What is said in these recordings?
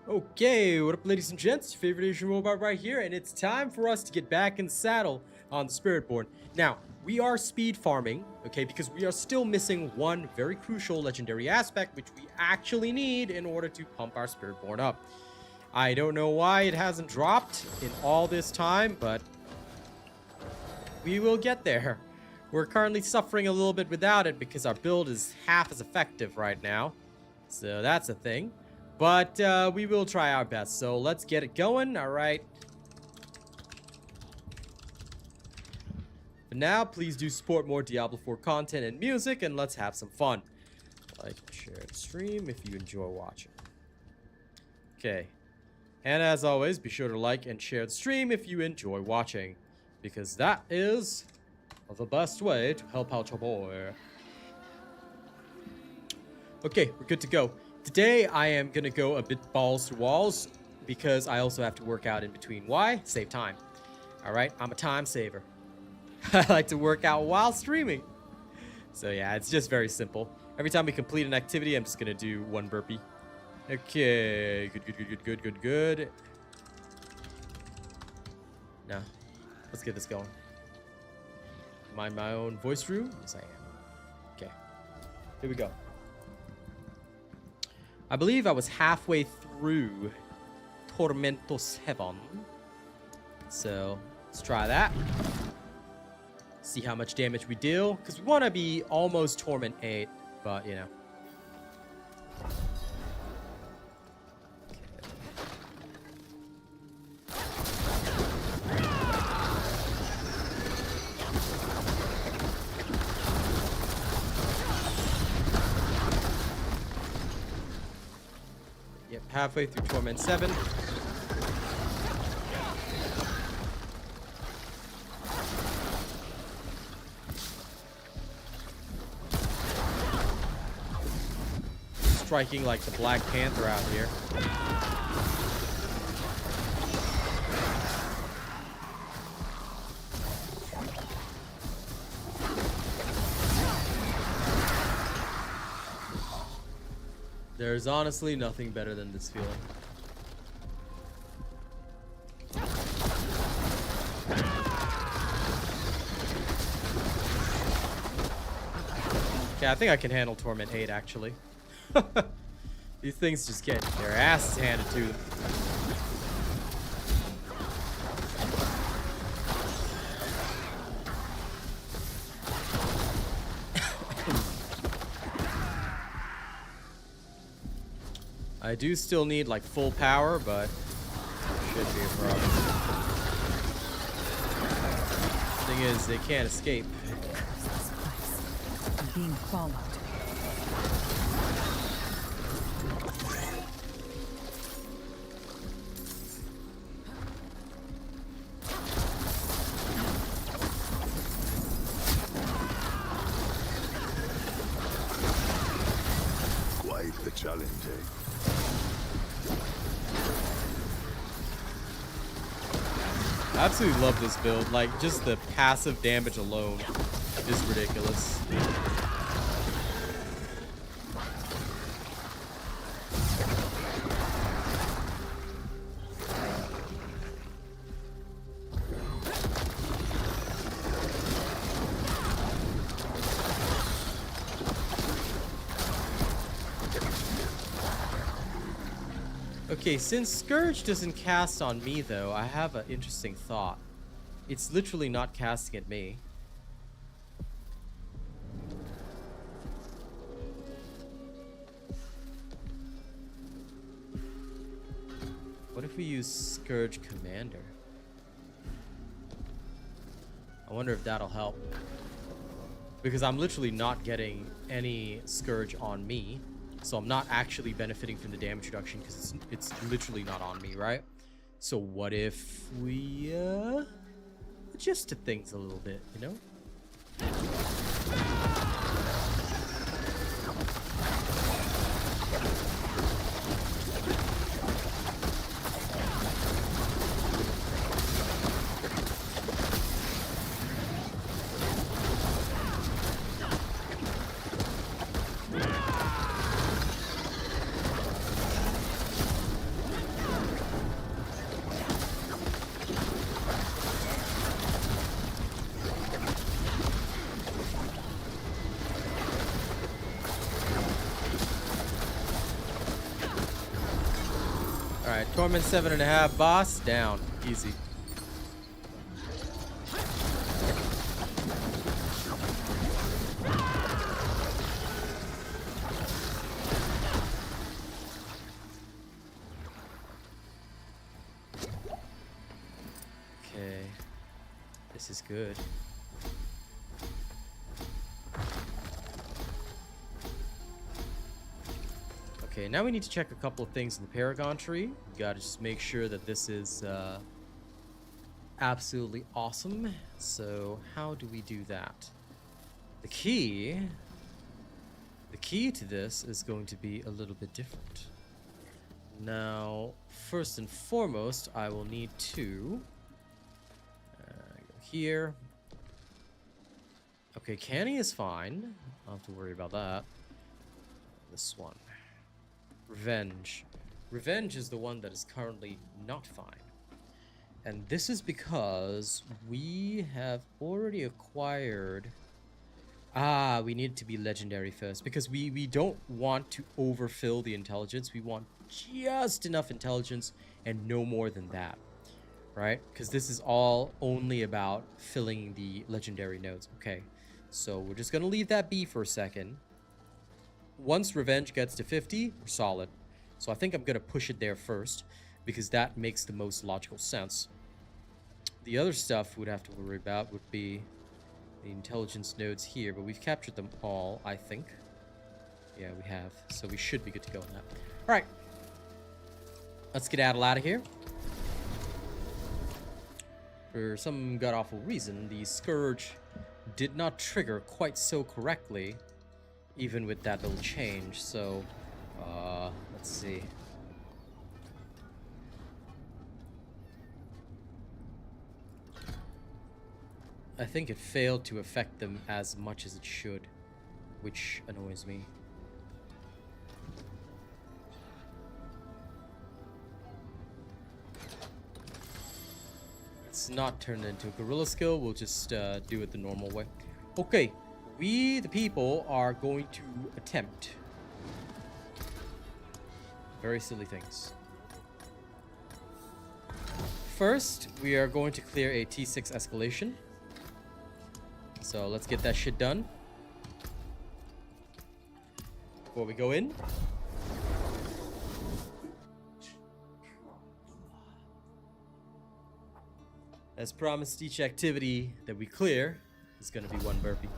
Okay, what up, ladies and gents? Your favorite Asian robot right here, and it's time for us to get back in the saddle on the Spiritborn. Now, we are speed farming, okay, because we are still missing one very crucial legendary aspect, which we actually need in order to pump our Spiritborn up. I don't know why it hasn't dropped in all this time, but we will get there. We're currently suffering a little bit without it because our build is half as effective right now, so that's a thing. But we will try our best. So let's get it going. All right. For now, please do support more Diablo 4 content and music, and let's have some fun. Like, share, and stream if you enjoy watching. Okay. And as always, be sure to like and share the stream if you enjoy watching, because that is the best way to help out your boy. Okay, we're good to go. Today, I am going to go a bit balls to walls because I also have to work out in between. Why? Save time. All right, I'm a time saver. I like to work out while streaming. So yeah, it's just very simple. Every time we complete an activity, I'm just going to do one burpee. Okay, good. Now, let's get this going. Am I in my own voice room? Yes, I am. Okay, here we go. I believe I was halfway through Torment 7. So, let's try that. See how much damage we deal. Because we want to be almost Torment 8, but, you know. Halfway through Torment 7. Striking like the Black Panther out here. There's honestly nothing better than this feeling. Okay, I think I can handle Torment 8, actually. These things just get their asses handed to them. I do still need like full power, but should be a problem. Thing is, they can't escape. I'm being followed. Quite the challenge, eh? I absolutely love this build. Like, just the passive damage alone is ridiculous. Okay, since Scourge doesn't cast on me, though, I have an interesting thought. It's literally not casting at me. What if we use Scourge Commander? I wonder if that'll help. Because I'm literally not getting any Scourge on me. So I'm not actually benefiting from the damage reduction because it's literally not on me, right? So what if we adjusted things a little bit, you know? Alright, Torment 7.5, boss, down. Easy. Okay. This is good. Okay, now we need to check a couple of things in the Paragon tree. We gotta just make sure that this is absolutely awesome. So how do we do that? The key to this is going to be a little bit different. Now, first and foremost, I will need to go here. Okay, canny is fine. I don't have to worry about that. This one. Revenge. Revenge is the one that is currently not fine. And this is because we have already acquired... Ah, we need to be legendary first. Because we don't want to overfill the intelligence. We want just enough intelligence and no more than that. Right? Because this is all only about filling the legendary nodes. Okay. So we're just going to leave that be for a second. Once Revenge gets to 50, we're solid. So I think I'm going to push it there first, because that makes the most logical sense. The other stuff we'd have to worry about would be the intelligence nodes here, but we've captured them all, I think. Yeah, we have. So we should be good to go on that. Alright. Let's get out of here. For some god-awful reason, the Scourge did not trigger quite so correctly, even with that little change. So, let's see. I think it failed to affect them as much as it should, which annoys me. It's not turned into a guerrilla skill. We'll just do it the normal way. Okay, we, the people, are going to attempt very silly things. First, we are going to clear a T6 escalation. So let's get that shit done before we go in. As promised, each activity that we clear is going to be one burpee.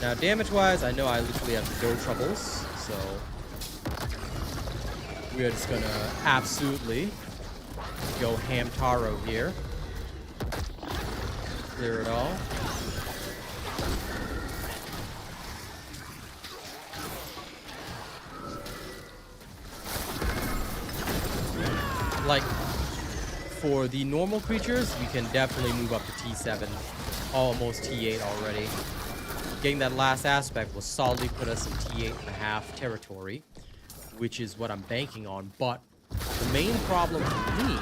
Now, damage-wise, I know I literally have no troubles, so we are just going to absolutely go ham-taro here. Clear it all. Like, for the normal creatures, we can definitely move up to T7, almost T8 already. Getting that last aspect will solidly put us in T8.5 territory, which is what I'm banking on. But the main problem for me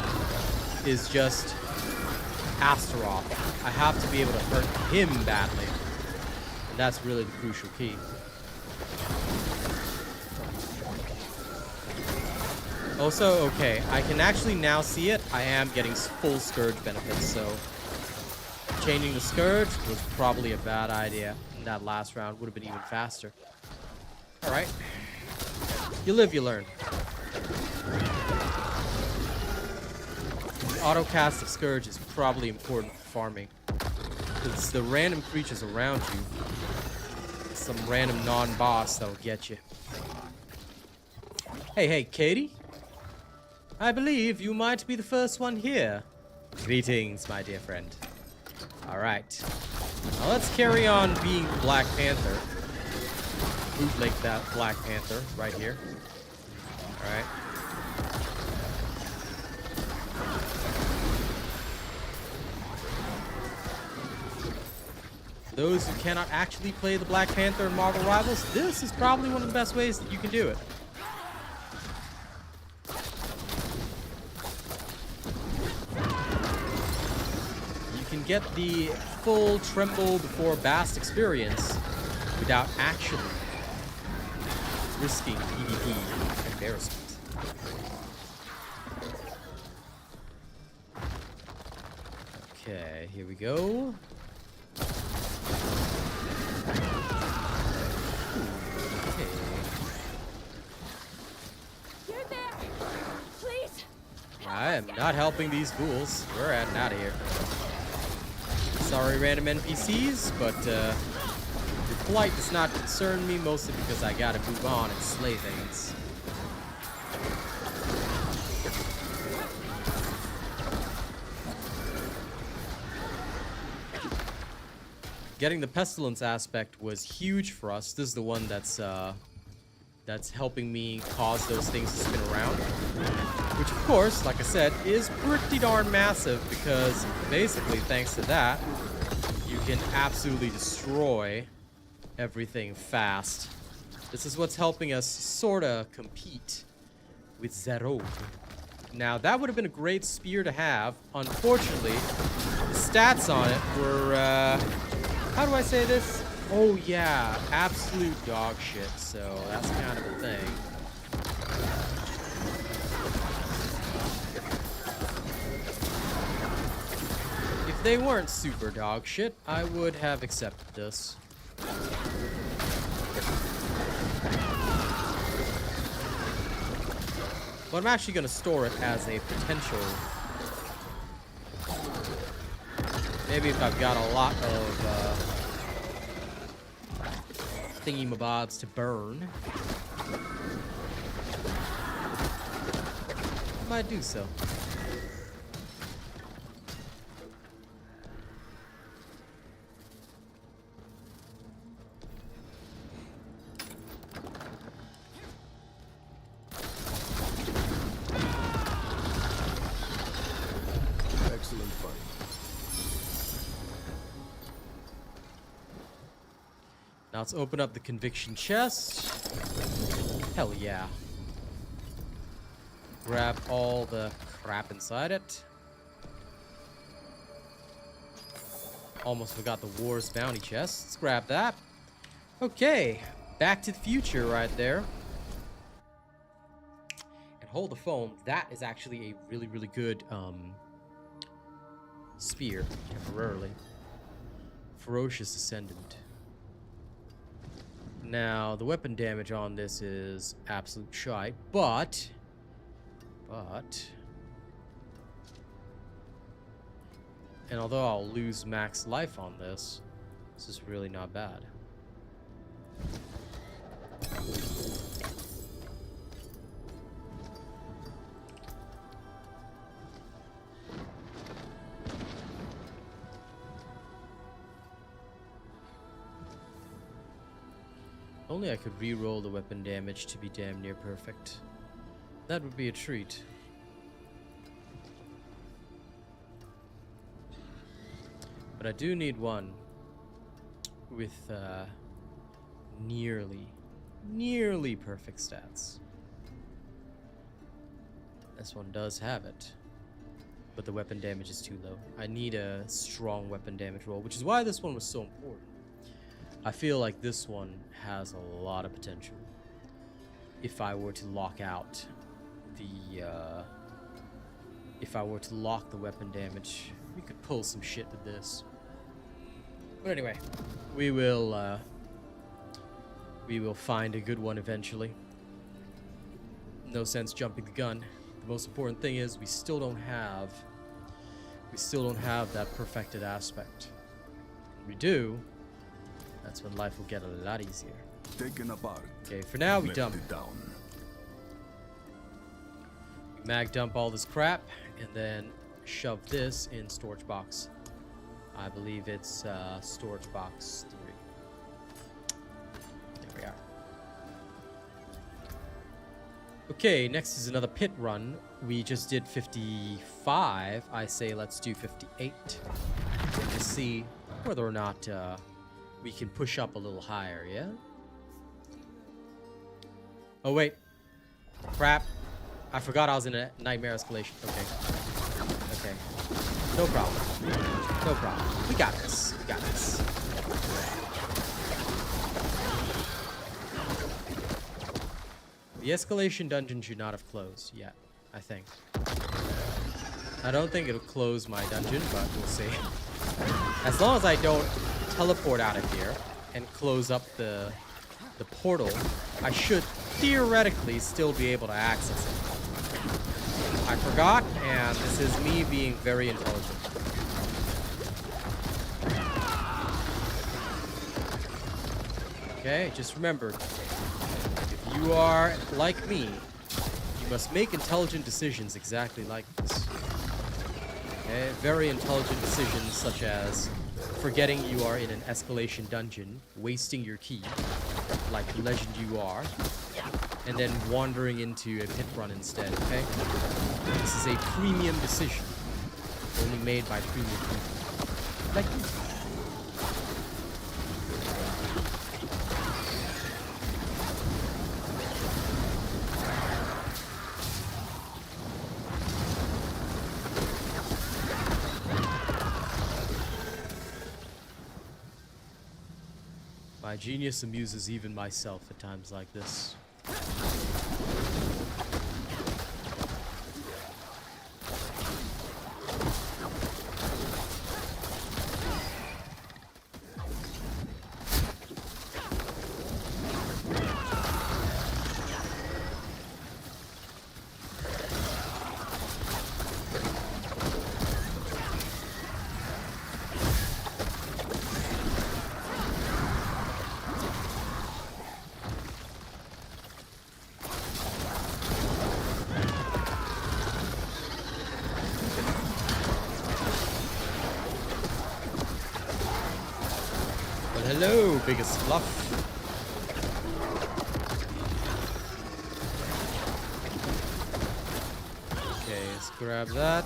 is just Astaroth. I have to be able to hurt him badly, and that's really the crucial key. Also, okay, I can actually now see it. I am getting full Scourge benefits, so changing the Scourge was probably a bad idea. And that last round would have been even faster. Alright. You live, you learn. Auto cast of Scourge is probably important for farming. It's the random creatures around you. Some random non-boss that'll get you. Hey, Katie? I believe you might be the first one here. Greetings, my dear friend. Alright. Now let's carry on being Black Panther. Bootleg that Black Panther right here. Alright. Those who cannot actually play the Black Panther in Marvel Rivals, this is probably one of the best ways that you can do it. Get the full Tremble Before Bast experience without actually risking PvP embarrassment. Okay, here we go. Okay. You're there! Please! I am not helping these fools. We're heading out of here. Sorry, random NPCs, but your plight does not concern me, mostly because I gotta move on and slay things. Getting the pestilence aspect was huge for us. This is the one that's helping me cause those things to spin around. Which, of course, like I said, is pretty darn massive because basically, thanks to that, you can absolutely destroy everything fast. This is what's helping us sorta compete with Zerog. Now, that would have been a great spear to have. Unfortunately, the stats on it were, how do I say this? Oh, yeah, absolute dog shit, so that's kind of a thing. If they weren't super dog shit, I would have accepted this. But I'm actually going to store it as a potential. Maybe if I've got a lot of thingy-mabobs to burn, I might do so. Excellent fight. Now let's open up the conviction chest. Hell yeah. Grab all the crap inside it. Almost forgot the War's bounty chest. Let's grab that. Okay, Back to the Future right there. And hold the phone. That is actually a really, really good spear, temporarily. Ferocious Ascendant. Now, the weapon damage on this is absolute shite, but... And although I'll lose max life on this, this is really not bad. Only I could re-roll the weapon damage to be damn near perfect. That would be a treat. But I do need one with nearly perfect stats. This one does have it, but the weapon damage is too low. I need a strong weapon damage roll, which is why this one was so important. I feel like this one has a lot of potential. If I were to lock out the, if I were to lock the weapon damage, we could pull some shit with this. But anyway, we will find a good one eventually. No sense jumping the gun. The most important thing is we still don't have that perfected aspect. When we do, that's when life will get a lot easier. Taken apart. Okay, for now we Left dump. it down. We mag dump all this crap and then shove this in storage box. I believe it's storage box 3. There we are. Okay, next is another pit run. We just did 55. I say let's do 58 to see whether or not we can push up a little higher, yeah? Oh, wait. Crap. I forgot I was in a nightmare escalation. Okay. No problem. No problem. We got this. We got this. The escalation dungeon should not have closed yet, I think. I don't think it'll close my dungeon, but we'll see. As long as I don't teleport out of here and close up the portal, I should theoretically still be able to access it. I forgot, and this is me being very intelligent. Okay, just remember, if you are like me, you must make intelligent decisions exactly like this. Okay, very intelligent decisions such as forgetting you are in an escalation dungeon, wasting your key, like the legend you are, and then wandering into a pit run instead, okay? This is a premium decision, only made by premium people. Like you. My genius amuses even myself at times like this. Hello, biggest fluff. Okay, let's grab that.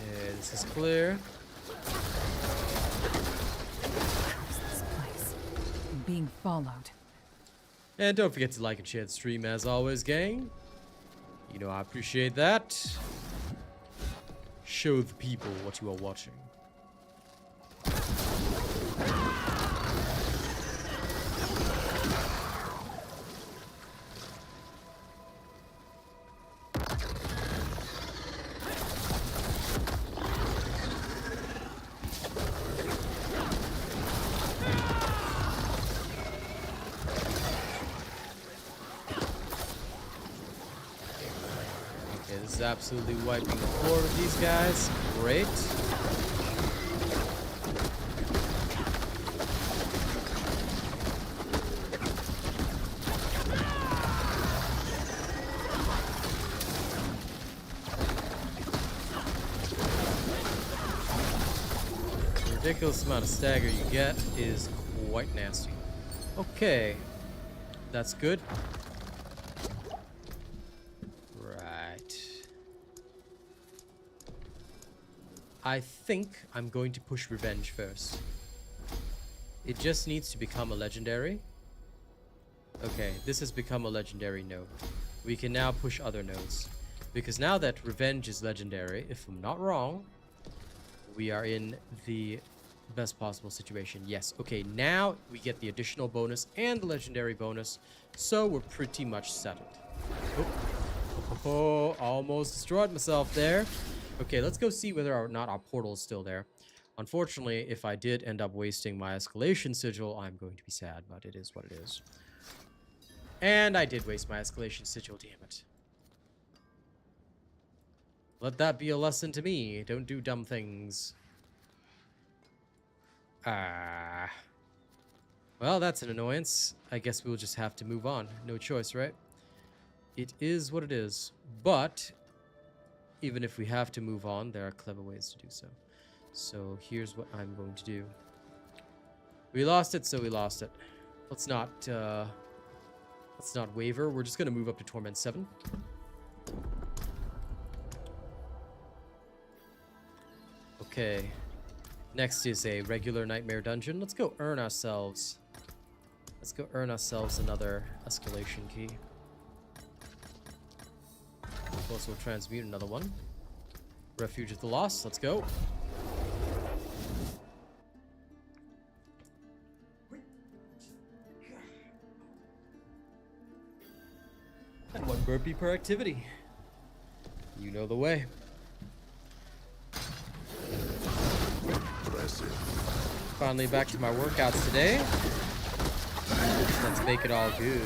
Okay, this is clear. Being followed. And don't forget to like and share the stream as always, gang. You know I appreciate that. Show the people what you are watching. This is absolutely wiping the floor with these guys. Great. The ridiculous amount of stagger you get is quite nasty. Okay. That's good. I think I'm going to push Revenge first. It just needs to become a legendary. Okay, this has become a legendary node. We can now push other nodes. Because now that Revenge is legendary, if I'm not wrong, we are in the best possible situation. Yes, okay, now we get the additional bonus and the legendary bonus. So we're pretty much settled. Oh, almost destroyed myself there. Okay, let's go see whether or not our portal is still there. Unfortunately, if I did end up wasting my escalation sigil, I'm going to be sad, but it is what it is. And I did waste my escalation sigil, damn it. Let that be a lesson to me. Don't do dumb things. Well, that's an annoyance. I guess we'll just have to move on. No choice, right? It is what it is. But even if we have to move on, there are clever ways to do so. So here's what I'm going to do. We lost it, so we lost it. Let's not waver. We're just gonna move up to Torment 7. Okay. Next is a regular nightmare dungeon. Let's go earn ourselves Let's go earn ourselves another escalation key. Of course, we'll transmute another one. Refuge of the Lost. Let's go. And 1 burpee per activity. You know the way. Finally back to my workouts today. Let's make it all good.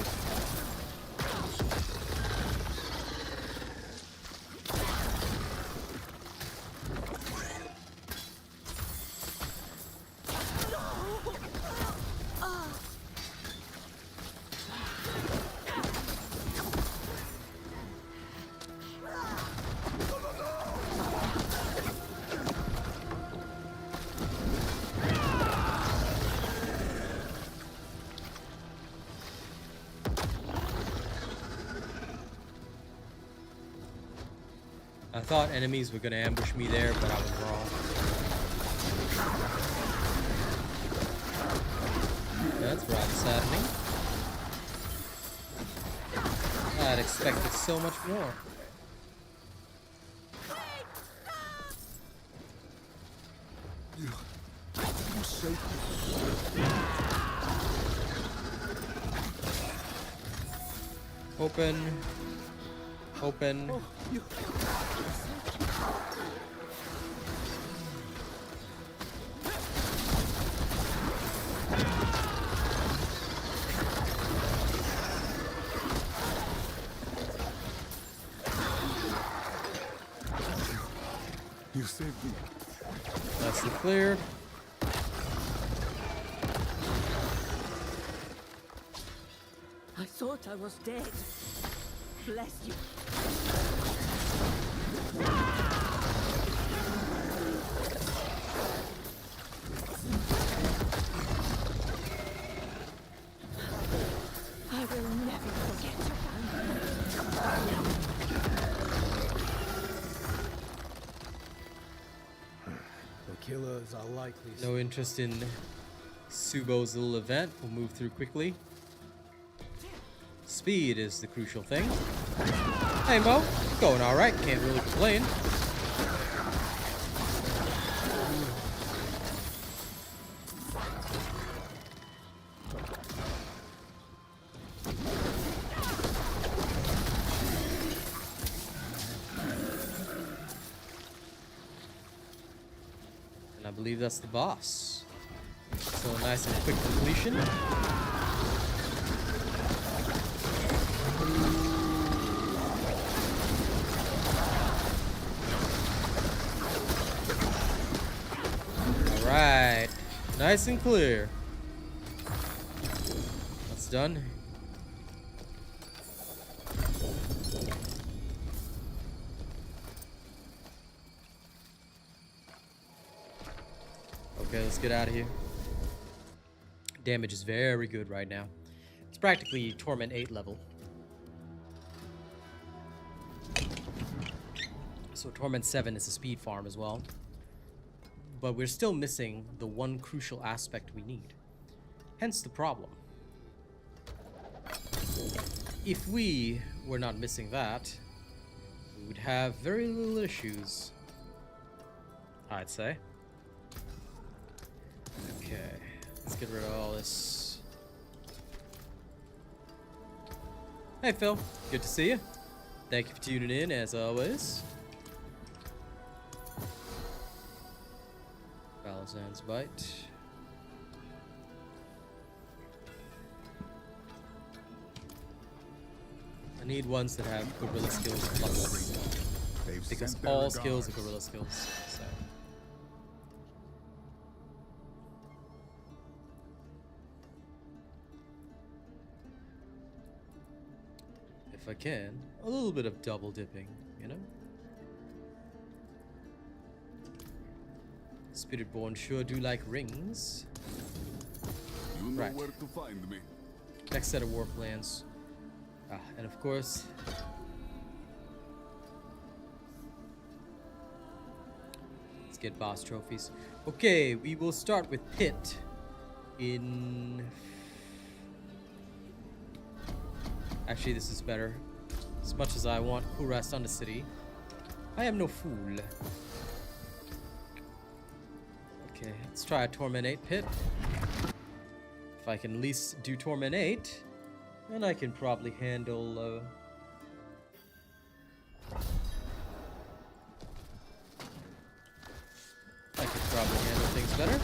I thought enemies were gonna ambush me there, but I was wrong. That's rather saddening. I'd expected so much more. You safe? Open. Open. Oh, you. You saved me. That's the clear. I thought I was dead. Bless you. I will never forget you. The killers are likely. No interest in Subo's little event. We'll move through quickly. Speed is the crucial thing. Hey Mo, going alright, can't really complain. And I believe that's the boss. So a nice and quick completion. Alright, nice and clear. That's done. Okay, let's get out of here. Damage is very good right now. It's practically Torment 8 level. So Torment 7 is a speed farm as well. But we're still missing the one crucial aspect we need. Hence the problem. If we were not missing that, we would have very little issues, I'd say. Okay, let's get rid of all this. Hey Phil, good to see you. Thank you for tuning in as always. Balazan's Bite. I need ones that have gorilla skills plus. Because all skills are gorilla skills. So. If I can, a little bit of double dipping, you know? Spiritborn sure do like rings. You know Right. where to find me. Next set of war plans. And of course, let's get boss trophies. Okay, we will start with Pit in Actually, this is better. As much as I want cool rest on the city, I am no fool. Okay, let's try a Torment 8 pit. If I can at least do Torment 8, then I can probably handle... I could probably handle things better.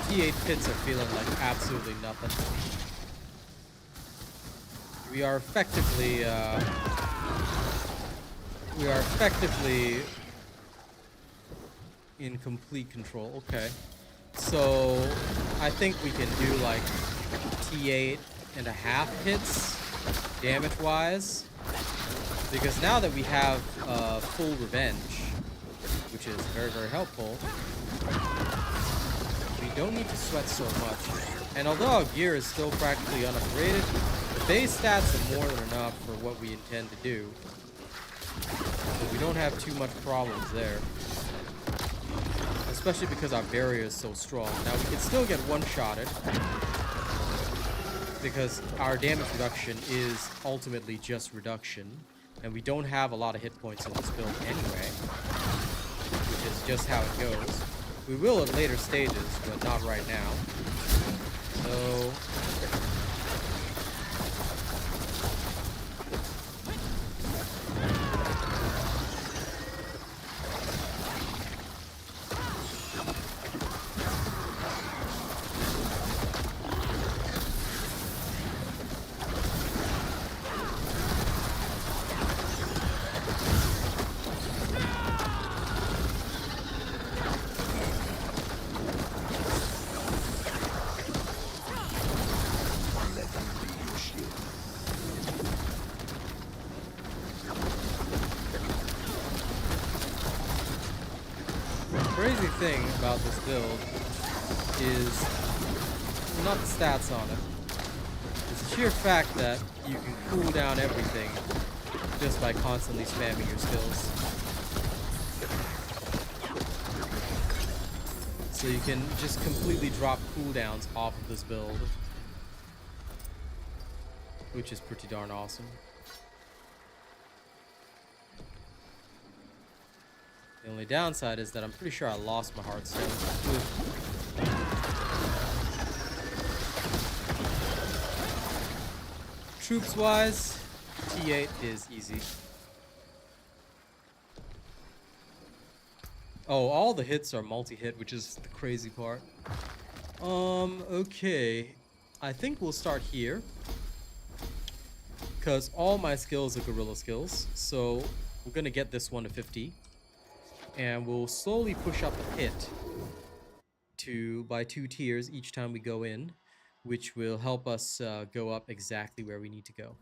T8 pits are feeling like absolutely nothing. We are effectively in complete control. Okay, so I think we can do like T8 and a half hits damage wise, because now that we have full revenge, which is very, very helpful, we don't need to sweat so much. And although our gear is still practically unupgraded, the base stats are more than enough for what we intend to do. So we don't have too much problems there. Especially because our barrier is so strong. Now we can still get one-shotted, because our damage reduction is ultimately just reduction. And we don't have a lot of hit points in this build anyway, which is just how it goes. We will at later stages, but not right now. So... crazy thing about this build is not the stats on it. It's the sheer fact that you can cool down everything just by constantly spamming your skills. So you can just completely drop cooldowns off of this build, which is pretty darn awesome. The only downside is that I'm pretty sure I lost my Hearthstone. Troops-wise, T8 is easy. Oh, all the hits are multi-hit, which is the crazy part. Okay. I think we'll start here, because all my skills are gorilla skills, so we're gonna get this one to 50. And we'll slowly push up the hit by 2 tiers each time we go in, which will help us go up exactly where we need to go.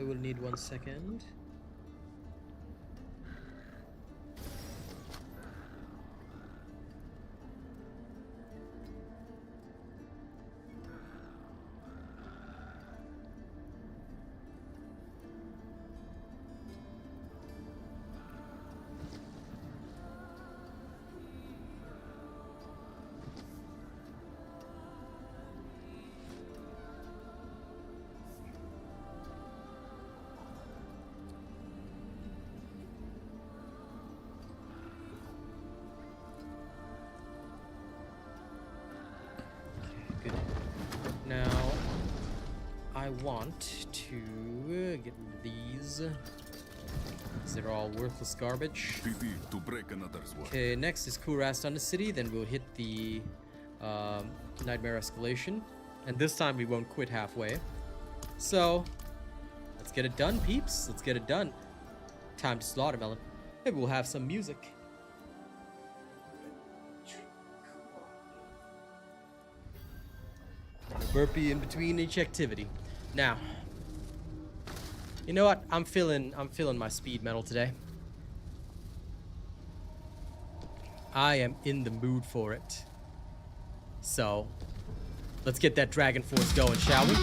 I will need 1 second. Good. Now, I want to get rid of these. They're all worthless garbage. Pity to break another's word. Okay, next is Kurast on the city. Then we'll hit the Nightmare Escalation. And this time we won't quit halfway. So, let's get it done, peeps. Let's get it done. Time to slaughter melon. Maybe we'll have some music. Burpee in between each activity. Now, you know what? I'm feeling my speed metal today. I am in the mood for it. So, let's get that Dragon Force going, shall we?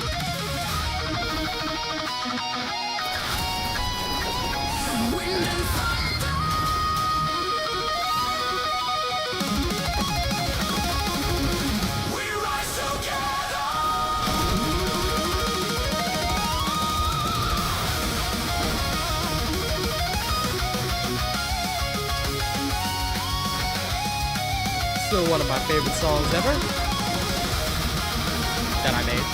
Still one of my favorite songs ever that I made.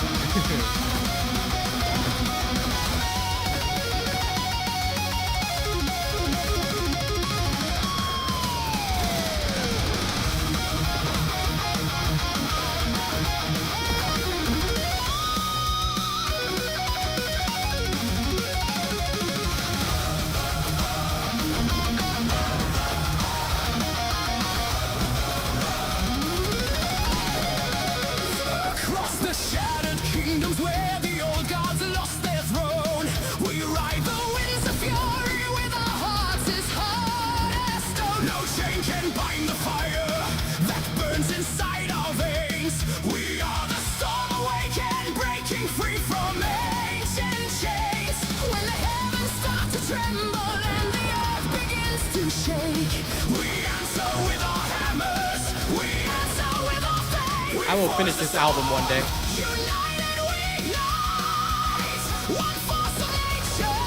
Where the old gods lost their throne, we ride the winds of fury with our hearts as hard as stone. No chain can bind the fire that burns inside our veins. We are the storm awakened, breaking free from ancient chains. When the heavens start to tremble and the earth begins to shake, we answer with our hammers, we answer with our faith. I will finish this album one day. One force of nature,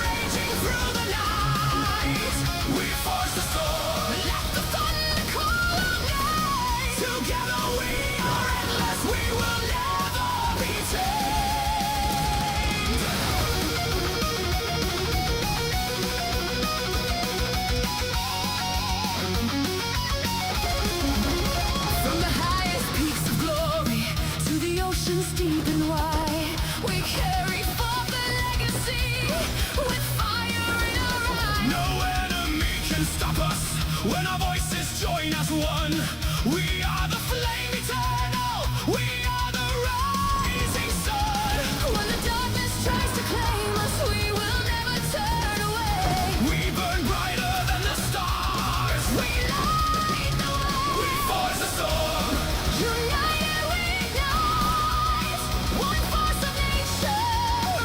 raging through the night. We forge the sword, let the thunder call our name. Together we are endless, we will never be tamed. From the highest peaks of glory to the oceans deep and wide, we carry forth the legacy with fire in our eyes. No enemy can stop us when our voices join as one. We are the flame eternal, we are the rising sun. When the darkness tries to claim us, we will never turn away. We burn brighter than the stars, we light the way. We forge the storm, united we ignite. One force of nature,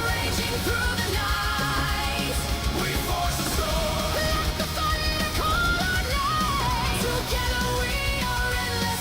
raging through the night. We force the storm, let the thunder call our name. Together we are endless.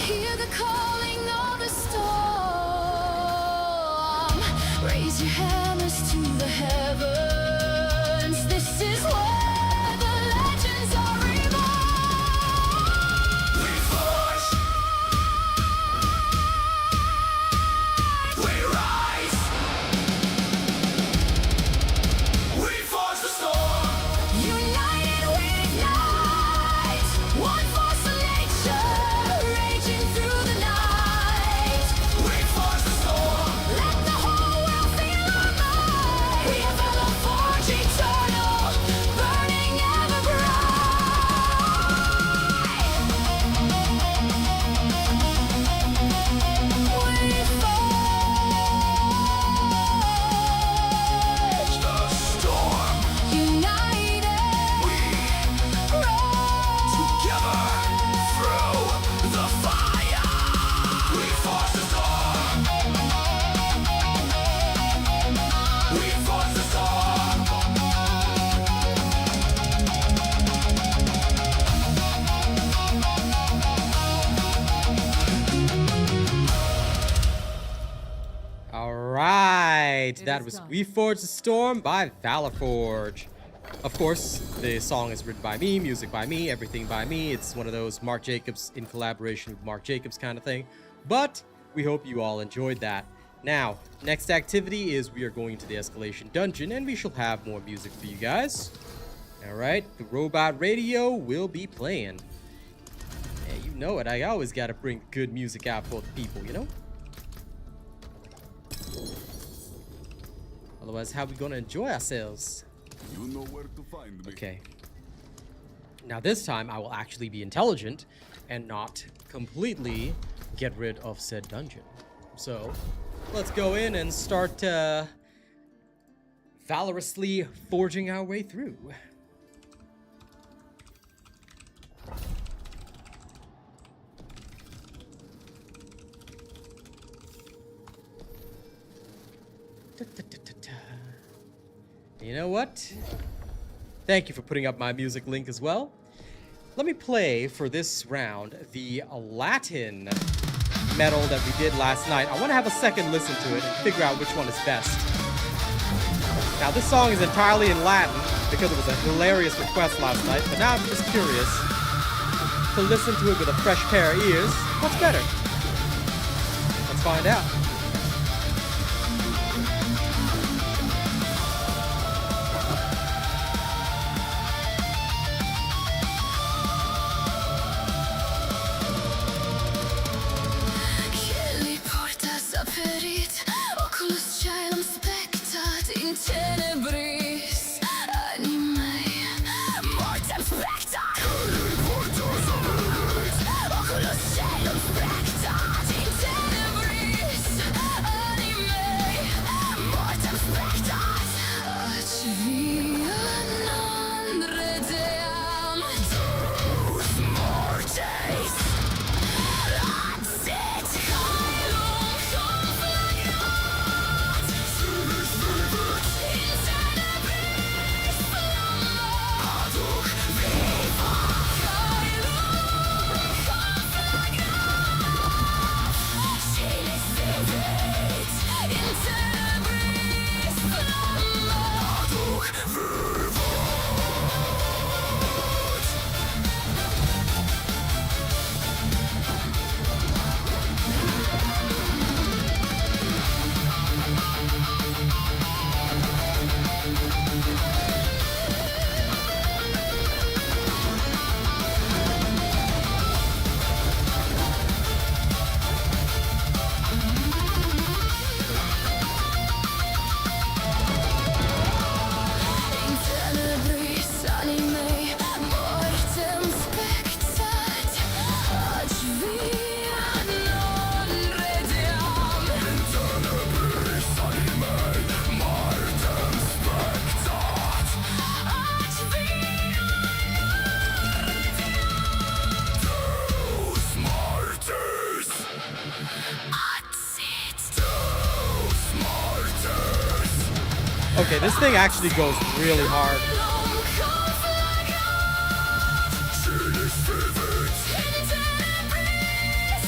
Hear the calling of the storm. Raise your hammers to the heavens. This is where the legends are reborn. We forge. We rise. We forge the storm. United we ignite. One force of nature, raging through the night. We forge the storm. Let the whole world feel our might. We have found the forge eternal, burning ever bright. We forge the storm. United, we run together through the fire. We forge the storm. We forge the storm. All right, It that is was done. We Forge the Storm by Forge. Of course, the song is written by me, music by me, everything by me. It's one of those Mark Jacobs in collaboration with Mark Jacobs kind of thing. But we hope you all enjoyed that. Now, next activity is we are going to the Escalation Dungeon, and we shall have more music for you guys. All right, the robot radio will be playing. Yeah, you know it. I always got to bring good music out for the people, you know? Otherwise, how we gonna enjoy ourselves? You know where to find me. Okay. Now this time, I will actually be intelligent and not completely get rid of said dungeon. So, let's go in and start valorously forging our way through. You know what? Thank you for putting up my music link as well. Let me play for this round the Latin metal that we did last night. I want to have a second listen to it and figure out which one is best. Now this song is entirely in Latin because it was a hilarious request last night, but now I'm just curious to listen to it with a fresh pair of ears. What's better? Let's find out. Che li porta saperit, oculus caelum spectat in tenebris animae mortem spectat. Che li porta saperit, oculus caelum spectat in tenebris animae mortem spectat. Ac via non redeam Deus mortes. Sit caelum conflagrat, in tenebris flamma, aduc viva. Caelum conflagrat, silis vivit, in tenebris flamma, aduc viva. In tenebris animae mortem spectat, ac via non redeam. In tenebris animae mortem spectat, ac via non redeam. Deus mortis, adsit Deus mortis. Okay, this thing actually goes really hard. Silis vivit, in tenebris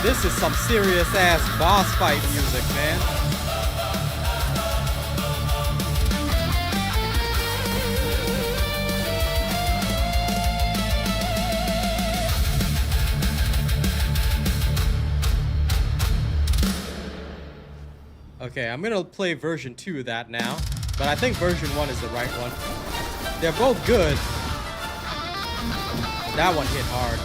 This is some serious ass boss fight music, man. Okay, I'm gonna play version 2 of that now, but I think version 1 is the right one. They're both good. That one hit hard.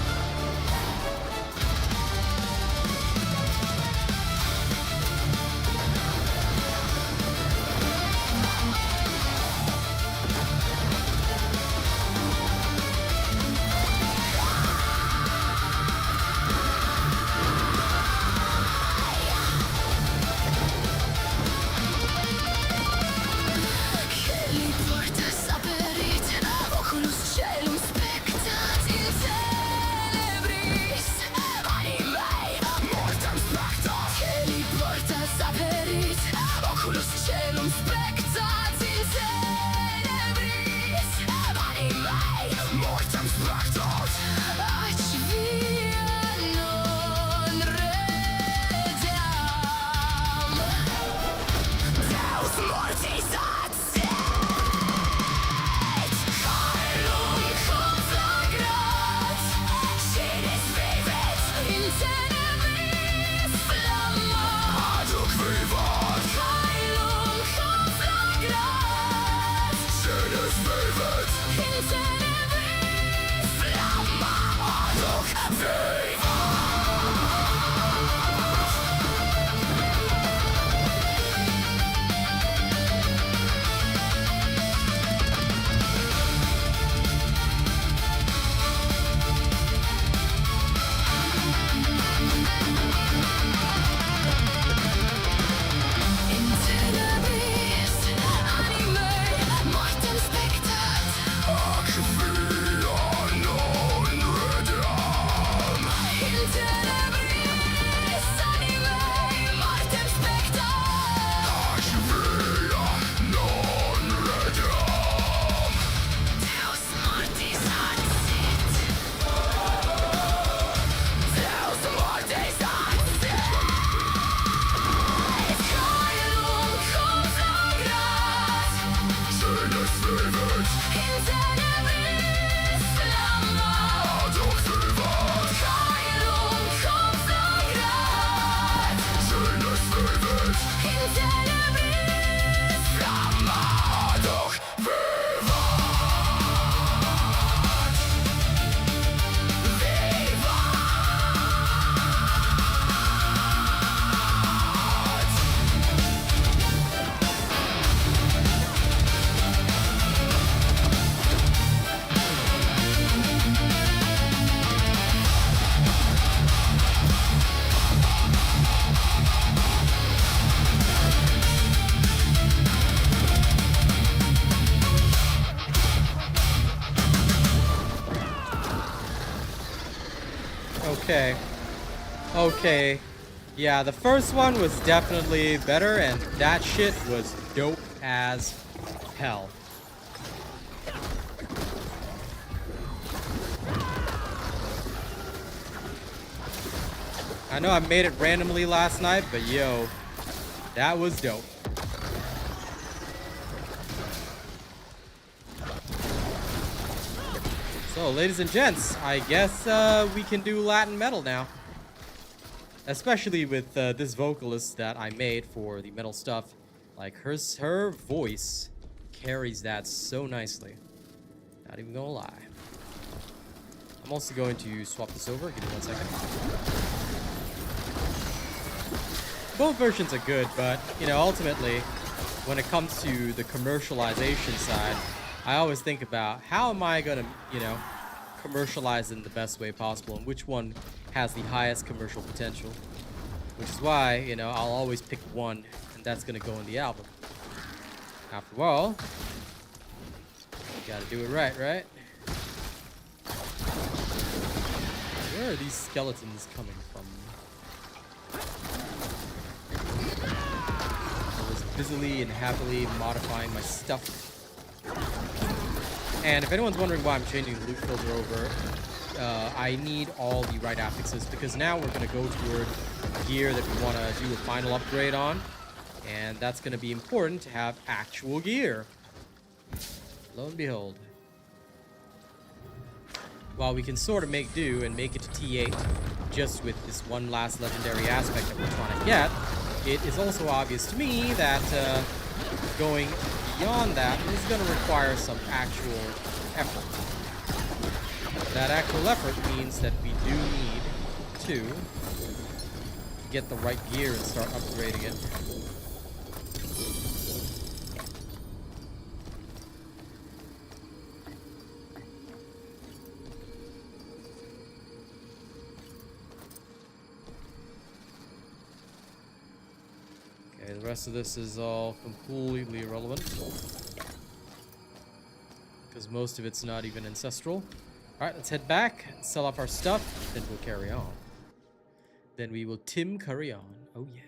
Okay. Okay. Yeah, the first one was definitely better, and that shit was dope as hell. I know I made it randomly last night, but yo, that was dope. So, ladies and gents, I guess we can do Latin metal now. Especially with this vocalist that I made for the metal stuff. Like, her voice carries that so nicely. Not even gonna lie. I'm also going to swap this over. Give me 1 second. Both versions are good, but, you know, ultimately, when it comes to the commercialization side, I always think about how am I gonna, you know, commercialize in the best way possible, and which one has the highest commercial potential. Which is why, you know, I'll always pick one, and that's gonna go in the album. After all, you gotta do it right, right? Where are these skeletons coming from? I was busily and happily modifying my stuff. And if anyone's wondering why I'm changing the loot filter over, I need all the right affixes because now we're going to go toward gear that we want to do a final upgrade on. And that's going to be important to have actual gear. Lo and behold. While we can sort of make do and make it to T8 just with this one last legendary aspect that we're trying to get, it is also obvious to me that going beyond that is going to require some actual effort. That actual effort means that we do need to get the right gear and start upgrading it. The rest of this is all completely irrelevant because most of it's not even ancestral. Alright, let's head back, sell off our stuff, then we'll carry on. Then we will Tim curry on. Oh yeah.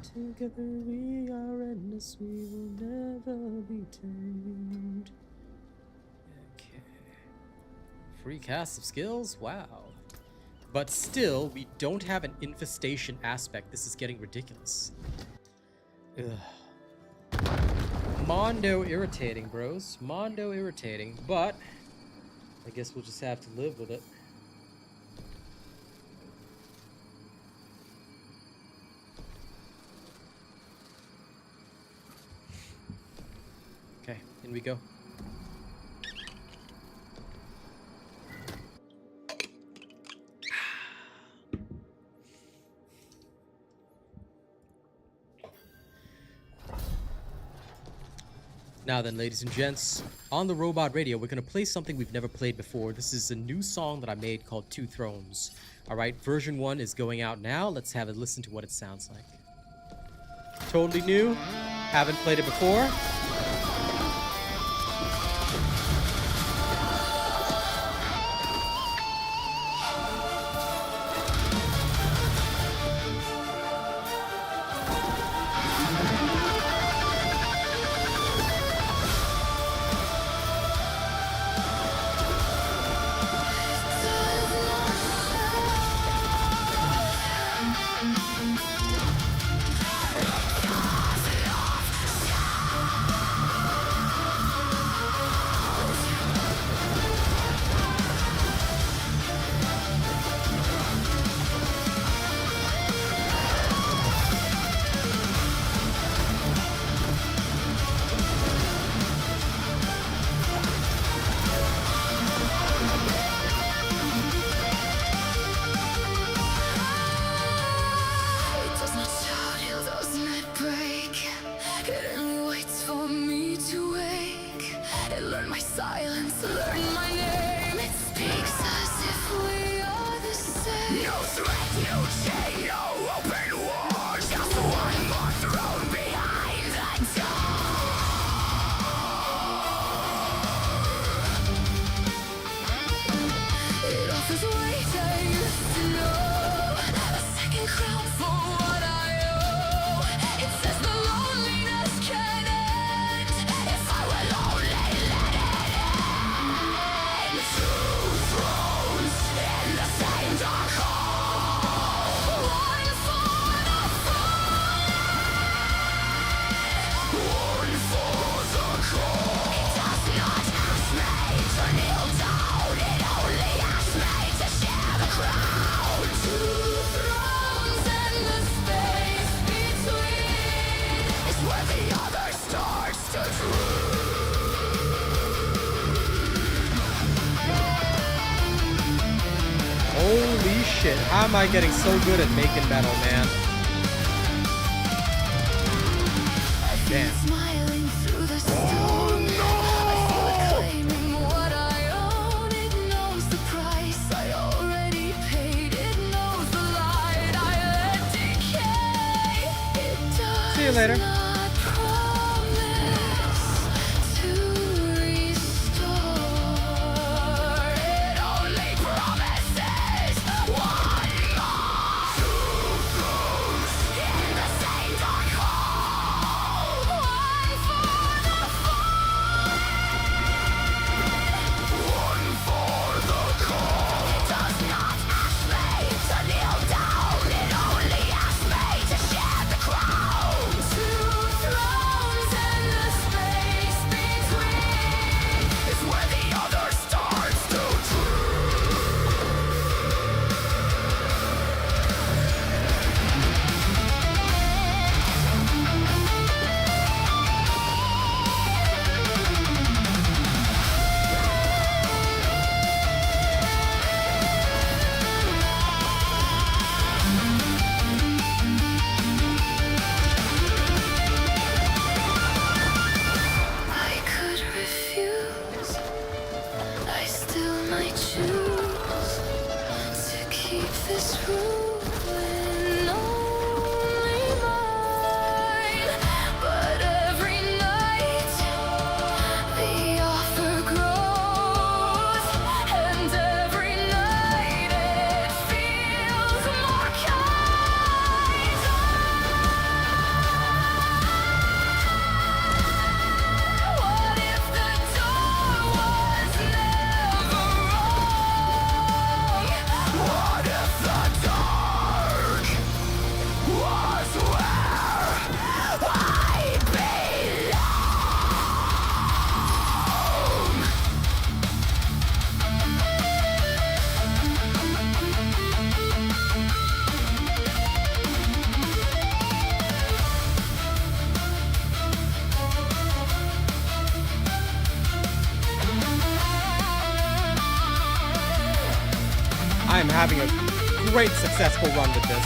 Together we are endless, we will never be tamed. Free cast of skills? Wow. But still, we don't have an infestation aspect. This is getting ridiculous. Ugh. Mondo irritating, bros. Mondo irritating, but I guess we'll just have to live with it. Okay, in we go. Now then, ladies and gents, on the Robot Radio, we're going to play something we've never played before. This is a new song that I made called Two Thrones. Alright, version 1 is going out now. Let's have a listen to what it sounds like. Totally new. Haven't played it before. Holy shit, how am I getting so good at making metal, man? Damn. Smiling through the storm. I feel it claiming what I own. It knows the price I already paid. It knows the light I let decay. It does See you later. not promise to restore. It only promises one more. Two thrones in the same dark hole. am having a great successful run with this.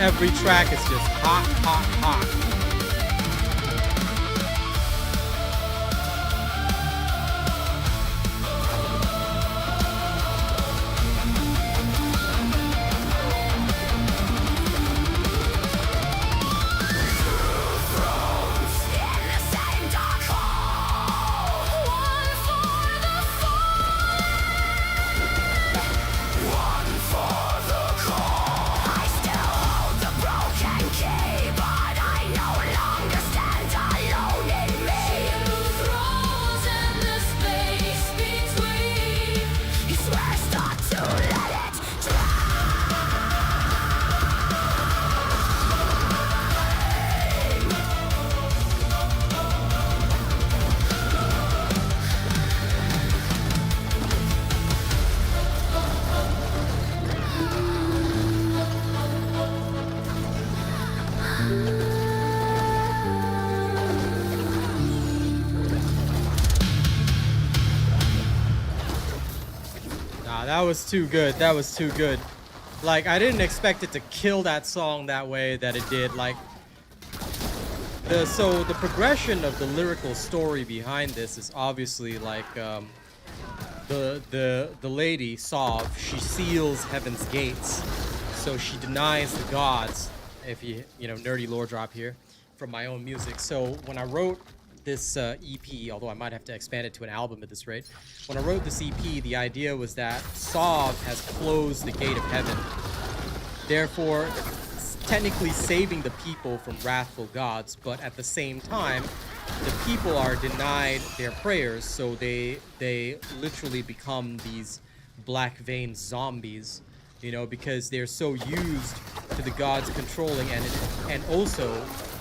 Every track is just hot, hot, hot. That was too good. That was too good. Like, I didn't expect it to kill that song that way that it did. Like, so the progression of the lyrical story behind this is obviously like the lady Sov, she seals heaven's gates, so she denies the gods. If you know, nerdy lore drop here from my own music. So when I wrote this EP, although I might have to expand it to an album at this rate. When I wrote this EP, the idea was that Sov has closed the gate of heaven, therefore technically saving the people from wrathful gods, but at the same time, the people are denied their prayers, so they literally become these black vein zombies, you know, because they're so used to the gods controlling, and also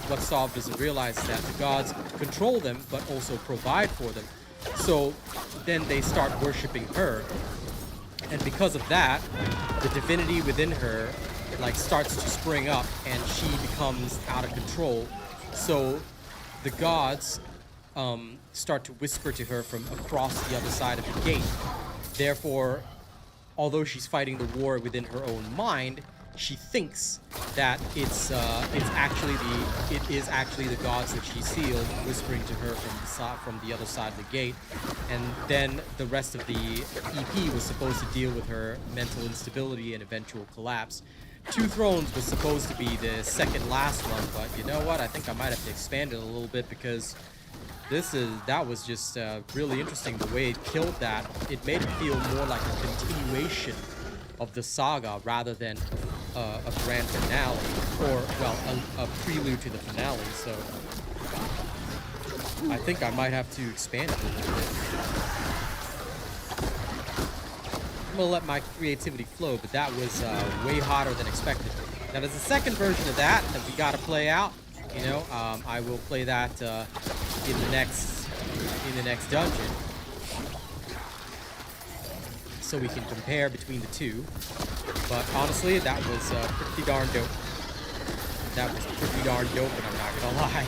what Sov doesn't realize is that the gods control them, but also provide for them. So then they start worshiping her. And because of that, the divinity within her like starts to spring up and she becomes out of control. So the gods start to whisper to her from across the other side of the gate. Therefore, although she's fighting the war within her own mind, she thinks that it is actually the gods that she sealed whispering to her from the other side of the gate. And then the rest of the EP was supposed to deal with her mental instability and eventual collapse. Two Thrones was supposed to be the second last one, but you know what? I think I might have to expand it a little bit because that was just really interesting the way it killed that. It made it feel more like a continuation of the saga rather than a grand finale, or well, a prelude to the finale. So I think I might have to expand it a little bit. I'm gonna let my creativity flow, but that was way hotter than expected. Now there's a second version of that we gotta play out. You know, I will play that in the next dungeon, so we can compare between the two. But honestly, that was pretty darn dope. That was pretty darn dope, and I'm not gonna lie.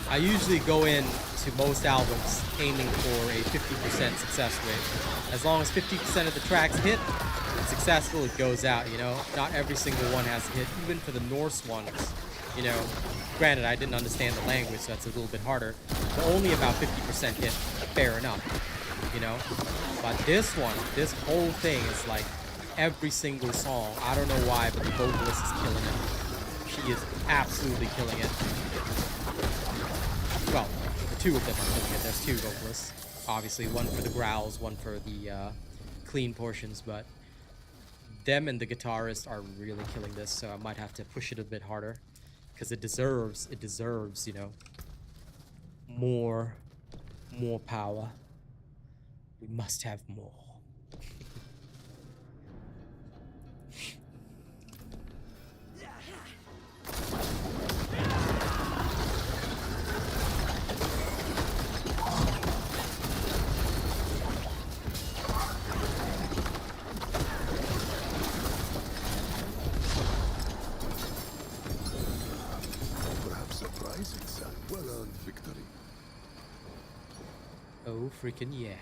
I usually go in to most albums aiming for a 50% success rate. As long as 50% of the tracks hit, it's successful, it goes out, you know? Not every single one has a hit, even for the Norse ones, you know? Granted, I didn't understand the language, so that's a little bit harder. But only about 50% hit, fair enough, you know? But this one, this whole thing is like every single song. I don't know why, but the vocalist is killing it. She is absolutely killing it. Well, the two of them are killing it. There's two vocalists. Obviously, one for the growls, one for the clean portions, but them and the guitarist are really killing this, so I might have to push it a bit harder. Because it deserves, you know, more power. We must have more. Oh, freaking yeah.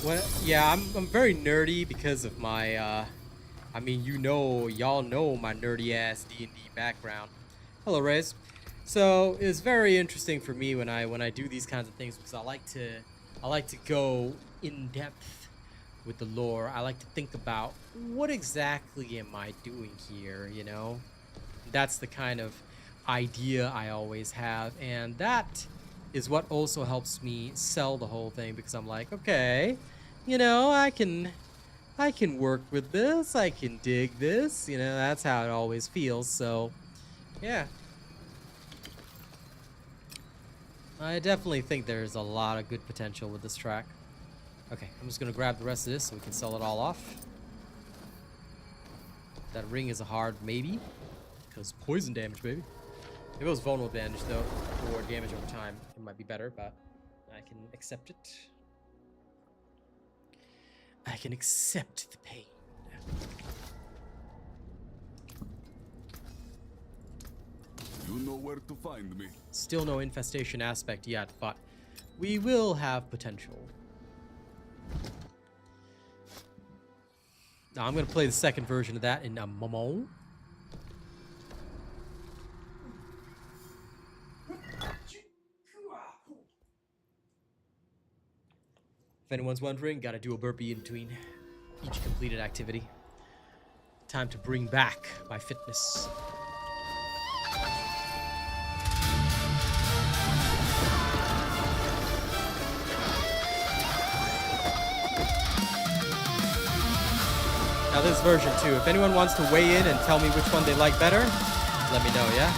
Well, yeah, I'm very nerdy because of my, I mean, y'all know my nerdy-ass D&D background. Hello, Reyes. So, it's very interesting for me when I do these kinds of things because I like to go in depth with the lore. I like to think about what exactly am I doing here, you know? That's the kind of idea I always have, and that is what also helps me sell the whole thing because I'm like, okay, you know, I can work with this, I can dig this, you know, that's how it always feels. So yeah, I definitely think there's a lot of good potential with this track. Okay, I'm just gonna grab the rest of this so we can sell it all off. That ring is a hard maybe because poison damage, baby. If it was vulnerable damage, though, or damage over time, it might be better, but I can accept it. I can accept the pain. You know where to find me. Still no infestation aspect yet, but we will have potential. Now, I'm going to play the second version of that in a moment. If anyone's wondering, gotta do a burpee in between each completed activity. Time to bring back my fitness. Now this version too, if anyone wants to weigh in and tell me which one they like better, let me know, yeah?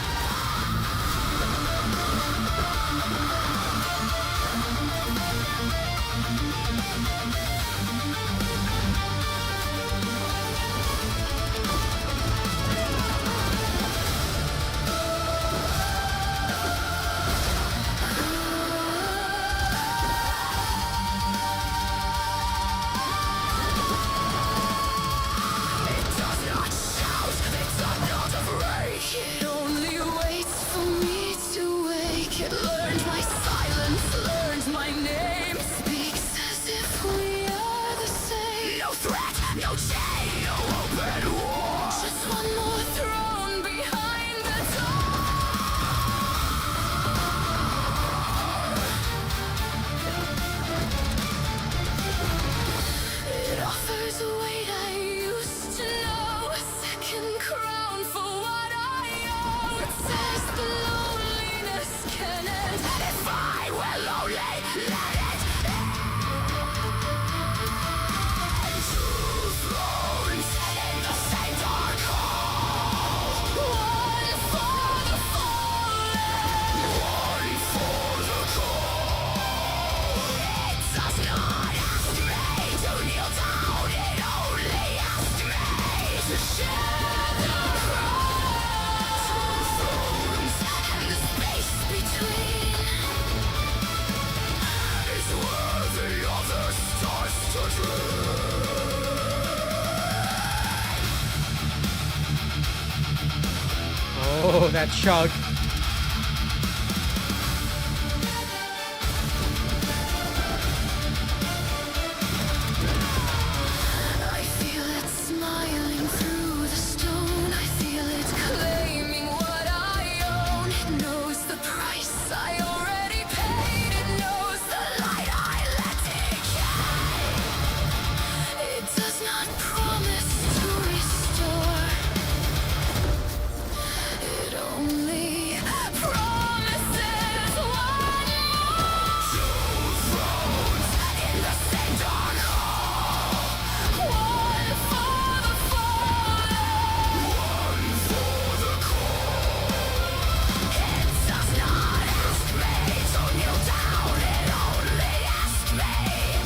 It only waits for me to wake. It learned my silence, learned my name. Speaks as if we are the same. No threat, no chain, no open war. Just one more throne behind the door. It offers a weight I used to know. A second crown for what I own. It says the loneliness can end. If I will only let it end. Two thrones in the same dark hall. One for the fallen, one for the cold. It does not ask me to kneel down. It only asks me to share the crown. Two thrones and the space between is where the other starts to dream. Oh, that chug. I feel it smiling through the stone. I feel it claiming what I own. It knows the price I already paid. It knows the light I let decay. It does not promise to restore. It only promises one more. Two thrones in the same dark hall. One for the fallen, one for the cold. It does not ask me to kneel down. It only asks me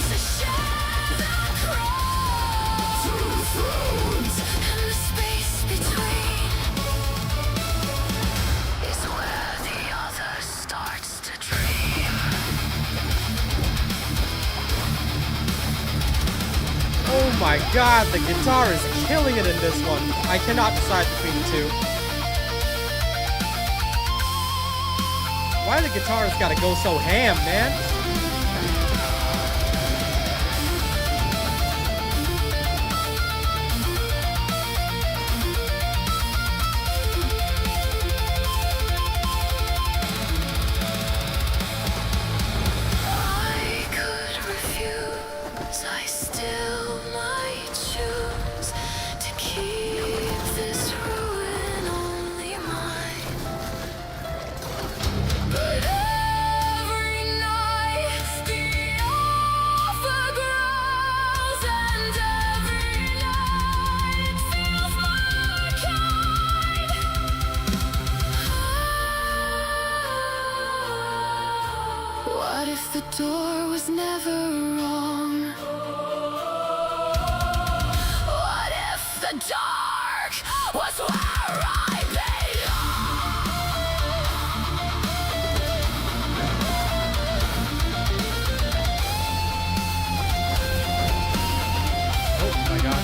to share the crown. Two thrones and the space between is where the other starts to dream. Oh my god, the guitar is killing it in this one. I cannot decide between the two. Why the guitarist gotta go so ham, man? I could refuse, I still might choose to keep this ruin only mine. But every night the offer grows, and every night it feels more kind. What if the door was never wrong? What if the dark was where I Oh my god.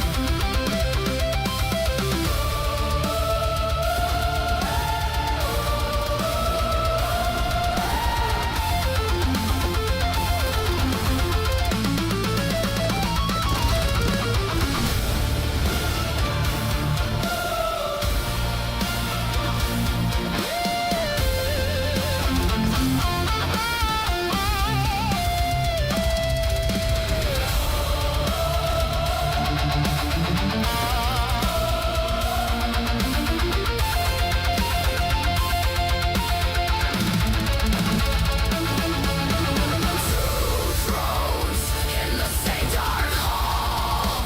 in the same dark hall.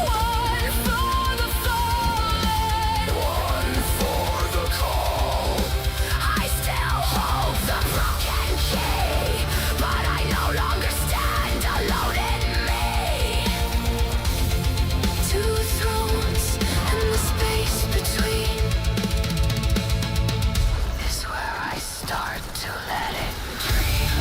One for the fallen, one for the call. I still hold the broken key, but I no longer stand alone in me. Two thrones and the space between is where I start to let it dream.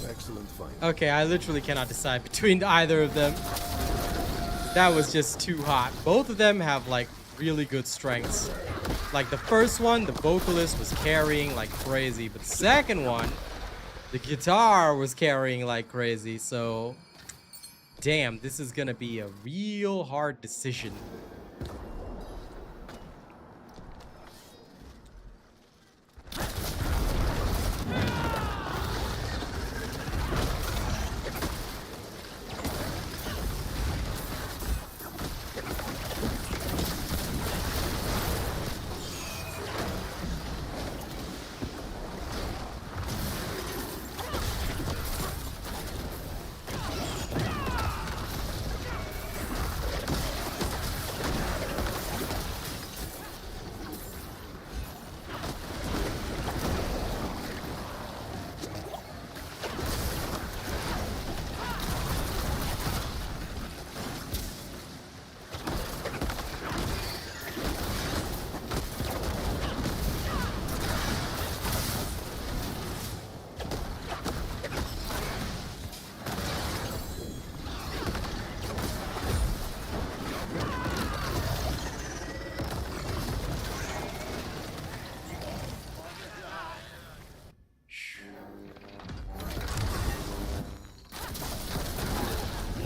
Excellent find. Okay, I literally cannot decide between either of them. That was just too hot. Both of them have like really good strengths. Like the first one, the vocalist was carrying like crazy, but the second one, the guitar was carrying like crazy. So, damn, this is gonna be a real hard decision.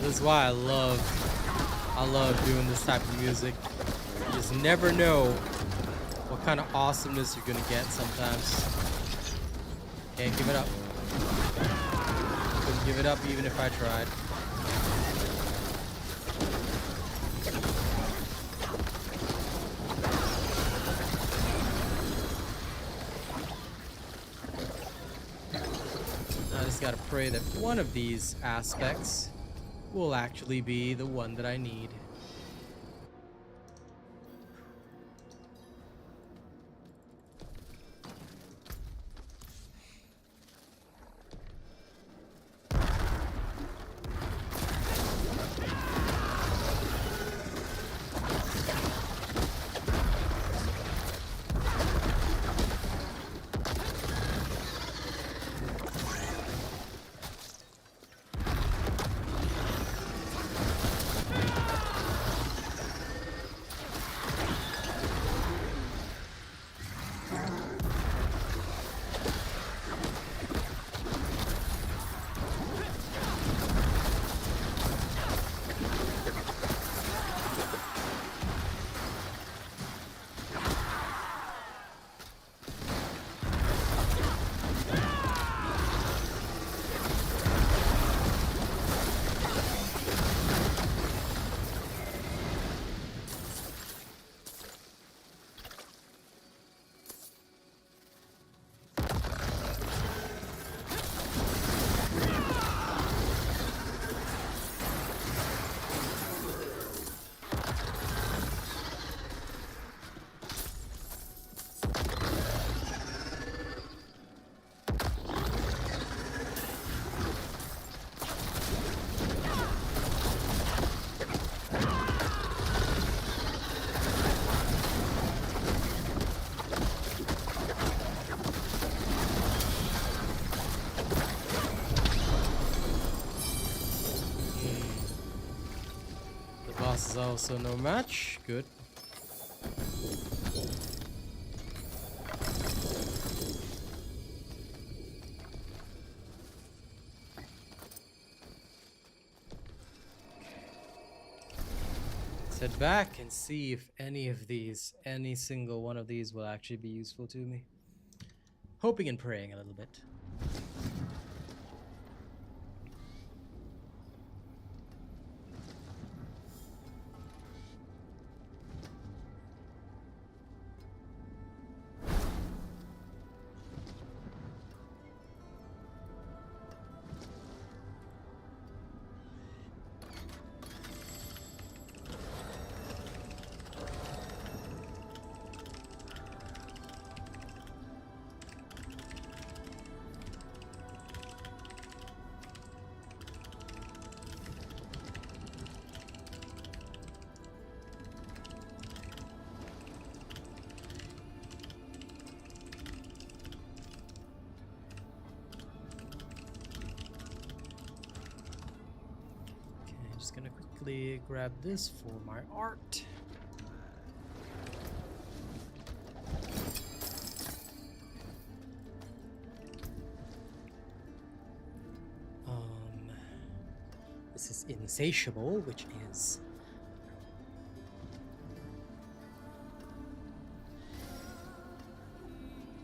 This is why I love doing this type of music. You just never know what kind of awesomeness you're gonna get sometimes. Can't give it up. Couldn't give it up even if I tried. I just gotta pray that one of these aspects will actually be the one that I need. also no match. Good. Let's head back and see if any single one of these will actually be useful to me. Hoping and praying a little bit. Just gonna quickly grab this for my art. This is Insatiable, which is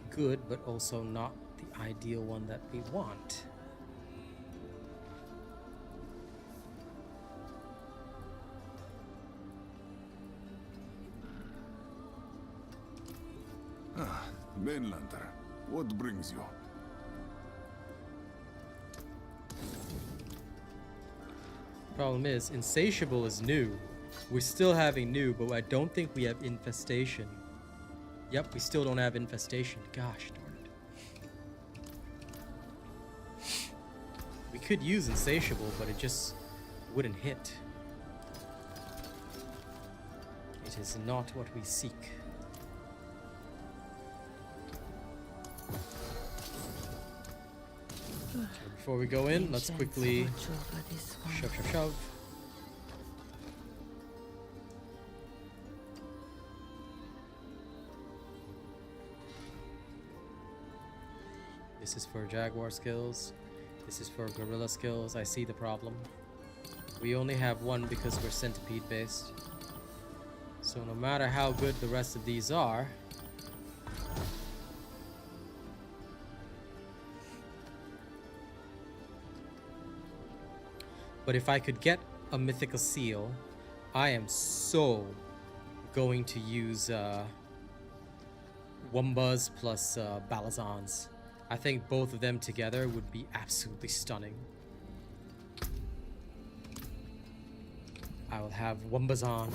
good, but also not the ideal one that we want. Mainlander, what brings you? Problem is, Insatiable is new. We're still having new, but I don't think we have Infestation. Yep, we still don't have Infestation. Gosh darn it. We could use Insatiable, but it just wouldn't hit. It is not what we seek. Before we go in, let's quickly shove. This is for Jaguar skills. This is for Gorilla skills. I see the problem. We only have one because we're Centipede based. So no matter how good the rest of these are, but if I could get a mythical seal, I am so going to use Wumbas plus Balazans. I think both of them together would be absolutely stunning. I will have Wumbazan.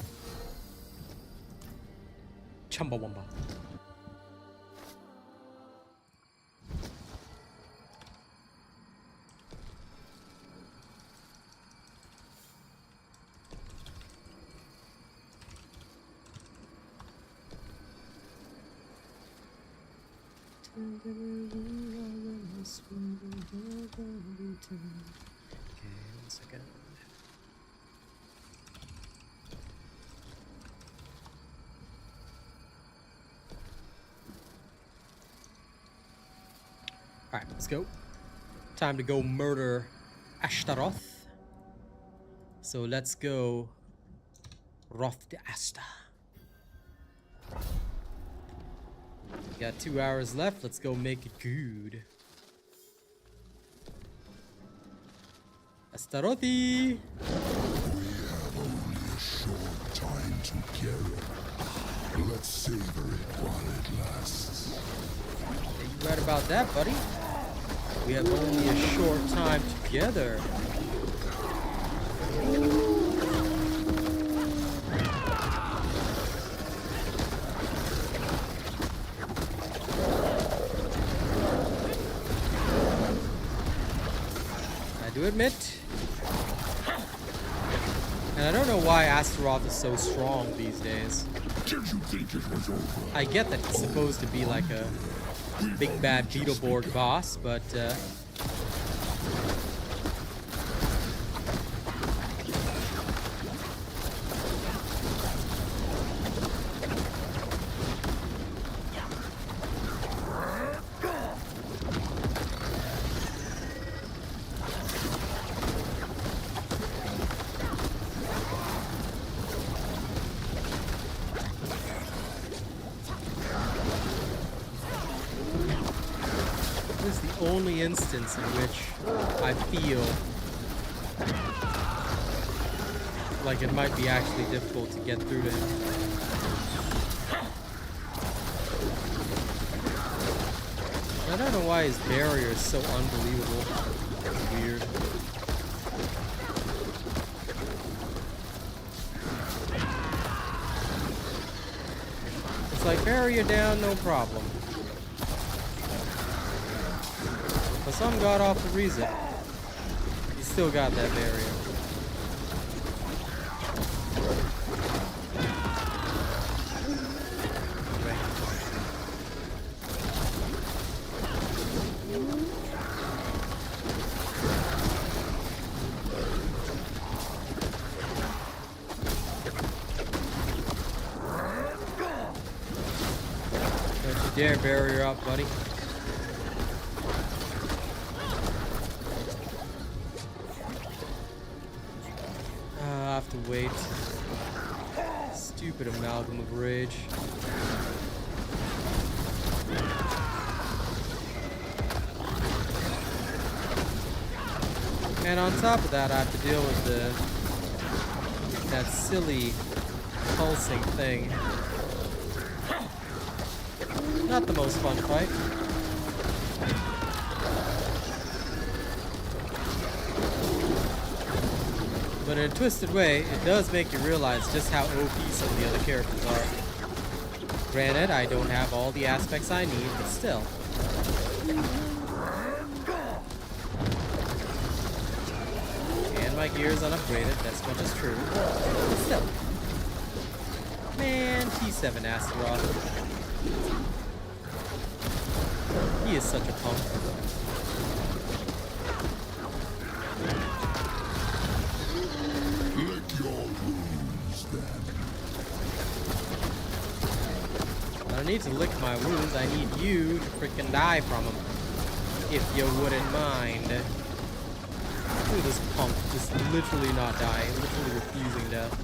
Chumbawamba. Okay, 1 second. Alright, let's go. Time to go murder Ashtaroth. So let's go Roth de Asta. Got 2 hours left. Let's go make it good. Astarothi! We have only a short time together. Let's savor it while it lasts. Yeah, you right about that, buddy. We have only a short time together. To admit, and I don't know why Astaroth is so strong these days. I get that he's supposed to be like a big bad Beetleborg boss, but only instance in which I feel like it might be actually difficult to get through to him. I don't know why his barrier is so unbelievable. It's weird. It's like, barrier down, no problem. For some god-awful reason, he's still got that barrier. Don't you dare barrier up, buddy. I have to wait. Stupid amalgam of rage. And on top of that, I have to deal with that silly pulsing thing. Not the most fun fight. But in a twisted way, it does make you realize just how OP some of the other characters are. Granted, I don't have all the aspects I need, but still. And my gear is unupgraded, that's much as true. But still. Man, T7 Astaroth. He is such a punk. Lick your wounds, then. I don't need to lick my wounds, I need you to freaking die from them. If you wouldn't mind. Look at this punk just literally not dying, literally refusing death.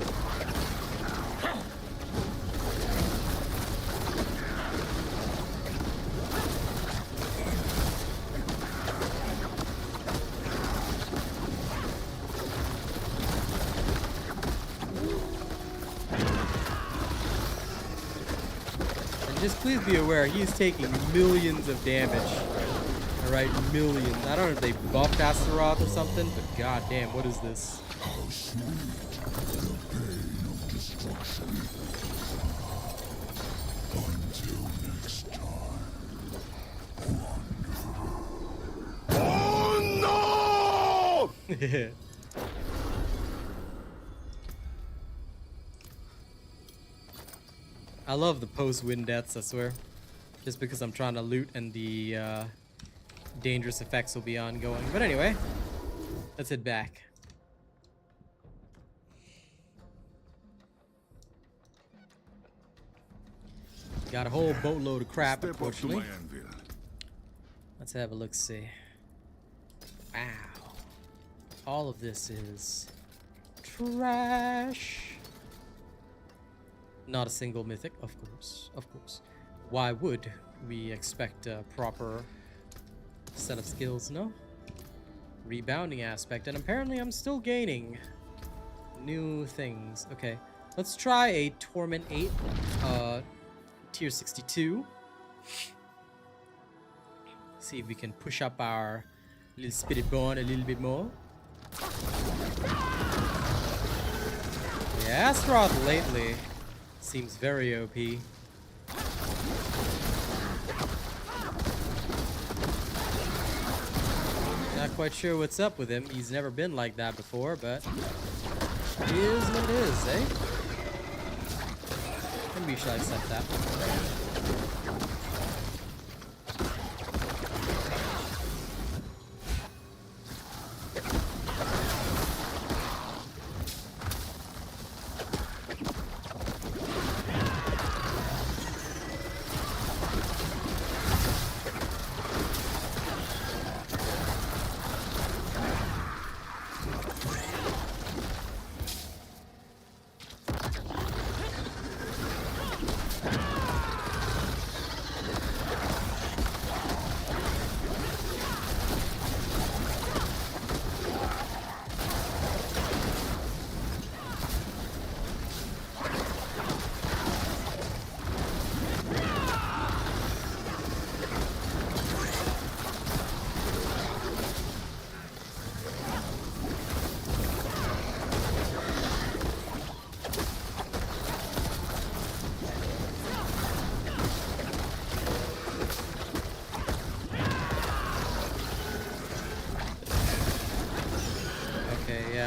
Just please be aware, he's taking millions of damage. Alright, millions. I don't know if they buffed Astaroth or something, but goddamn, what is this? How sweet the pain of destruction. Until next time. Oh no! I love the post-win deaths, I swear. Just because I'm trying to loot and the dangerous effects will be ongoing. But anyway, let's head back. Got a whole boatload of crap, Step up to unfortunately. my anvil. Let's have a look-see. Wow. All of this is trash. Not a single mythic, of course, of course. Why would we expect a proper set of skills, no? Rebounding aspect, and apparently I'm still gaining new things. Okay, let's try a Torment 8, tier 62. See if we can push up our little Spiritborn a little bit more. Yeah, Astaroth lately seems very OP. Not quite sure what's up with him. He's never been like that before, but it is what it is, eh? Maybe we should accept that.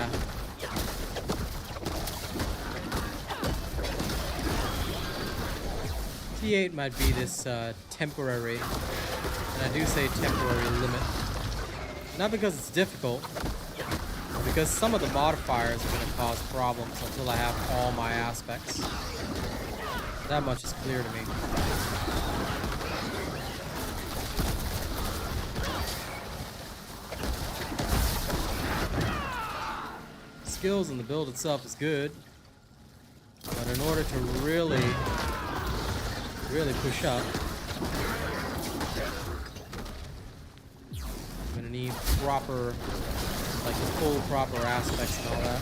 Yeah. T8 might be this temporary, and I do say temporary limit. Not because it's difficult, but because some of the modifiers are going to cause problems until I have all my aspects. That much is clear to me. Skills in the build itself is good, but in order to really push up, I'm gonna need proper, like the full proper aspects and all that.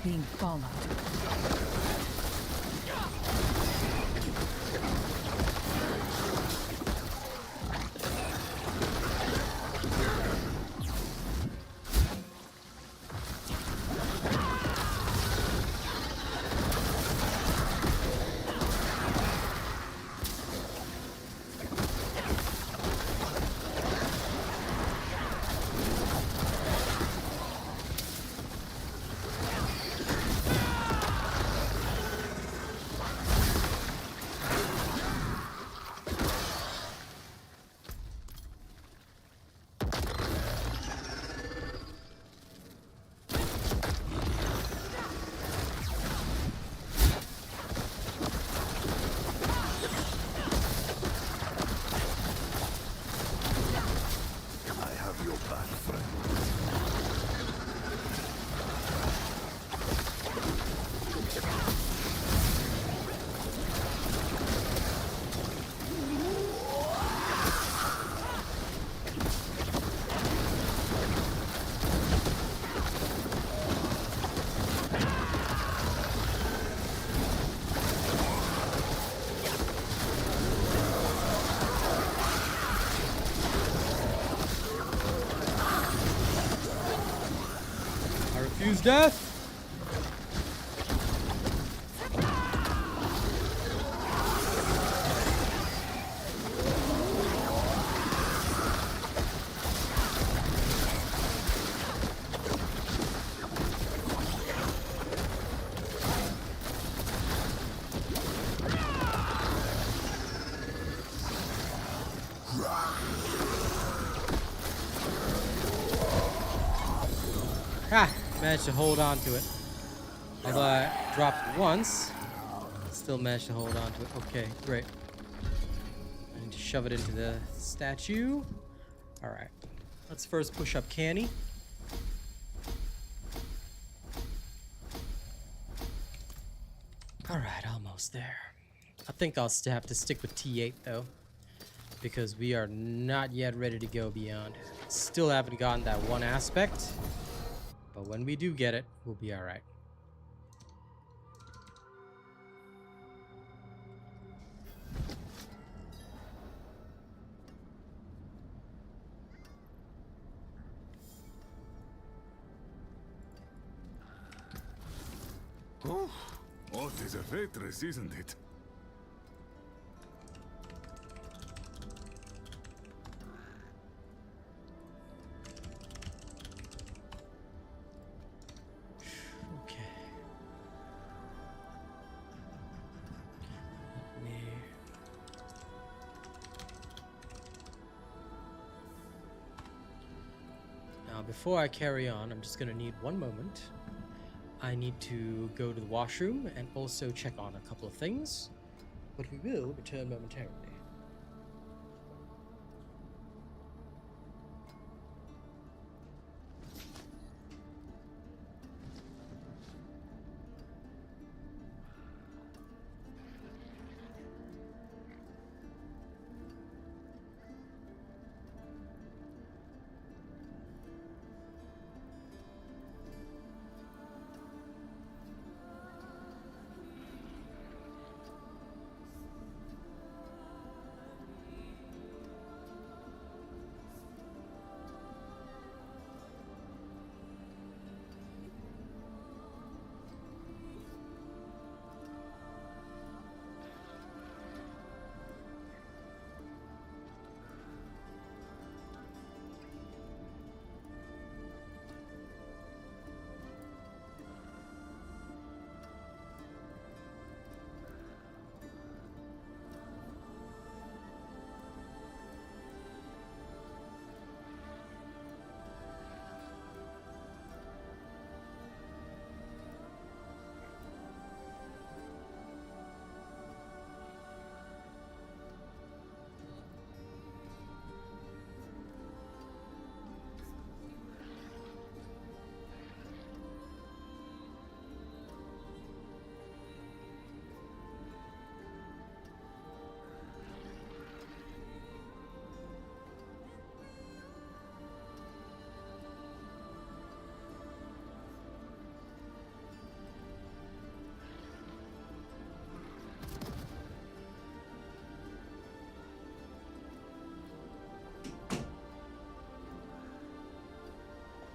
Being followed. Refuse death. Ha! Managed to hold on to it. Although I dropped it once, still managed to hold on to it. Okay, great. I need to shove it into the statue. Alright. Let's first push up Canny. Alright, almost there. I think I'll still have to stick with T8 though, because we are not yet ready to go beyond. Still haven't gotten that one aspect. But when we do get it, we'll be alright. Oh, what is a waitress, isn't it? Before I carry on, I'm just gonna need one moment. I need to go to the washroom and also check on a couple of things. but we will return momentarily.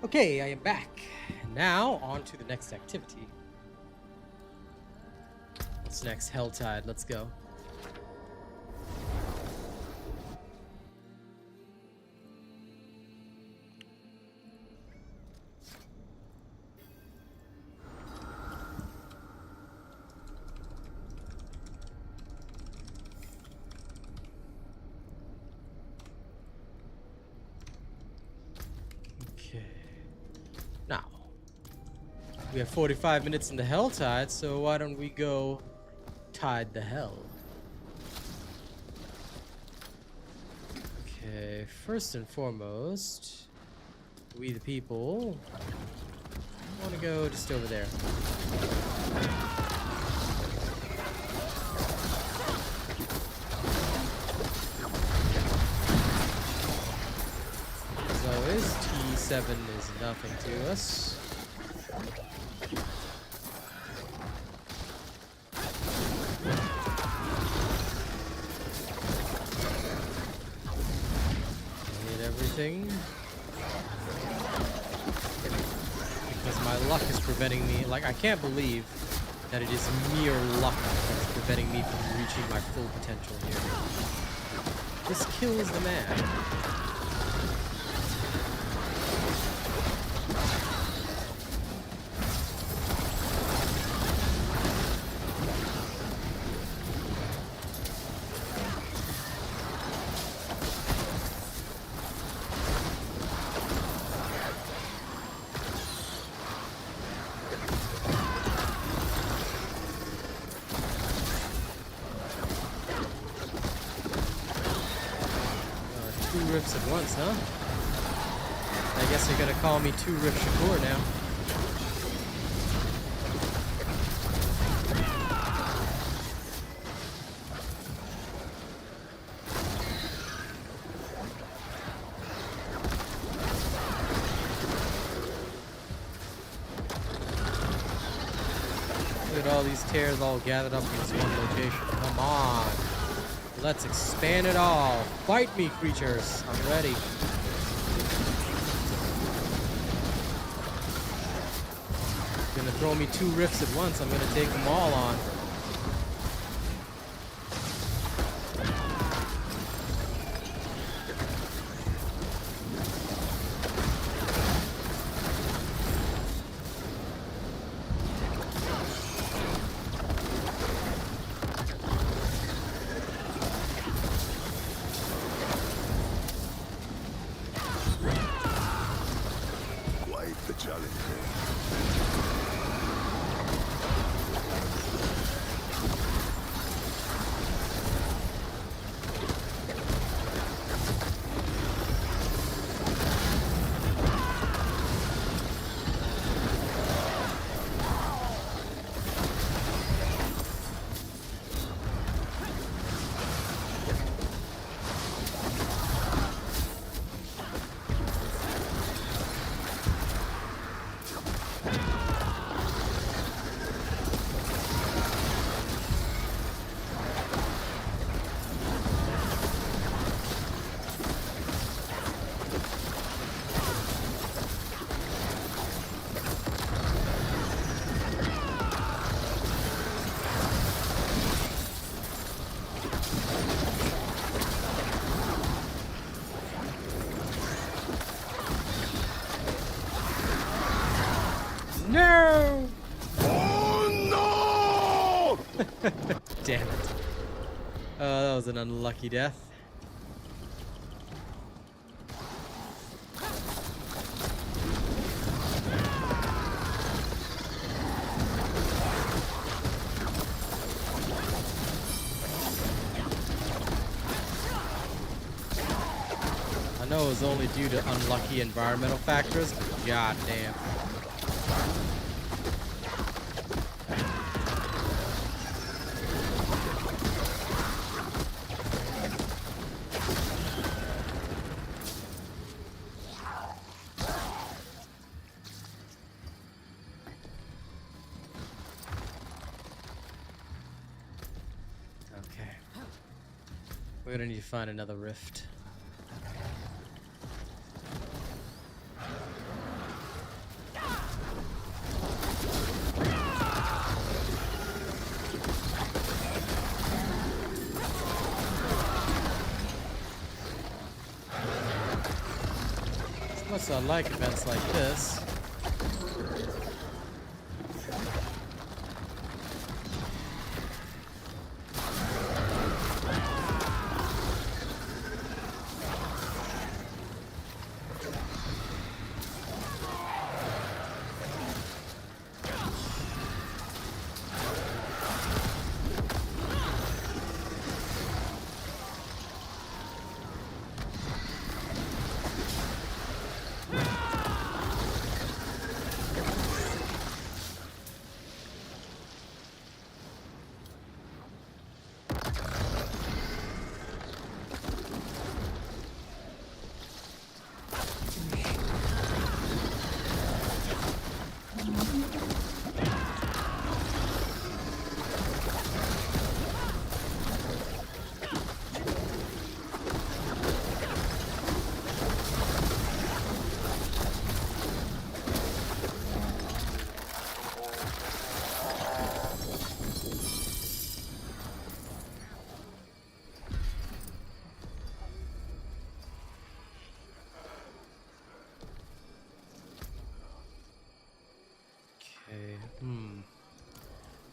Okay, I am back. Now, on to the next activity. What's next? Helltide, let's go. Now, we have 45 minutes in the Helltide, so why don't we go tide the hell? Okay, first and foremost, we the people want to go just over there. As always, T7 is nothing to us. Hit everything. Because my luck is preventing me. Like, I can't believe that it is mere luck that's preventing me from reaching my full potential here. This kills the man. Two rips at once, huh? I guess you're gonna call me Two Rip Shakur now. Look at all these tears all gathered up in this one location. Come on. Let's expand it all. Fight me, creatures. I'm ready. You're gonna throw me two rifts at once. I'm gonna take them all on. Damn it. Oh, that was an unlucky death. I know it was only due to unlucky environmental factors, but goddamn. Okay. We're gonna need to find another rift. As much as I like events like this.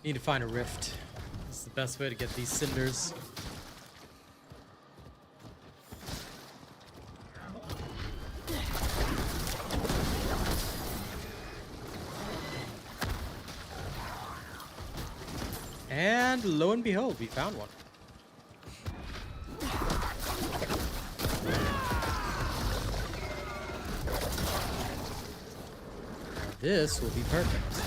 Need to find a rift. This is the best way to get these cinders. And lo and behold, we found one. This will be perfect.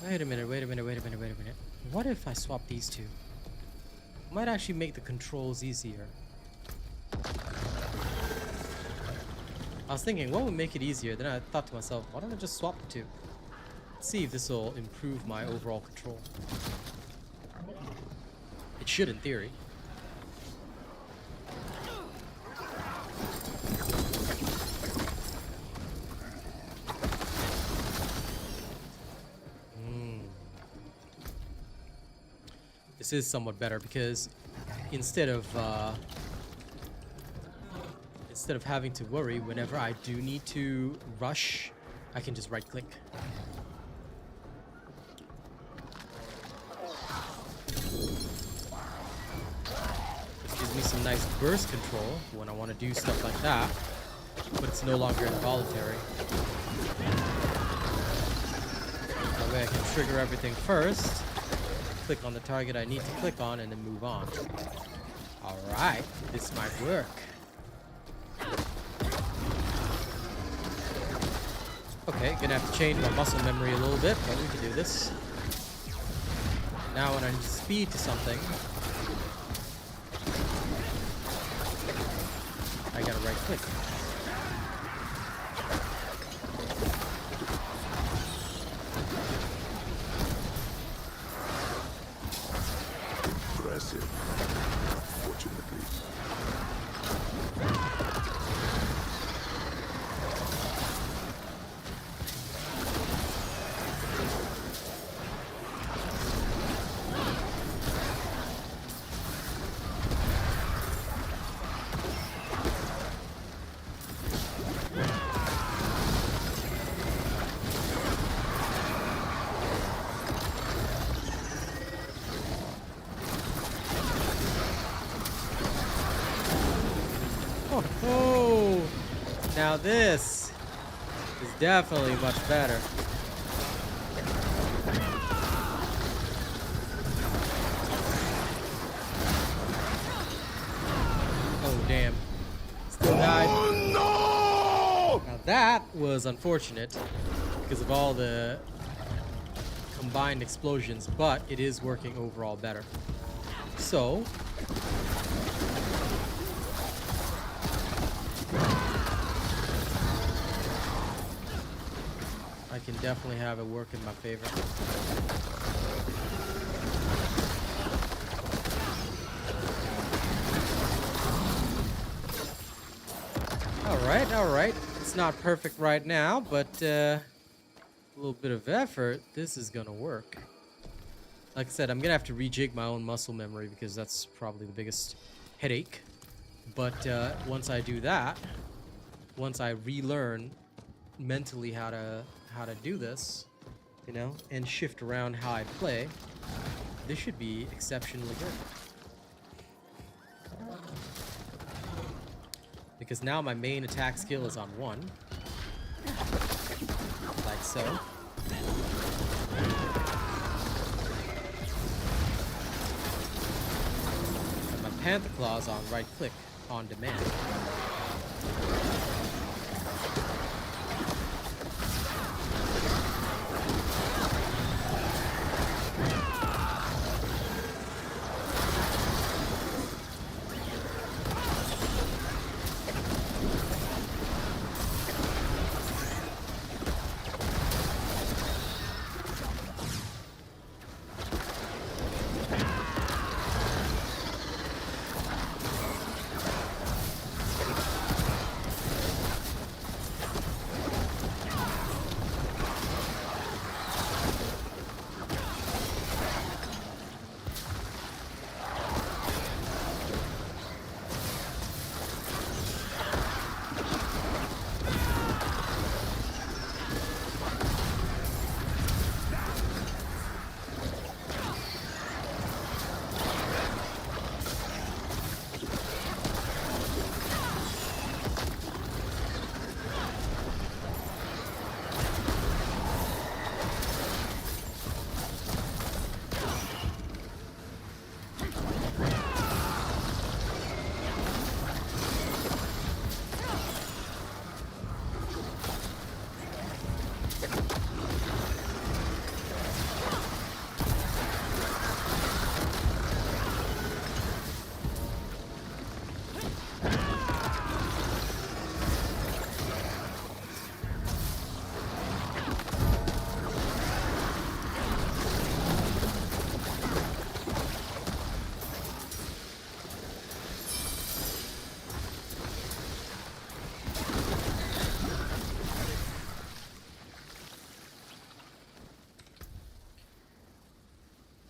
Wait a minute. What if I swap these two? Might actually make the controls easier. I was thinking, what would make it easier? Then I thought to myself, why don't I just swap the two? Let's see if this will improve my overall control. It should in theory. this is somewhat better because instead of having to worry whenever I do need to rush, I can just right click. This gives me some nice burst control when I want to do stuff like that, but it's no longer involuntary. That way I can trigger everything first, click on the target I need to click on, and then move on. Alright, this might work. Okay, gonna have to change my muscle memory a little bit, but we can do this. Now when I need speed to something, I gotta right click. Impressive. Fortunately. Oh, now this is definitely much better. Oh, damn. Still died. Oh, no! Now that was unfortunate because of all the combined explosions, but it is working overall better. So, I can definitely have it work in my favor. Alright. It's not perfect right now, but a little bit of effort, this is gonna work. Like I said, I'm gonna have to rejig my own muscle memory because that's probably the biggest headache. But once I do that, once I relearn mentally how to do this, you know, and shift around how I play, this should be exceptionally good. Because now my main attack skill is on 1. Like so. And my Panther Claw's on right click on demand.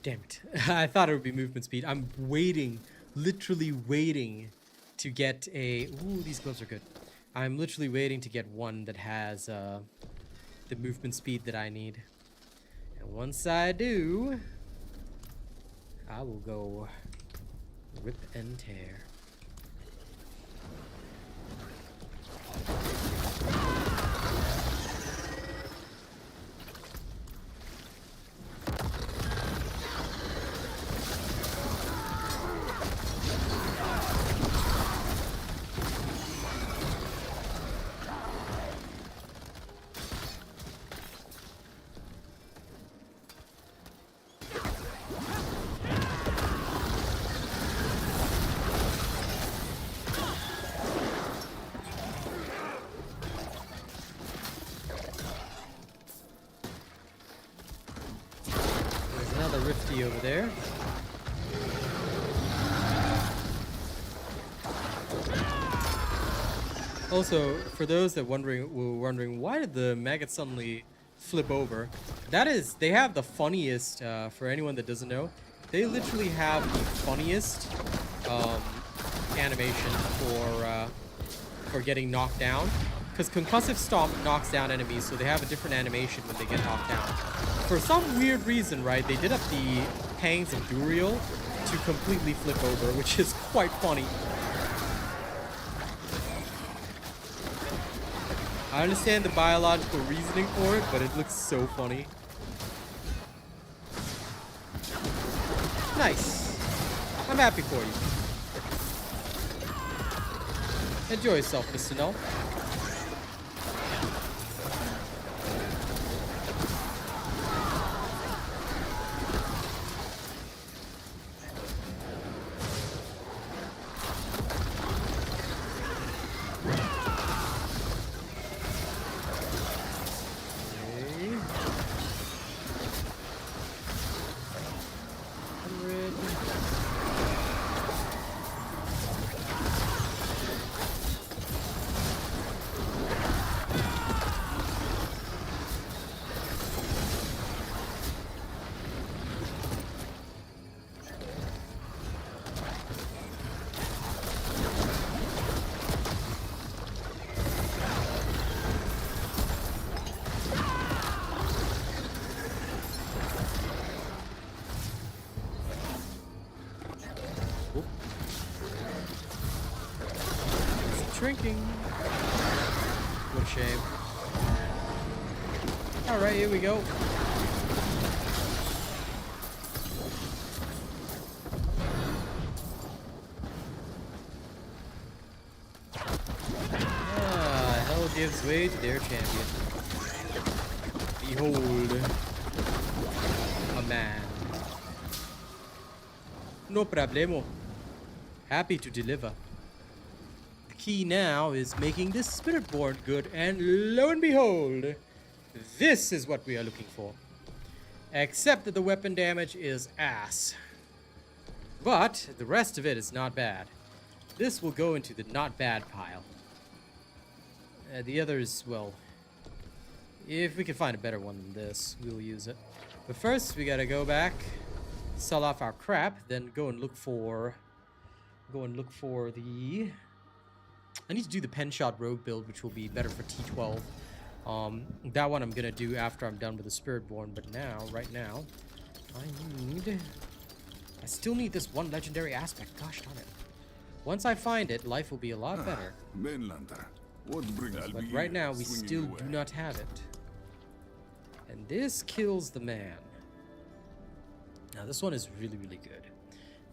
Damn it. I thought it would be movement speed. I'm waiting, literally waiting to get a... Ooh, these gloves are good. I'm literally waiting to get one that has the movement speed that I need. And once I do, I will go rip and tear. Rifty over there. Also, for those that were wondering why did the maggot suddenly flip over, that is, they have the funniest, for anyone that doesn't know, they literally have the funniest animation for getting knocked down. Because concussive stomp knocks down enemies, so they have a different animation when they get knocked down. For some weird reason, right, they did up the Pangs of Duriel to completely flip over, which is quite funny. I understand the biological reasoning for it, but it looks so funny. Nice. I'm happy for you. Enjoy yourself, Mr. Null. Shrinking. What a shame. Alright, here we go. Hell gives way to their champion. Behold. A man. No problemo. Happy to deliver. Key now is making this Spiritborn good, and lo and behold, this is what we are looking for. Except that the weapon damage is ass. But the rest of it is not bad. This will go into the not bad pile. The others, well, if we can find a better one than this, we'll use it. But first, we gotta go back, sell off our crap, then go and look for the... I need to do the pen shot rogue build, which will be better for T12. That one I'm gonna do after I'm done with the Spiritborn, but now, right now, I still need this one legendary aspect. Gosh darn it. Once I find it, life will be a lot better. Mainlander, what brings But me right now, we swinging still away? do not have it. And this kills the man. Now, this one is really, really good.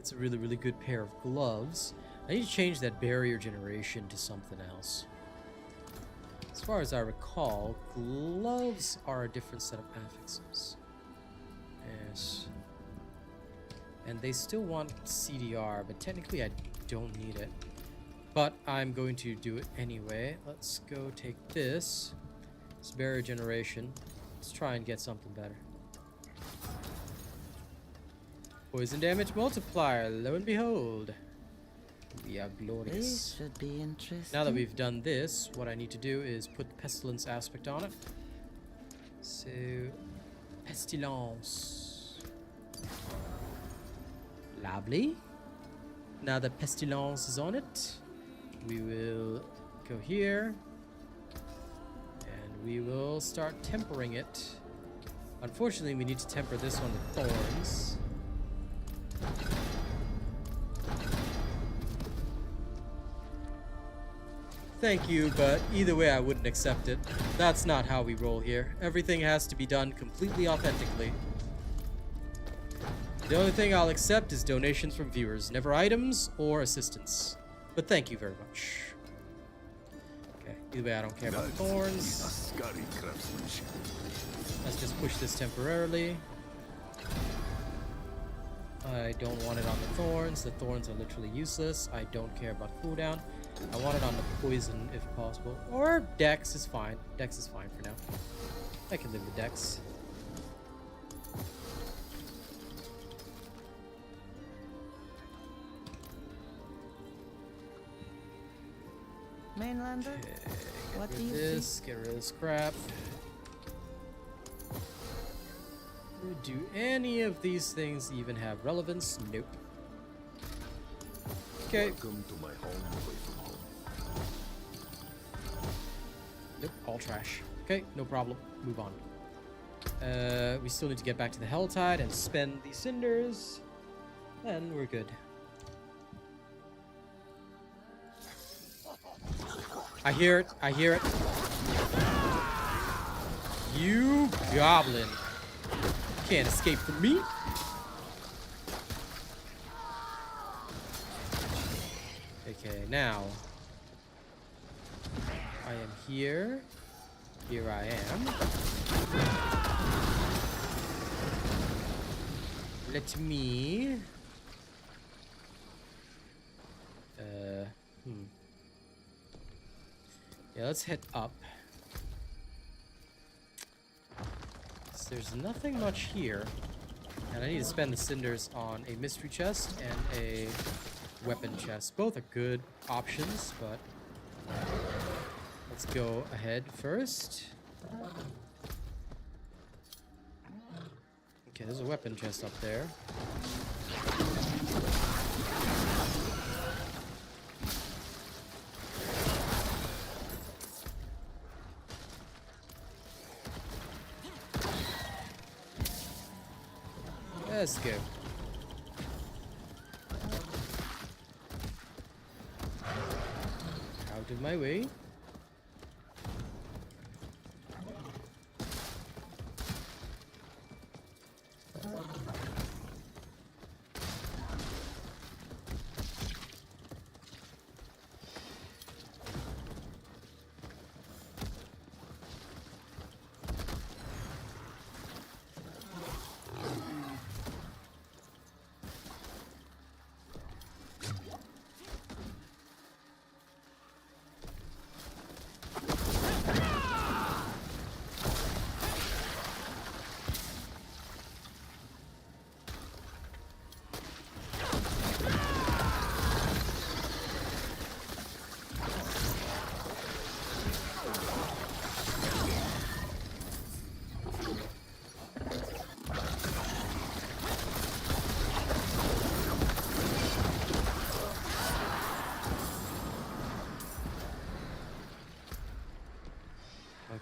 It's a really, really good pair of gloves. I need to change that barrier generation to something else. As far as I recall, gloves are a different set of affixes. Yes. And they still want CDR, but technically I don't need it. But I'm going to do it anyway. Let's go take this. This barrier generation. Let's try and get something better. Poison damage multiplier, lo and behold. We are glorious. This should be interesting. Now that we've done this, what I need to do is put the pestilence aspect on it. So, pestilence. Lovely. Now that Pestilence is on it, we will go here. And we will start tempering it. Unfortunately, we need to temper this one with thorns. Thank you, but either way I wouldn't accept it. That's not how we roll here. Everything has to be done completely authentically. The only thing I'll accept is donations from viewers, never items or assistance. But thank you very much. Okay, either way I don't care about the thorns. Let's just push this temporarily. I don't want it on the thorns. The thorns are literally useless. I don't care about cooldown. I want it on the poison if possible. Or Dex is fine. Dex is fine for now. I can live with Dex. Mainlander? Okay, What get do rid you of this, get rid of this crap. Do any of these things even have relevance? Nope. Okay. Welcome to my home away from home. Nope, all trash. Okay, no problem. Move on. We still need to get back to the Helltide and spend the cinders. And we're good. I hear it. I hear it. You goblin. Can't escape from me. Okay, now. I am here. Here I am. Let me... Yeah, let's head up. So there's nothing much here. And I need to spend the cinders on a mystery chest and a weapon chest. Both are good options, but let's go ahead first. Okay, there's a weapon chest up there. Let's go. Out of my way.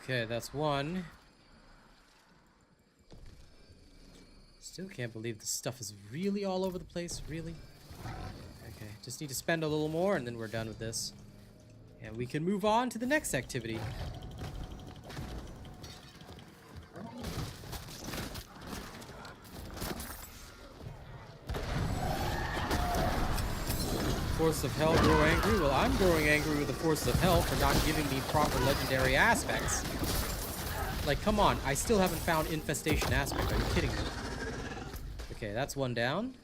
Okay, that's one. Still can't believe this stuff is really all over the place, really. Okay, just need to spend a little more and then we're done with this. And we can move on to the next activity. Force of Hell grow angry? Well, I'm growing angry with the Force of Hell for not giving me proper legendary aspects. Like, come on, I still haven't found Infestation aspect. Are you kidding me? Okay, that's one down.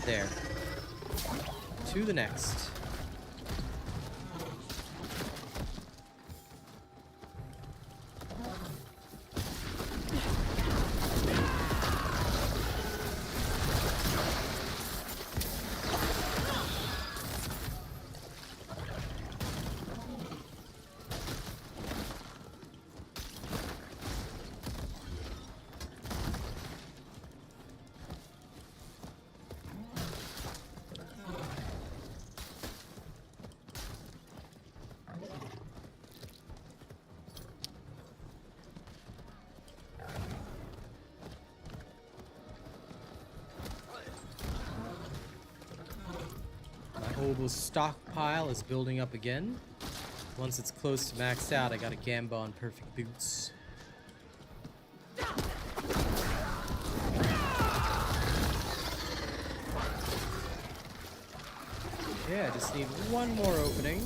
There. To the next. global stockpile is building up again. Once it's close to maxed out, I got a Gamba on perfect boots. Yeah, I just need one more opening.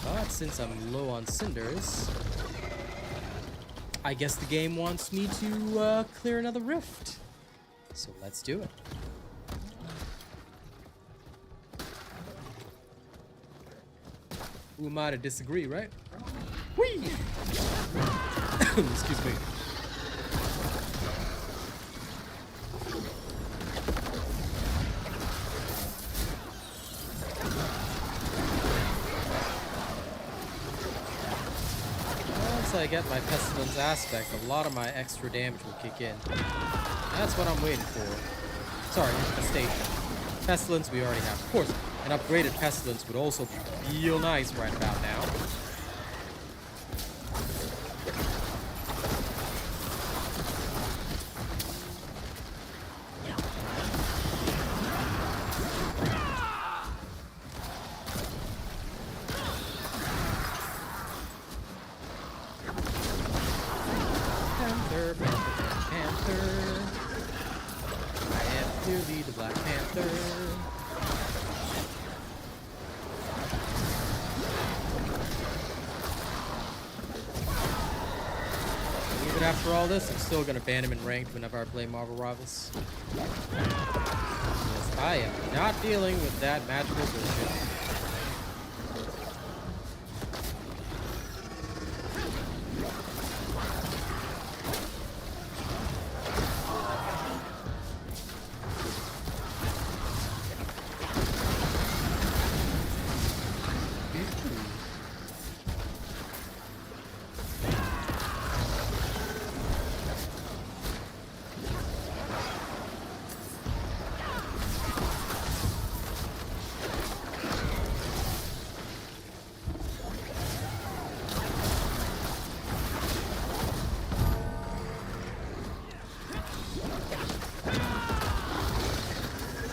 But since I'm low on cinders, I guess the game wants me to clear another rift. So let's do it. Who am I to disagree, right? Whee! Excuse me. Once I get my Pestilence aspect, a lot of my extra damage will kick in. That's what I'm waiting for. Sorry, mistake. Pestilence we already have. Of course, an upgraded Pestilence would also feel nice right about now. Panther, Panther, Panther. I am clearly the Black Panther. Even after all this, I'm still gonna ban him in ranked whenever I play Marvel Rivals. Yes, I am not dealing with that magical bullshit.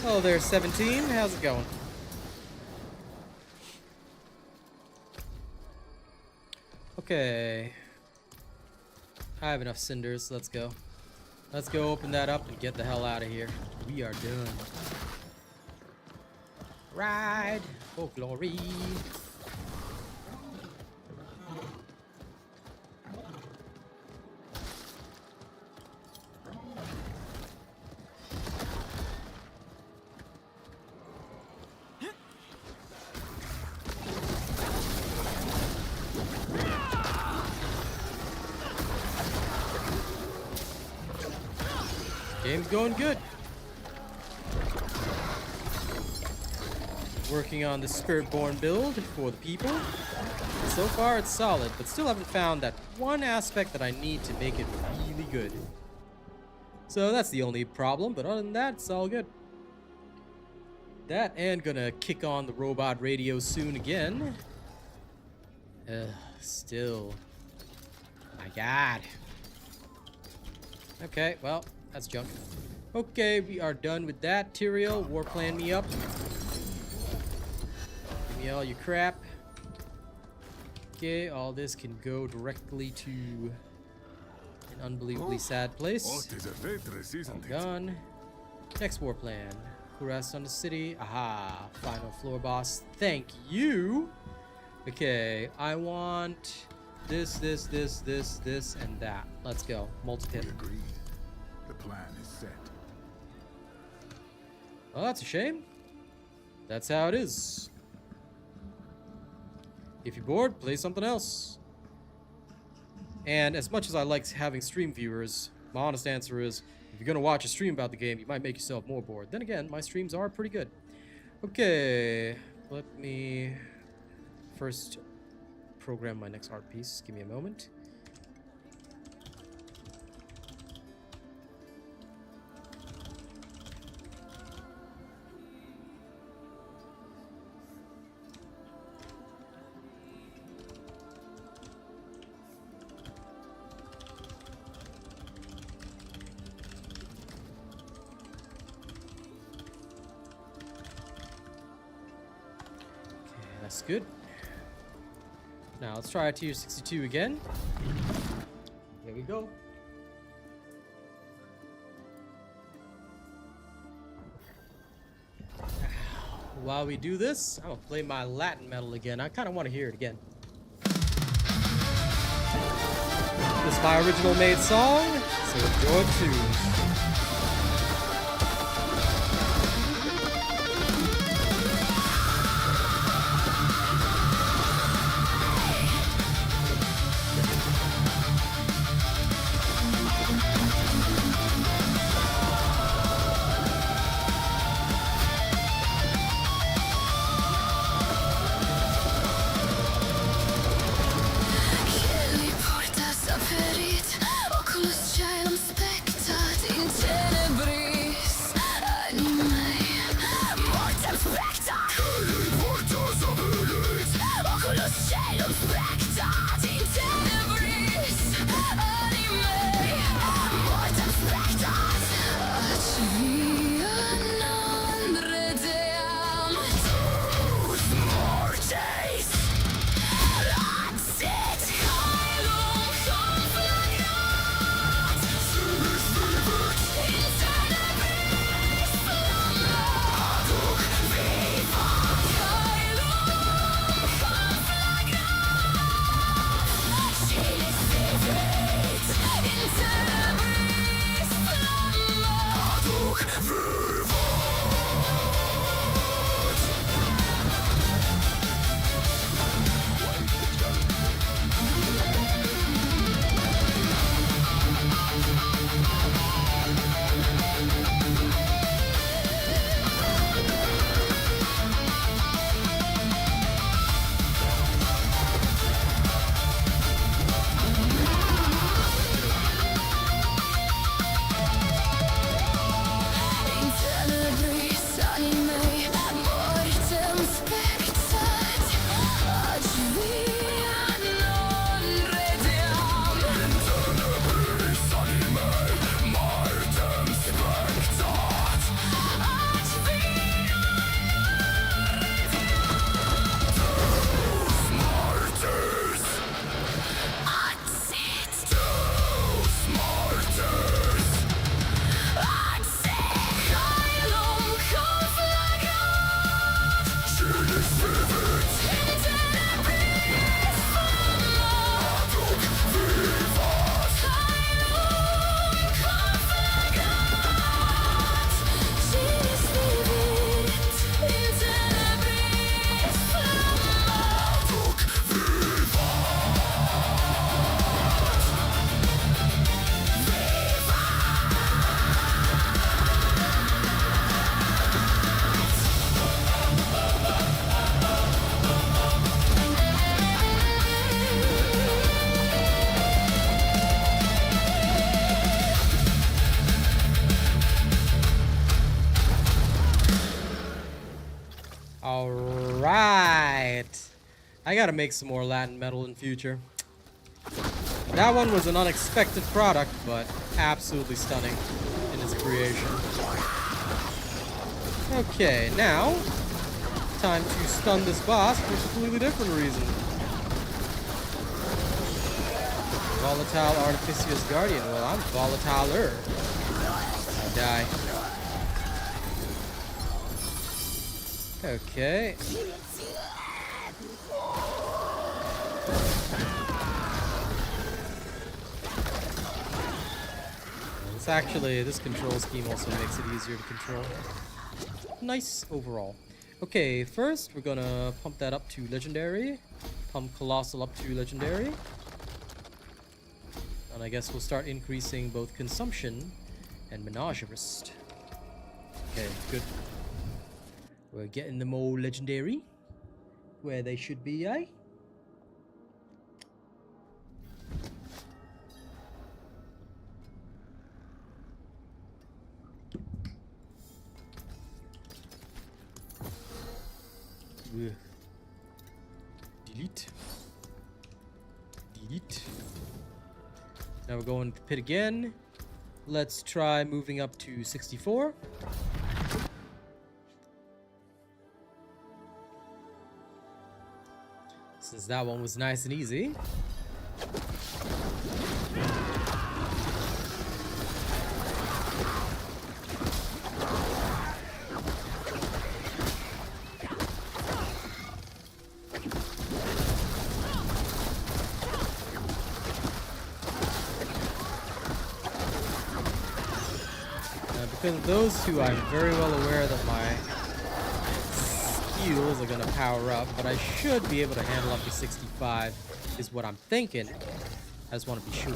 Hello there, 17. How's it going? Okay. I have enough cinders. Let's go. Let's go open that up and get the hell out of here. We are done. Ride for glory. Game's going good. Working on the Spiritborn build for the people. So far it's solid, but still haven't found that one aspect that I need to make it really good. So that's the only problem, but other than that, it's all good. That and gonna kick on the robot radio soon again. Still. My God. Okay, well, that's junk. Okay, we are done with that. Tyrael, warplan me up. Give me all your crap. Okay, all this can go directly to an unbelievably sad place. What is a waitress, isn't it? Gone. Next warplan. Harass on the city. Aha. Final floor boss. Thank you. Okay, I want this, and that. Let's go. Multi-hit. Agreed. The plan is set. Well, that's a shame. That's how it is. If you're bored, play something else. And as much as I like having stream viewers, my honest answer is, if you're gonna watch a stream about the game, you might make yourself more bored. Then again, my streams are pretty good. Okay, let me first program my next art piece. Give me a moment. That's good. Now let's try a tier 62 again. Here we go. While we do this, I'm gonna play my Latin metal again. I kind of want to hear it again. This is my original made song, so enjoy the tune. Alright. I gotta make some more Latin metal in future. That one was an unexpected product, but absolutely stunning in its creation. Okay, now, time to stun this boss for a completely different reason. Volatile Artificious Guardian. Well, I'm volatiler. I die. Okay. This control scheme also makes it easier to control. Nice overall. Okay, first we're gonna pump that up to legendary. Pump Colossal up to legendary. And I guess we'll start increasing both consumption and menagerist. Okay, good. We're getting them all legendary. Where they should be, eh? Ugh. Delete. Delete. Now we're going to the pit again. Let's try moving up to 64. Since that one was nice and easy. Because of those two, I'm very well aware that my skills are going to power up, but I should be able to handle up to 65, is what I'm thinking. I just want to be sure.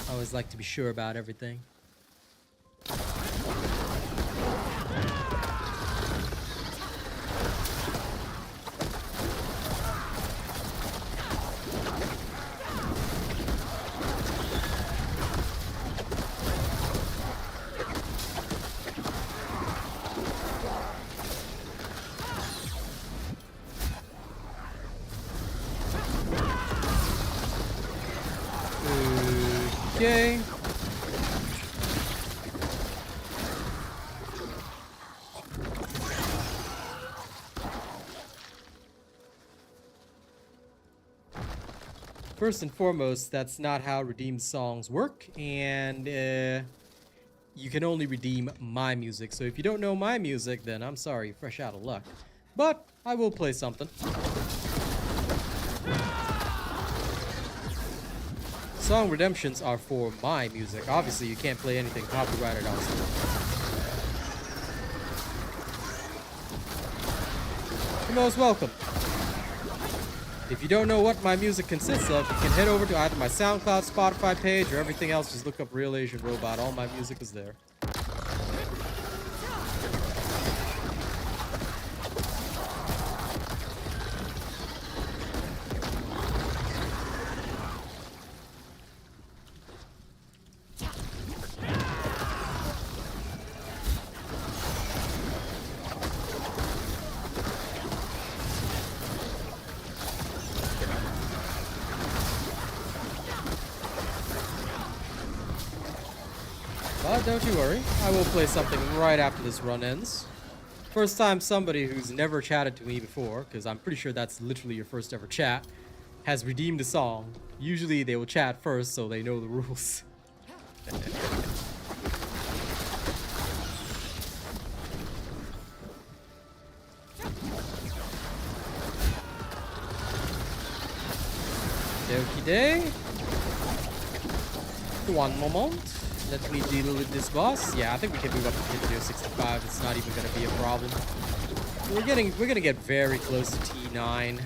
I always like to be sure about everything. Okay. First and foremost, that's not how redeemed songs work, and you can only redeem my music. So if you don't know my music, then I'm sorry, you're fresh out of luck. But I will play something. Song redemptions are for my music. Obviously, you can't play anything copyrighted on Steam. You're most welcome. If you don't know what my music consists of, you can head over to either my SoundCloud, Spotify page, or everything else. Just look up Real Asian Robot. All my music is there. But don't you worry, I will play something right after this run ends. First time somebody who's never chatted to me before, because I'm pretty sure that's literally your first ever chat, has redeemed a song. Usually they will chat first so they know the rules. Okie day. One moment. Let me deal with this boss. Yeah, I think we can move up to 50 or 65. It's not even gonna be a problem. We're gonna get very close to T9.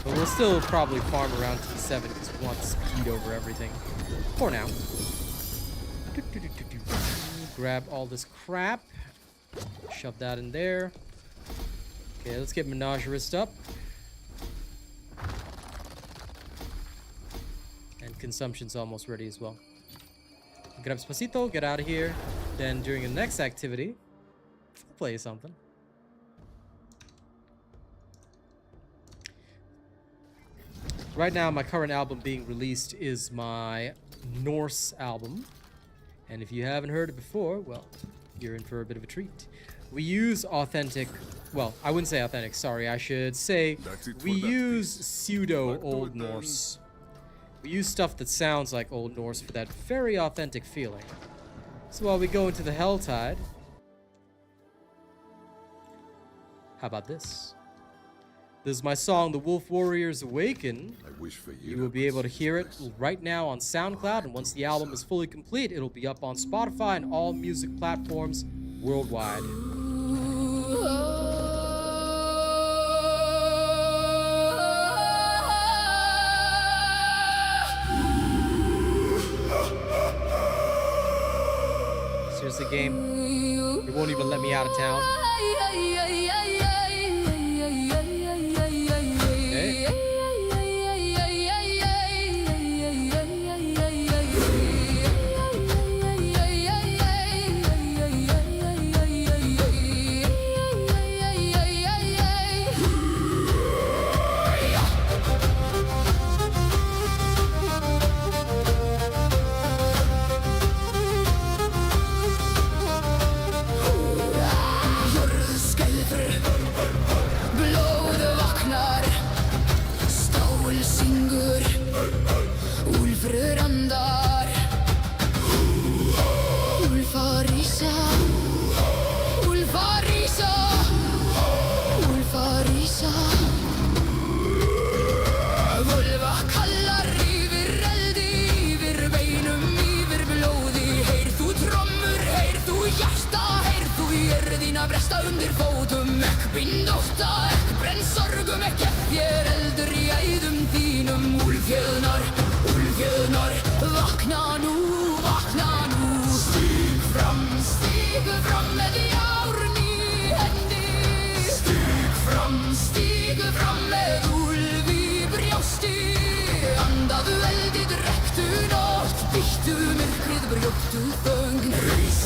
But we'll still probably farm around T7 because we want speed over everything. For now. Grab all this crap. Shove that in there. Okay, let's get Menagerist up. Consumption's almost ready as well. Grab Spacito, get out of here. Then during the next activity, I'll play something. Right now, my current album being released is my Norse album. And if you haven't heard it before, well, you're in for a bit of a treat. We use authentic, well, I wouldn't say authentic, sorry, I should say we use pseudo Old Norse. We use stuff that sounds like Old Norse for that very authentic feeling. So while we go into the Helltide, how about this? This is my song, The Wolf Warriors Awaken. I wish for You will be able to hear it right now on SoundCloud, and once the album is fully complete, it'll be up on Spotify and all music platforms worldwide. Seriously, game? It won't even let me out of town. Okay. Fågel synger, ulver andar. Ulfar risa, ulfar risa, ulfar risa. Völva kallar yfir eldi, yfir beinum, yfir blóði. Heyr þú trommur, heyr þú hjarta, heyr þú jörðina bresta undir fótum. Ekk bind ótta, ekk brenn sorgum, ekk þér eldur í æðum þínum. Úlfjöðnar, vakna nú, vakna nú. Stíg fram með járn í hendi. Stíg fram með úlf í brjósti. Andaðu eldi, drektu nótt, býttu myrkrið, brjóttu þögn. Rís,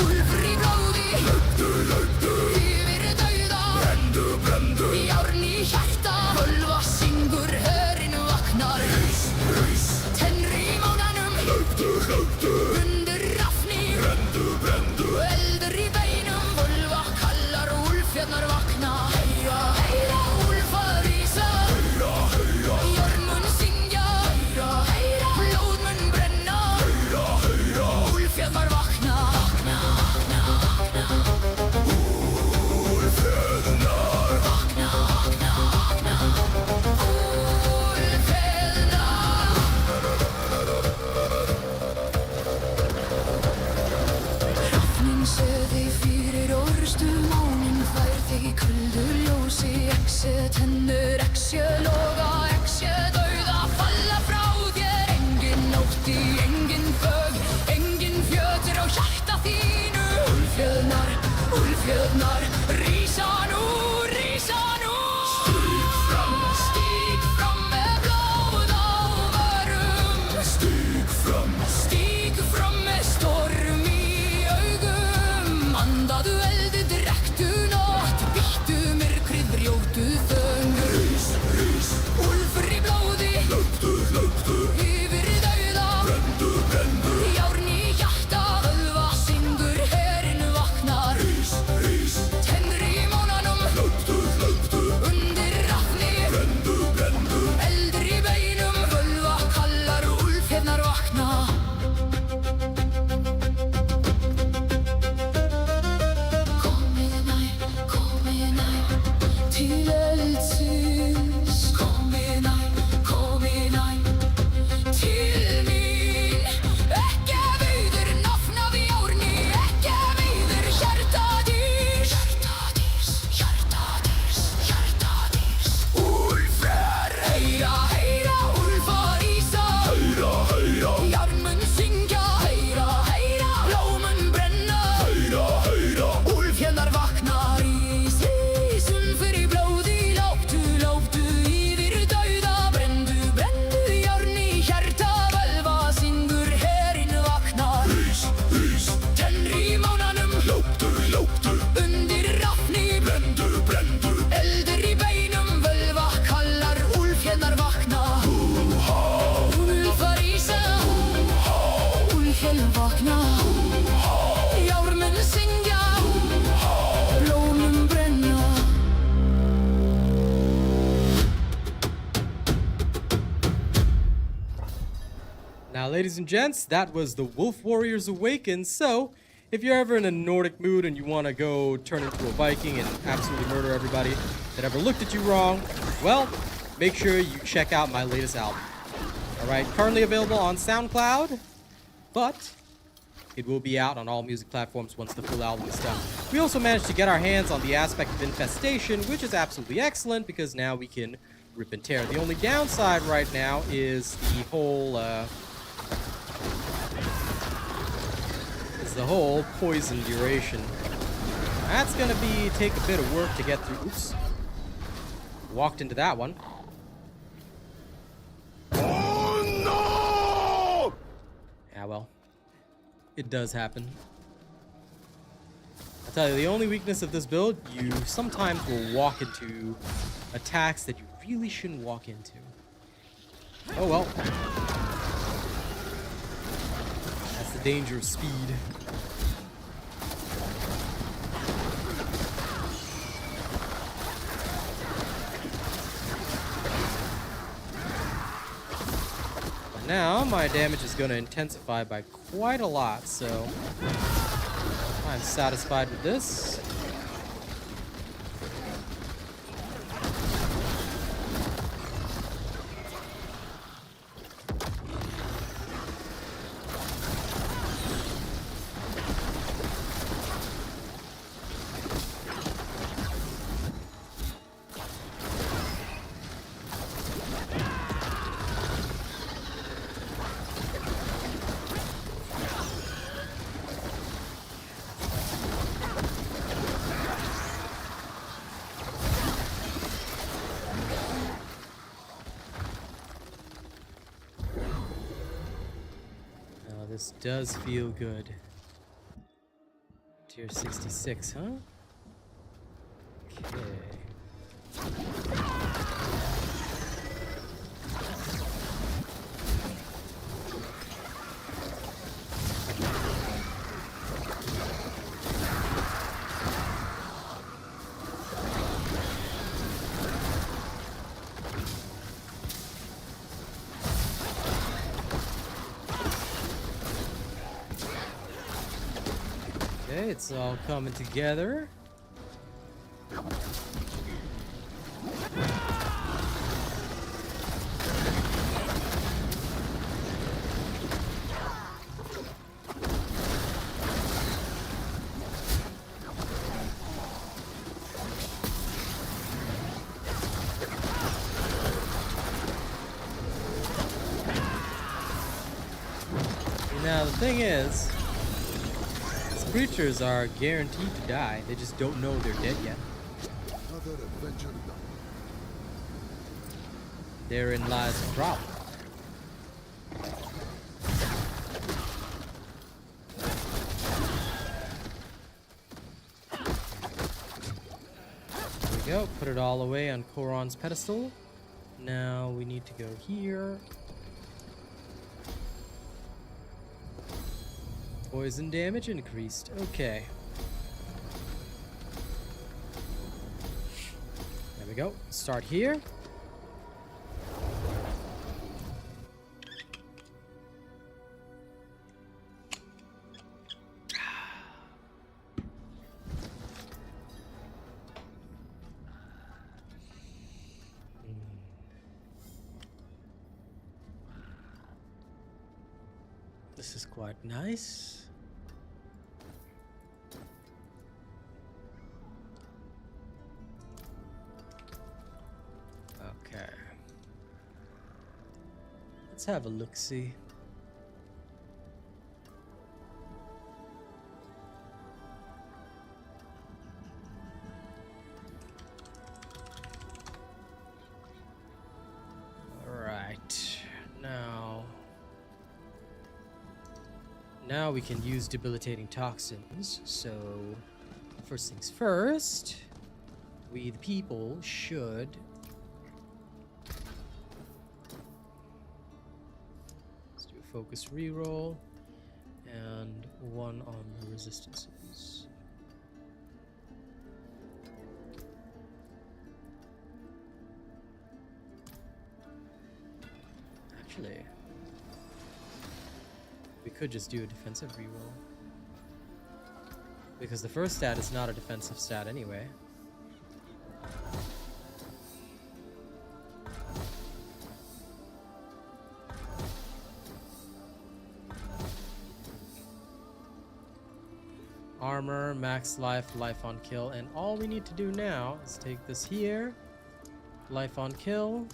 úlfur í blóði, lögdu, yfir dauða. Brendu, járn í hjarta. Völva syngur, herinn vaknar. Rís, tennri í mánanum. Lögdu, undir rafni. Brendu, eldur í beinum. Völva kallar, úlfjarnar vakna. Heyra, úlfar rísa. Jörn mun syngja. Blóð mun brenna. Úlfjarnar vakna. Rafnin sé þig fyrir orrustu. Mánin þvær þig í kuldu ljósi. Exi tennur, exi loga, exi dauða. Falla frá þér, engin ótti, engin fög, engin fjötur á hjarta þínu. Úlfjöðnar, rísa nú, rísa nú. Stíg fram með blóð á vörum. Stíg fram með storm í augum. Andaðu eldi, drektu nótt, býttu myrkrið, brjótu þögn. Rís, úlfur í blóði, lögdu, yfir dauða. Brendu, járn í hjarta. Völva syngur, herinn vaknar. Rís, tennri í mánanum. Lögdu, undir rafni. Brendu, eldur í beinum. Völva kallar, úlfjarnar vakna. Komið nær, til eldsins. Komið nær, til mín. Ekki veiður nafnað í járni, ekki veiður hjartadís. Úlfar, heyra, úlfar rísa. Járn mun syngja, heyra, blóð mun brenna. Úlfjarnar vakna. Rís, úlfur í blóði, lóptu, yfir dauða. Brendu, járn í hjarta. Völva syngur, herinn vaknar. Rís, tennri í mánanum. Lóptu, undir rafni. Brendu, eldur í beinum. Völva kallar, úlfjarnar vakna. Úlfar rísa, úlfjarnar vakna. Járn mun syngja, blóð mun brenna. Now, ladies and gents, that was the Wolf Warriors Awaken. So, if you're ever in a Nordic mood and you want to go turn into a Viking and absolutely murder everybody that ever looked at you wrong, well, make sure you check out my latest album. Alright, currently available on SoundCloud, but it will be out on all music platforms once the full album is done. We also managed to get our hands on the aspect of infestation, which is absolutely excellent because now we can rip and tear. The only downside right now is the whole poison duration. That's gonna take a bit of work to get through. Oops. Walked into that one. Oh no! Yeah, well, it does happen. I'll tell you, the only weakness of this build, you sometimes will walk into attacks that you really shouldn't walk into. Oh well. That's the danger of speed. Now my damage is going to intensify by quite a lot, so I'm satisfied with this. This does feel good. Tier 66, huh? Okay. Okay, it's all coming together. Now the thing is, creatures are guaranteed to die. They just don't know they're dead yet. Another adventure done. Therein lies the problem. There we go. Put it all away on Koron's pedestal. Now we need to go here. Poison damage increased. Okay. There we go. Start here. This is quite nice. Okay. Let's have a look-see. Alright. Now we can use debilitating toxins. So, first things first, we the people should do a focus reroll and one on the resistances. Actually, we could just do a defensive reroll, because the first stat is not a defensive stat anyway. Armor, max life, life on kill, and all we need to do now is take this here, life on kill.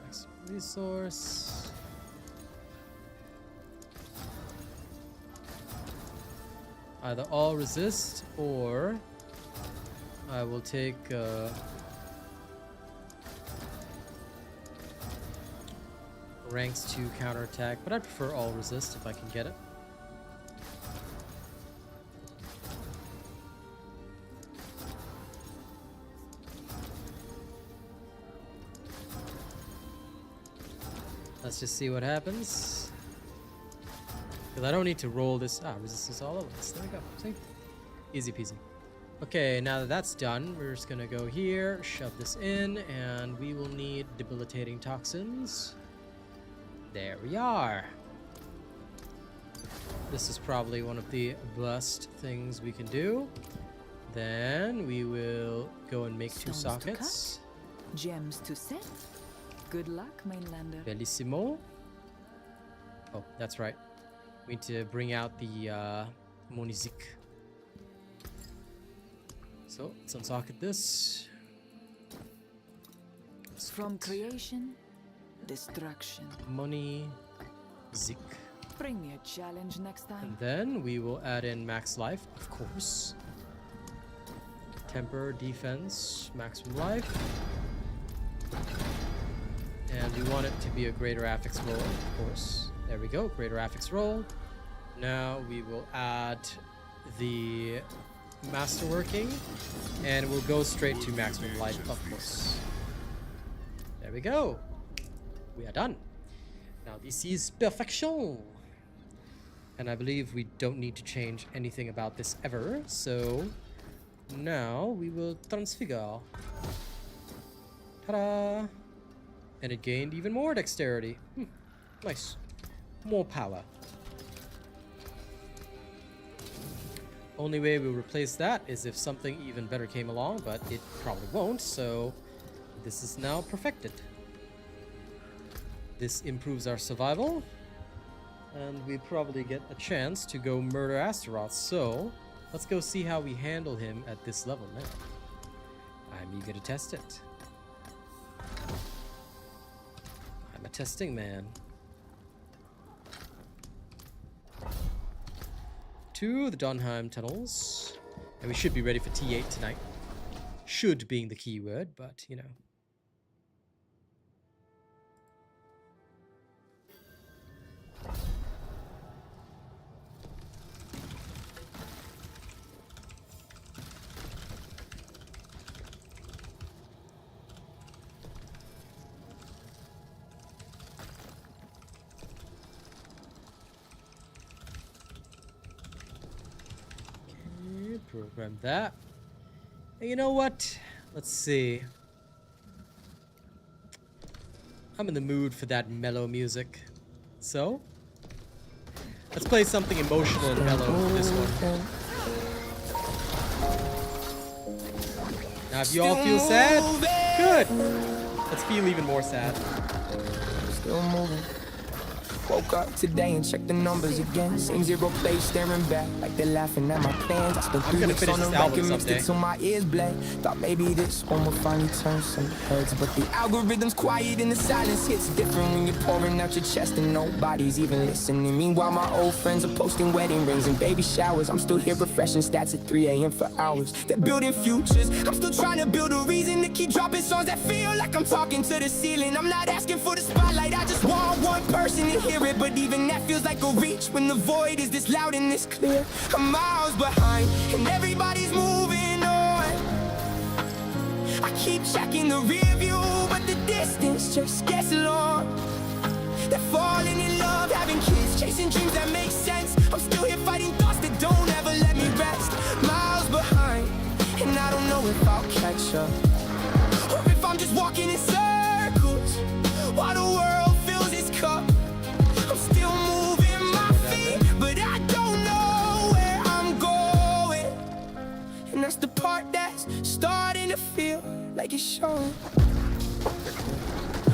Max resource. Either all resist, or I will take ranks to counterattack, but I prefer all resist if I can get it. Let's just see what happens. Because I don't need to roll this. Resistance all over this. There we go. See? Easy peasy. Okay, now that that's done, we're just gonna go here, shove this in, and we will need debilitating toxins. There we are. This is probably one of the best things we can do. Then we will go and make 2 Stones to sockets. Gems to set. Good luck, Mainlander. Bellissimo. Oh, that's right. We need to bring out the Monizik. So let's unsocket this. From creation, destruction. Monizik. Bring me a challenge next time. And then we will add in max life, of course. Temper, defense, maximum life. And we want it to be a greater affix roll, of course. There we go, greater affix roll. Now we will add the masterworking, and we'll go straight to maximum life, of course. There we go. We are done. Now this is perfection. And I believe we don't need to change anything about this ever, so now we will transfigure. Ta-da! And it gained even more dexterity. Nice. More power. Only way we'll replace that is if something even better came along, but it probably won't, so this is now perfected. This improves our survival, and we probably get a chance to go murder Astaroth, so let's go see how we handle him at this level now. I'm eager to test it. I'm a testing man. To the Donheim tunnels, and we should be ready for T8 tonight. Should being the key word, but you know. Program that. And you know what? Let's see. I'm in the mood for that mellow music. So, let's play something emotional and mellow for this one. Now, if you all feel sad, good. Let's feel even more sad. Still moving. Woke up today and checked the numbers again. Same 0 place staring back like they're laughing at my plans. I spent 3 weeks on the record, mixed it till my ears bled. Thought maybe this one would finally turn some heads, but the algorithm's quiet and the silence hits different when you're pouring out your chest and nobody's even listening. Meanwhile, my old friends are posting wedding rings and baby showers. I'm still here refreshing stats at 3 a.m. for hours. They're building futures. I'm still trying to build a reason to keep dropping songs that feel like I'm talking to the ceiling. I'm not asking for the spotlight, I just want one person to hear it, but even that feels like a reach when the void is this loud and this clear. I'm miles behind and everybody's moving on. I keep checking the rear view, but the distance just gets long. They're falling in love, having kids, chasing dreams that make sense. I'm still here fighting thoughts that don't ever let me rest. Miles behind, and I don't know if I'll catch up, or if I'm just walking in circles while the world fills its cup. I'm still moving my feet, but I don't know where I'm going. And that's the part that's starting to feel like it's showing.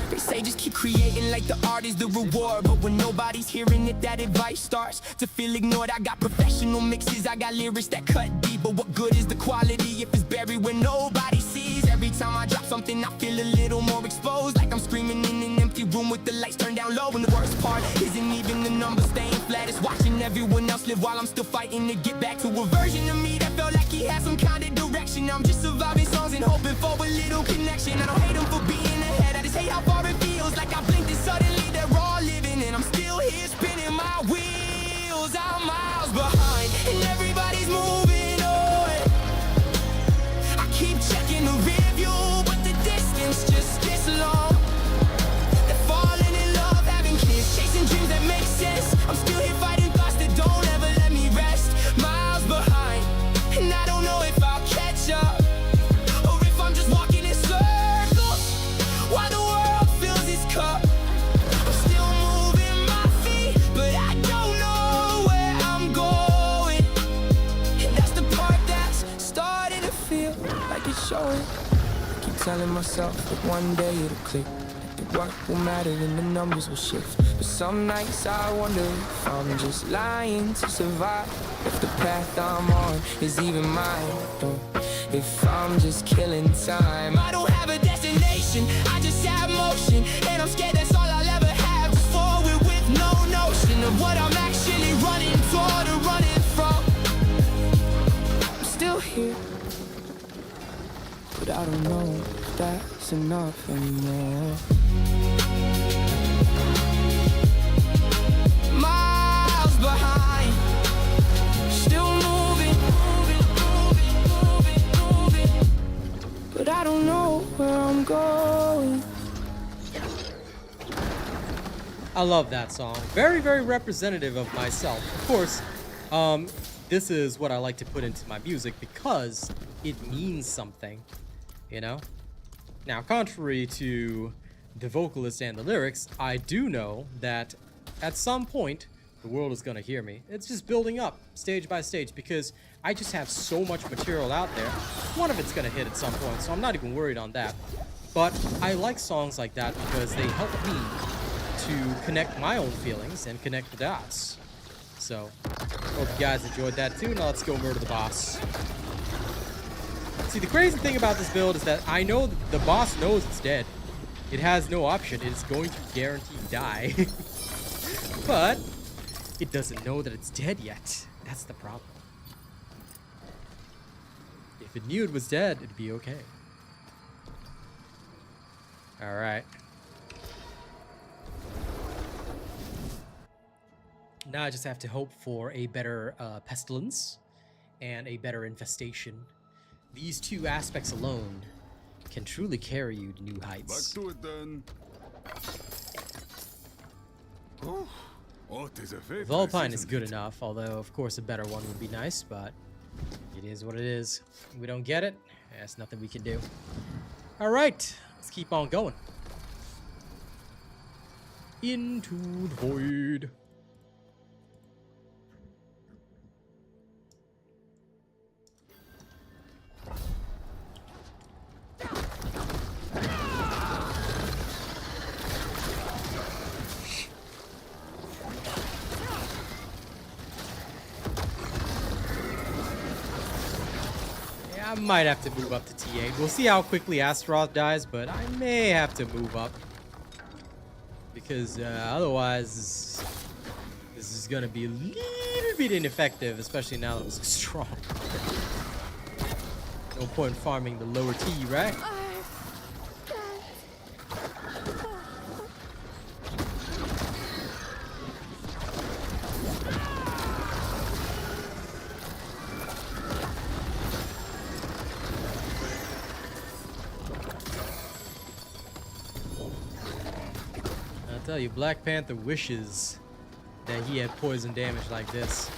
They say just keep creating like the art is the reward, but when nobody's hearing it, that advice starts to feel ignored. I got professional mixes, I got lyrics that cut deep, but what good is the quality if it's buried when nobody sees? Every time I drop something, I feel a little more exposed, like I'm screaming in an empty room with the lights turned down low. And the worst part isn't even the numbers staying flat, it's watching everyone else live while I'm still fighting to get back to a version of me that felt like he had some kind of direction. I'm just surviving songs and hoping for a little connection. I don't hate him for being ahead, I just hate how far it feels like I blinked and suddenly they're all living, and I'm still here spinning my wheels. I'm miles behind and everybody's moving on. I keep checking the rear view, but the distance just gets long. They're falling in love, having kids, chasing dreams that make sense. I'm still here fighting thoughts that don't ever let me rest. Miles behind, and I don't know if I'll catch feel like it's showing. I keep telling myself that one day it'll click, that the work will matter and the numbers will shift. But some nights I wonder if I'm just lying to survive, if the path I'm on is even mine, or if I'm just killing time. I don't have a destination, I just have motion, and I'm scared that's all I'll ever have. Just forward with no notion of what I'm actually running toward or running from. I'm still here, but I don't know if that's enough anymore. Miles behind, still moving, but I don't know where I'm going. I love that song. Very, very representative of myself. Of course, this is what I like to put into my music because it means something, you know? Now, contrary to the vocalist and the lyrics, I do know that at some point, the world is gonna hear me. It's just building up, stage by stage, because I just have so much material out there. One of it's gonna hit at some point, so I'm not even worried on that. But I like songs like that because they help me to connect my own feelings and connect the dots. So, hope you guys enjoyed that too. Now let's go murder the boss. See, the crazy thing about this build is that I know that the boss knows it's dead. It has no option. It's going to guarantee die. But it doesn't know that it's dead yet. That's the problem. If it knew it was dead, it'd be okay. Alright. Now I just have to hope for a better pestilence and a better infestation. These two aspects alone can truly carry you to new heights. Back to it then. Oh, what is a faith? Vulpine is good enough, although of course a better one would be nice, but it is what it is. We don't get it, there's nothing we can do. Alright, let's keep on going. Into the void. I might have to move up to T8. We'll see how quickly Astaroth dies, but I may have to move up. Because otherwise, this is going to be a little bit ineffective, especially now that I'm so strong. No point farming the lower T, right? Tell you, Black Panther wishes that he had poison damage like this.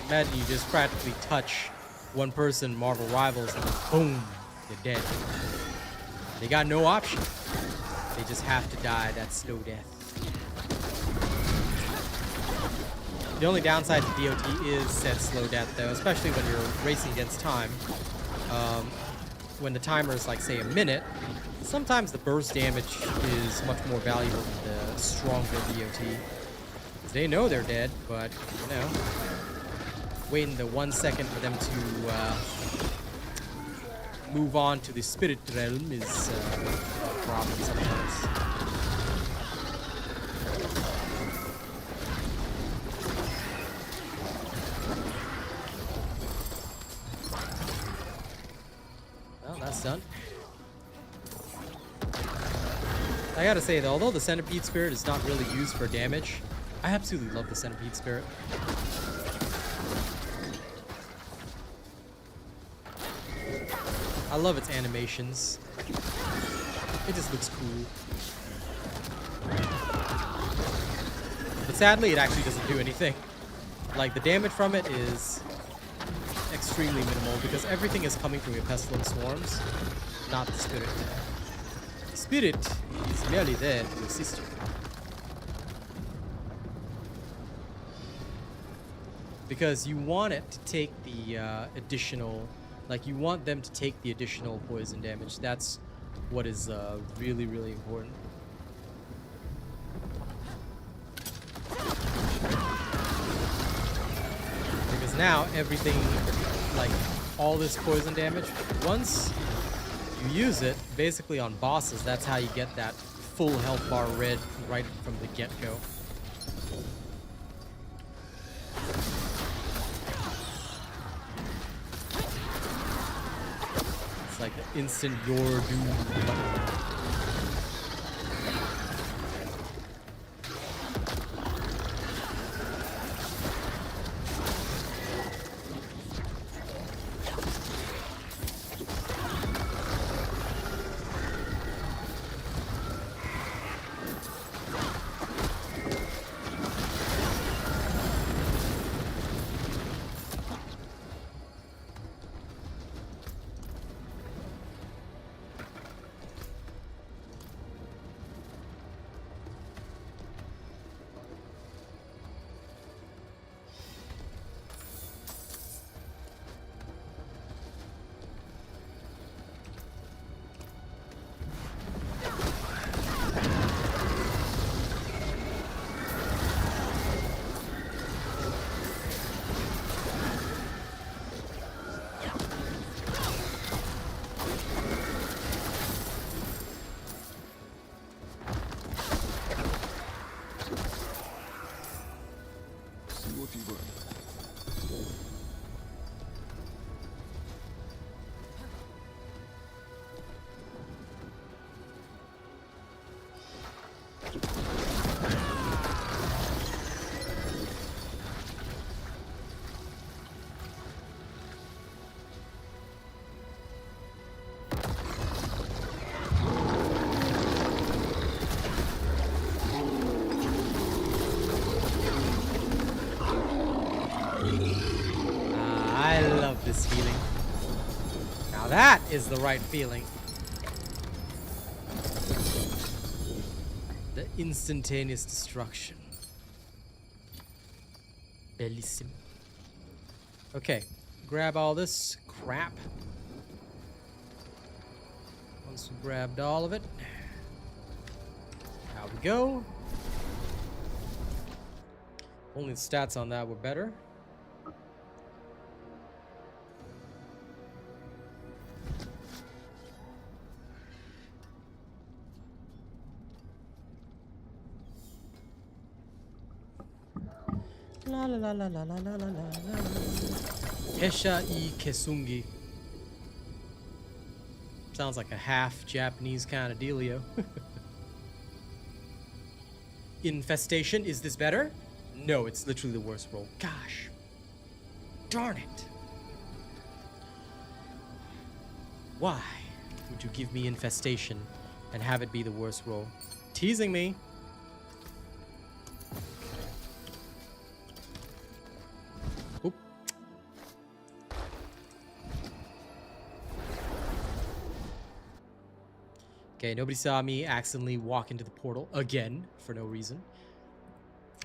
Imagine you just practically touch one person, Marvel Rivals, and boom, they're dead. They got no option. They just have to die that slow death. The only downside to DOT is said slow death, though, especially when you're racing against time. When the timer is like, say, a minute, sometimes the burst damage is much more valuable than the stronger DOT. Because they know they're dead, but, you know, waiting the 1 second for them to move on to the spirit realm is a problem sometimes. Well, that's done. I gotta say though, although the Centipede Spirit is not really used for damage, I absolutely love the Centipede Spirit. I love its animations. It just looks cool. But sadly, it actually doesn't do anything. Like, the damage from it is extremely minimal because everything is coming from your Pestilent Swarms, not the Spirit. The Spirit is merely there to assist you. because you want it to take the additional, like you want them to take the additional poison damage. That's what is really, really important. Because now everything, like all this poison damage, once you use it, basically on bosses, that's how you get that full health bar red right from the get-go. It's like the instant your doom button. This feeling. Now that is the right feeling. The instantaneous destruction. Bellissimo. Okay, grab all this crap. Once we grabbed all of it, out we go. Only the stats on that were better. La la la la la la la la la. Hesha I Kesungi. Sounds like a half Japanese kind of dealio. Infestation, is this better? No, it's literally the worst roll. Gosh. Darn it. Why would you give me infestation and have it be the worst roll? Teasing me. Oop. Okay, nobody saw me accidentally walk into the portal again for no reason.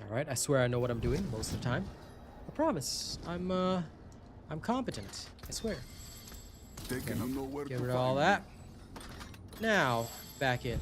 Alright, I swear I know what I'm doing most of the time. I promise. I'm competent. I swear. Get rid of all that. Now, back in.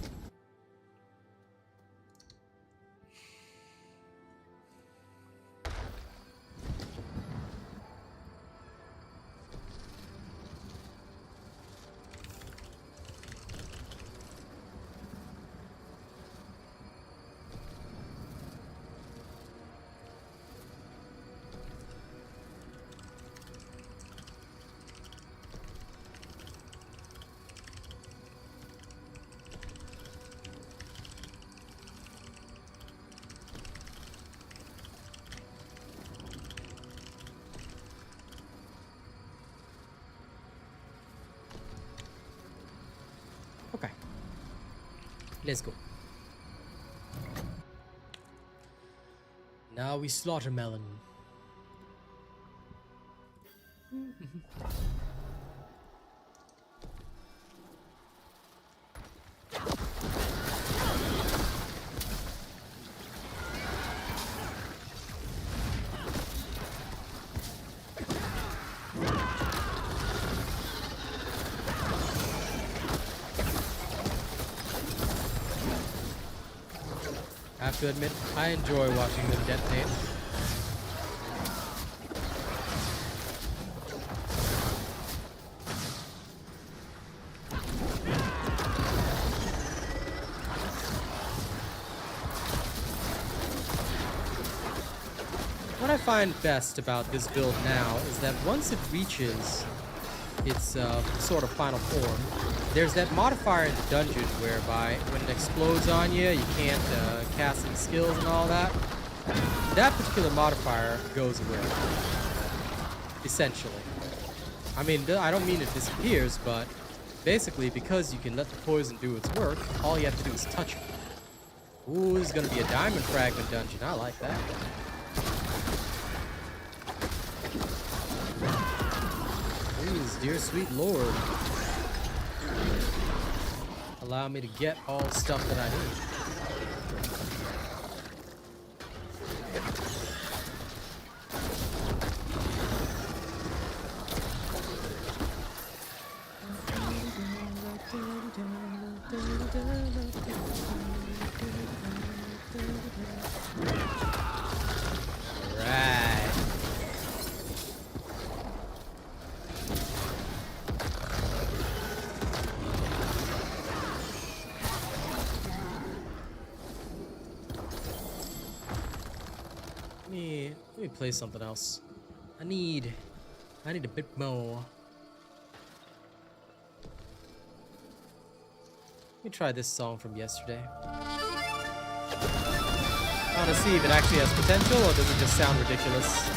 Okay. Let's go. Now we slaughter melon. have to admit, I enjoy watching them detonate. What I find best about this build now is that once it reaches its sort of final form, there's that modifier in the dungeon whereby when it explodes on you, you can't cast any skills and all that. That particular modifier goes away, essentially. I mean, I don't mean it disappears, but basically because you can let the poison do its work, all you have to do is touch it. Ooh, this is going to be a diamond fragment dungeon. I like that. Please, dear sweet lord, allow me to get all the stuff that I need. Right. Let me play something else. I need a bit more. Let me try this song from yesterday. I want to see if it actually has potential or does it just sound ridiculous.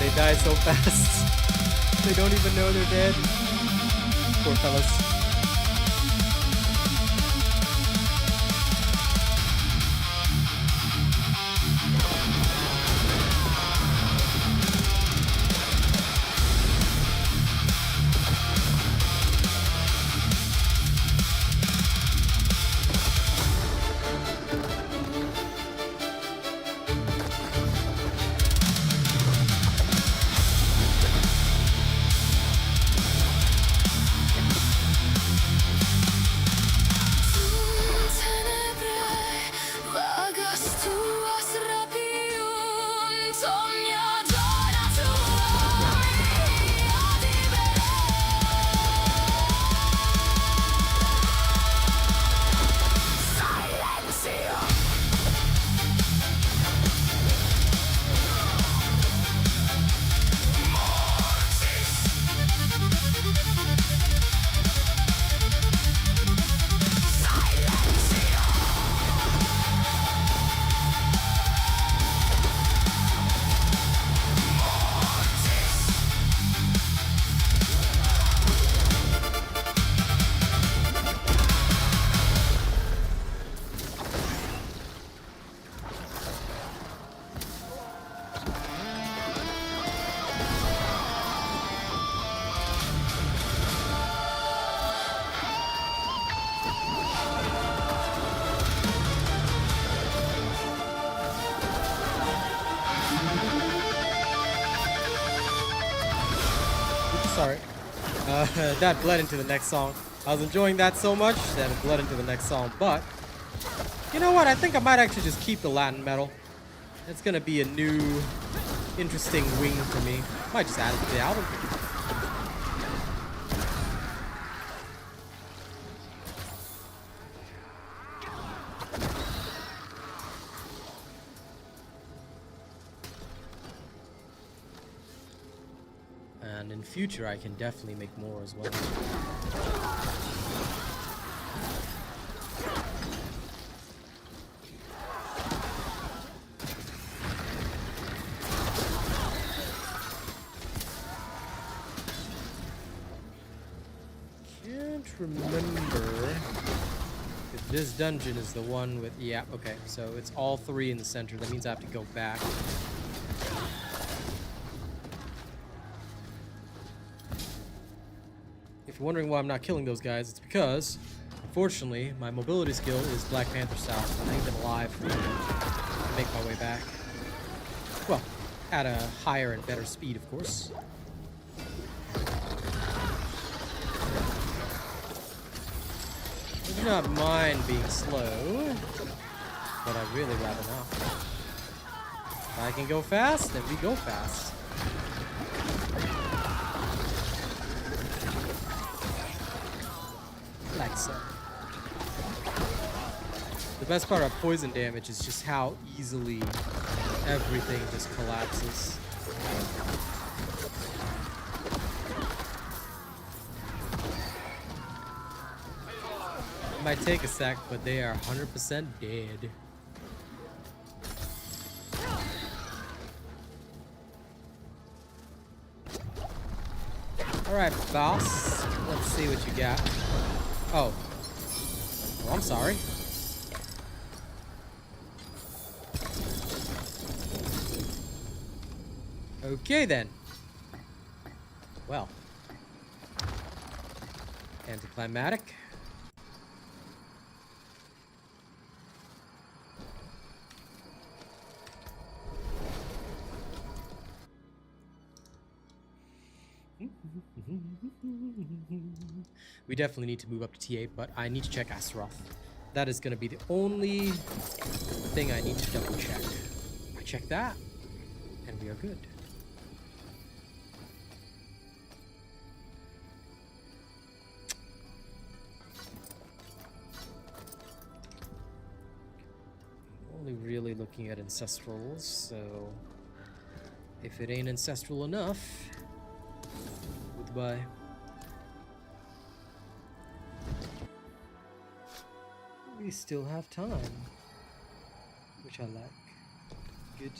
They die so fast. They don't even know they're dead. Poor fellas. That bled into the next song. I was enjoying that so much that it bled into the next song. But, you know what? I think I might actually just keep the Latin metal. It's gonna be a new, interesting wing for me. Might just add it to the album. And in future, I can definitely make more as well. Can't remember if this dungeon is the one with... Yeah, okay. So it's all three in the center. That means I have to go back. If you're wondering why I'm not killing those guys, it's because, unfortunately, my mobility skill is Black Panther style. I need them alive to make my way back. Well, at a higher and better speed, of course. I do not mind being slow, but I'd really rather not. If I can go fast, then we go fast. Like so. The best part of poison damage is just how easily everything just collapses. It might take a sec, but they are 100% dead. Alright, boss. Let's see what you got. Oh. Oh, I'm sorry. Okay, then. Well. Anticlimactic. We definitely need to move up to T8, but I need to check Astaroth. That is going to be the only thing I need to double check. I check that, and we are good. I'm only really looking at Ancestrals, so if it ain't Ancestral enough, goodbye. We still have time, which I like. Good.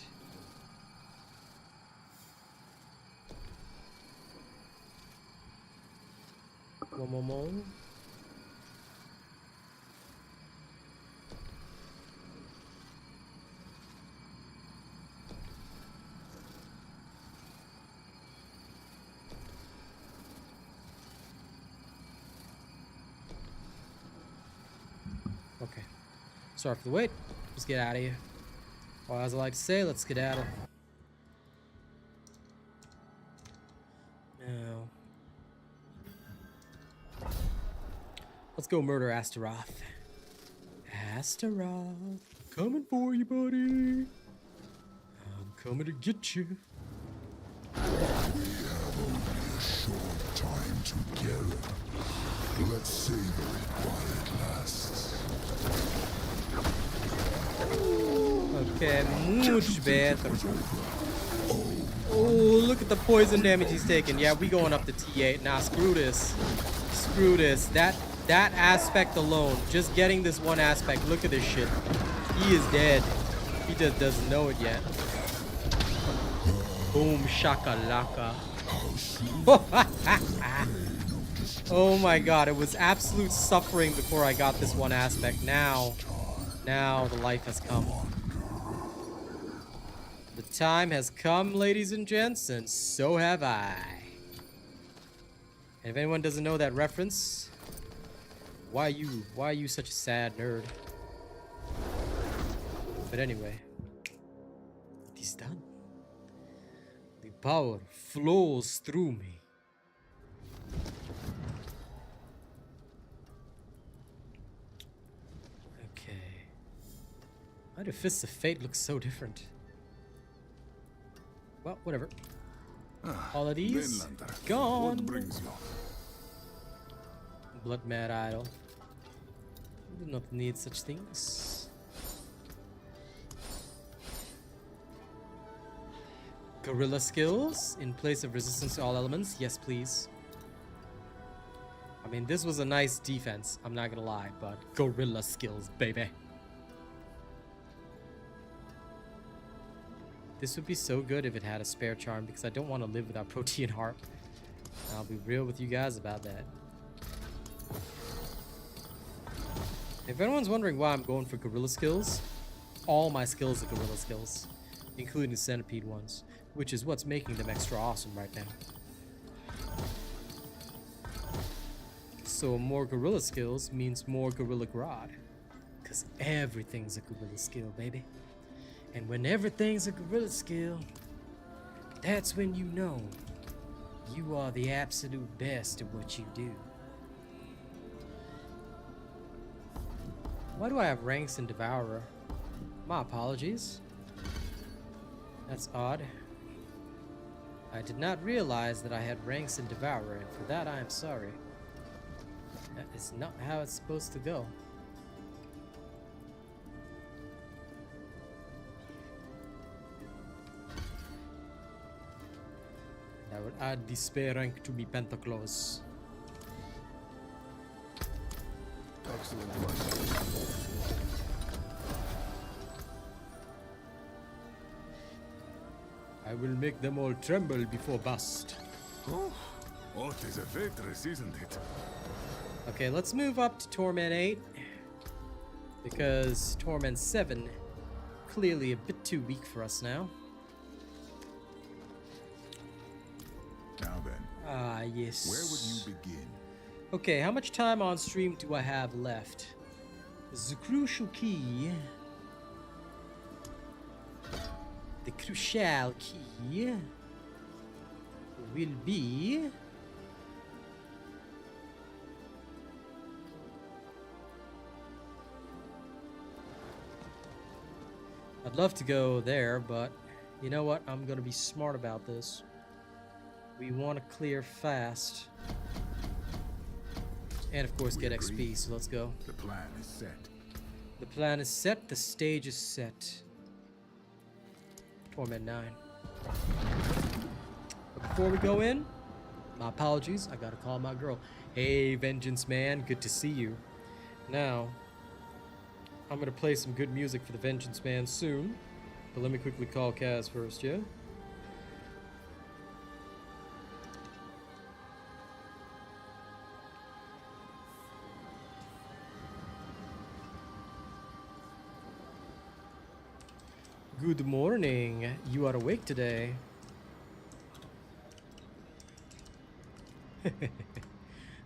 One more. Okay. Sorry for the wait. Let's get out of here. Or as I like to say, let's skedaddle. Now, let's go murder Astaroth. Astaroth, coming for you, buddy. I'm coming to get you. We have only a short time together. Let's savor it while it lasts. Okay, much better. Oh, look at the poison damage he's taking. Yeah, we going up to T8. Nah, screw this. Screw this. That aspect alone, just getting this one aspect, look at this shit. He is dead. He just doesn't know it yet. Boom shakalaka. Oh my god, it was absolute suffering before I got this one aspect. Now the life has come. The time has come, ladies and gents, and so have I. And if anyone doesn't know that reference, why are you such a sad nerd? But anyway, it is done. The power flows through me. Why do Fists of Fate look so different? Well, whatever. All of these Vinlander, gone. what brings you? Blood Mad Idol. We do not need such things. Gorilla skills in place of resistance to all elements. Yes, please. I mean, this was a nice defense. I'm not gonna lie, but gorilla skills, baby. This would be so good if it had a spare charm because I don't want to live without Protean Harp. I'll be real with you guys about that. If anyone's wondering why I'm going for gorilla skills, all my skills are gorilla skills, including the centipede ones, which is what's making them extra awesome right now. So more gorilla skills means more gorilla grod, because everything's a gorilla skill, baby. And when everything's a gorilla skill, that's when you know you are the absolute best at what you do. Why do I have ranks in Devourer? My apologies. That's odd. I did not realize that I had ranks in Devourer, and for that I am sorry. That is not how it's supposed to go. I would add the spare rank to be Pentaclaws. Excellent work. I will make them all tremble before bust. Oh, what is a victory, isn't it? Okay, let's move up to Torment 8. Because Torment 7, clearly a bit too weak for us now. Now then, Ah, yes. where would you begin? Okay, how much time on stream do I have left? The crucial key. The crucial key will be I'd love to go there, but you know what? I'm gonna be smart about this. We want to clear fast. And of course We get agree. XP, so let's go. The plan is set. The plan is set, the stage is set. Torment 9. But before we go in, my apologies, I gotta call my girl. Hey, Vengeance Man, good to see you. Now, I'm gonna play some good music for the Vengeance Man soon. But let me quickly call Kaz first, yeah? Good morning. You are awake today.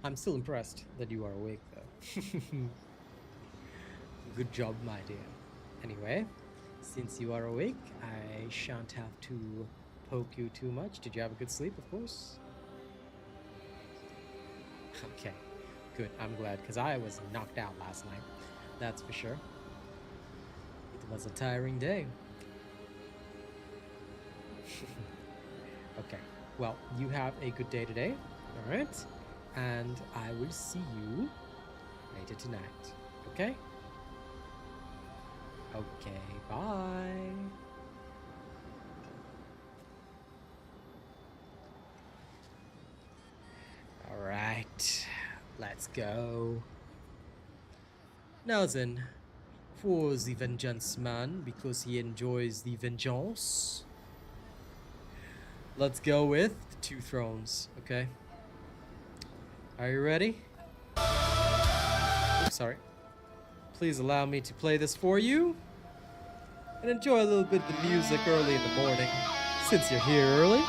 I'm still impressed that you are awake, though. Good job, my dear. Anyway, since you are awake, I shan't have to poke you too much. Did you have a good sleep, of course? Okay, good. I'm glad, because I was knocked out last night. That's for sure. It was a tiring day. Okay, well, you have a good day today, alright? And I will see you later tonight, okay? Okay, bye. Alright, let's go. Now then, for the Vengeance Man, because he enjoys the vengeance, let's go with the 2 thrones, okay? Are you ready? Oops, sorry. Please allow me to play this for you. And enjoy a little bit of the music early in the morning, since you're here early.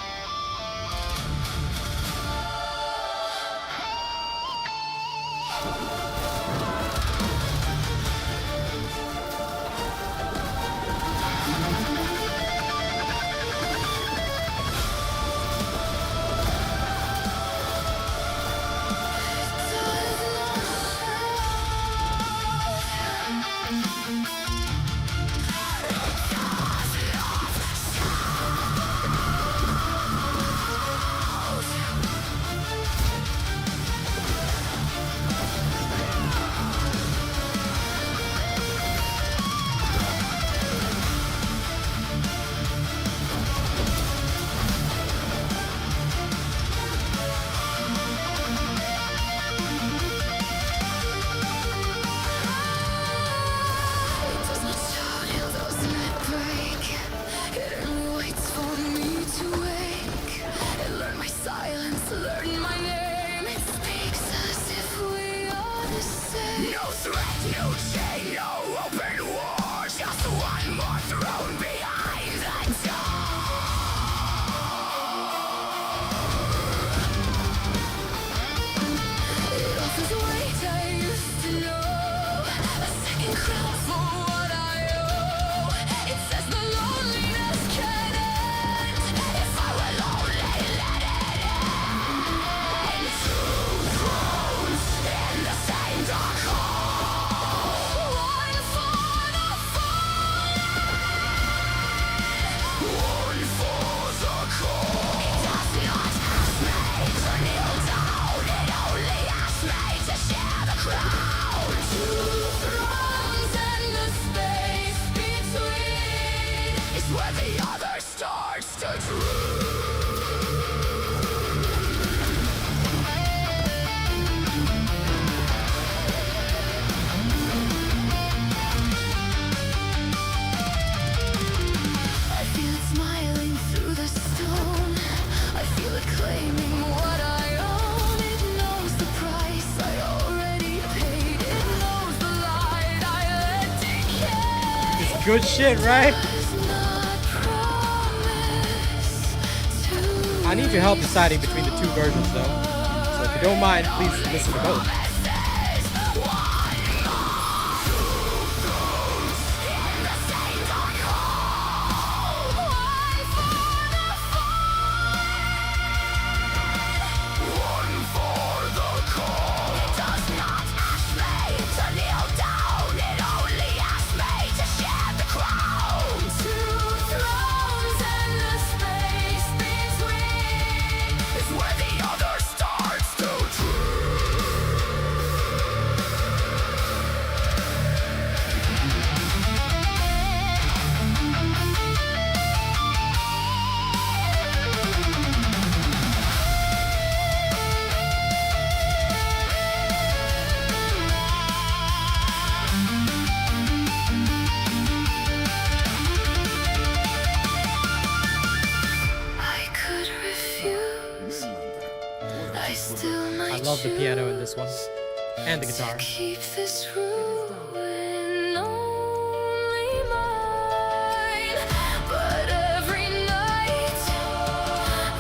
No threat, no chain, no open war. Just one more throne behind the door. It offers weight I used to know. A second crown for what I owe. It says the loneliness can end if I will only let it end. Two thrones in the same dark hall. One for the fallen, one for the call. It does not ask me to kneel down. It only asks me to share the crown. Two thrones and the space between is where the other starts to drool. I feel it smiling through the stone. I feel it claiming what I own. It knows the price I already paid. It knows the light I let decay. It's good shit, right? Does not promise to I need your help deciding between the two versions, though. So if you don't mind, please listen to both. Where the other starts to I could refuse. I still might I love the piano in this one. And the guitar. keep this ruin only mine. But every night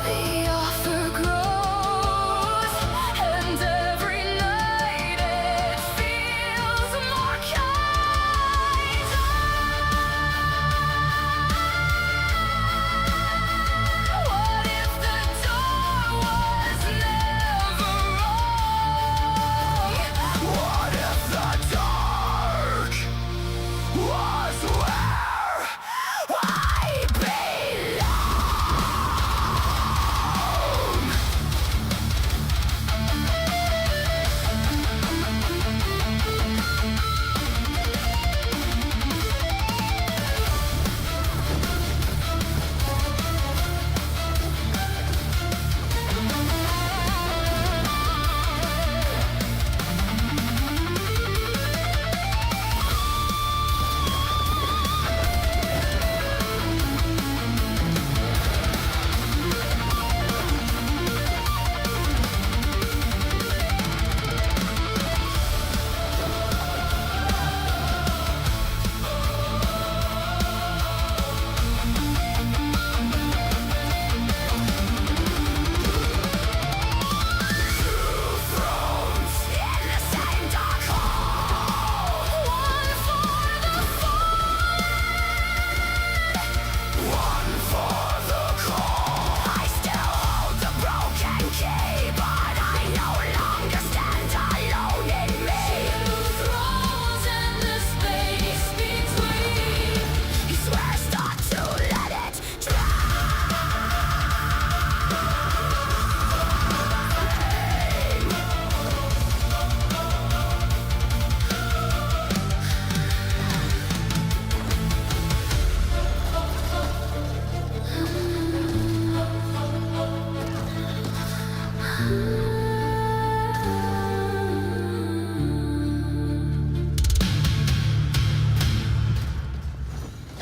the offer grows, and every night it feels more kind. What if the door was never wrong? What if the dark was where I belong?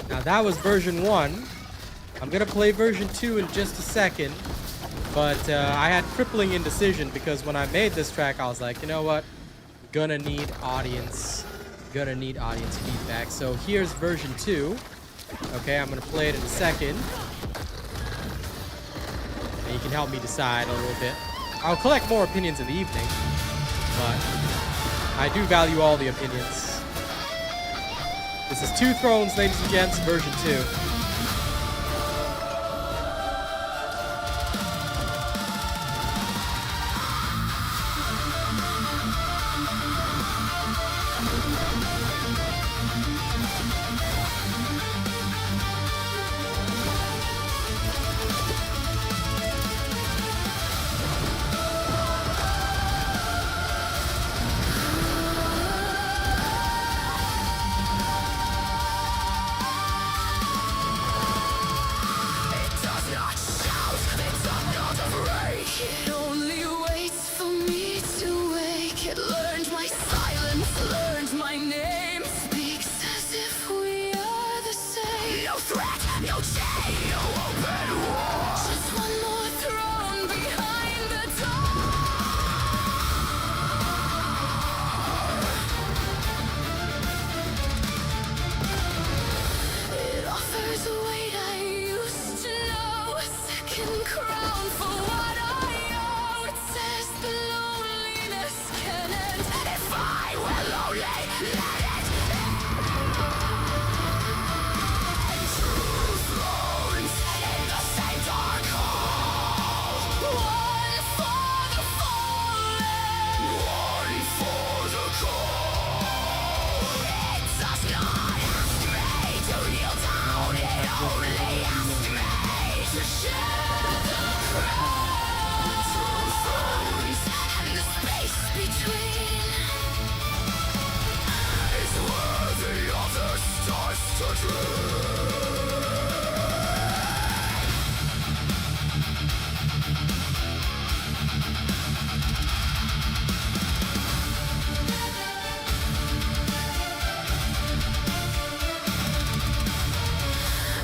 Now that was version 1. I'm gonna play version 2 in just a second. But I had crippling indecision because when I made this track, I was like, you know what? Gonna need audience feedback. So here's version 2. Okay, I'm gonna play it in a second. And you can help me decide a little bit. I'll collect more opinions in the evening, but I do value all the opinions. This is Two Thrones, ladies and gents, version 2. It only waits for me to wake. It learned my silence, learned my name. Speaks as if we are the same. No threat, no chain, no open war. Just one more throne behind the door. It offers a weight I used to know. A second crown for what I owe. It says the loneliness can end. If I were lonely, let it end. Two thrones in the same dark hall. One for the fallen, one for the cold. It does not ask me to kneel down. It only asks me to share the crown. Two thrones and the space between is where the other starts to dream.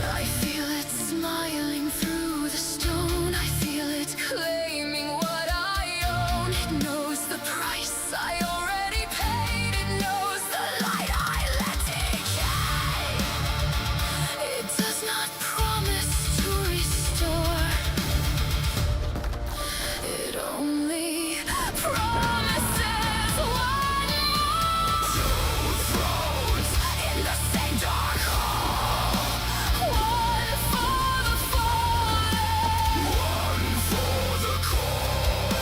I feel it smiling through the stone. I feel it claiming what I own. It knows the price I already paid. It knows the light I let decay. It does not promise to restore. It only promises one more. Two thrones in the same dark hall. One for the fallen, one for the cold.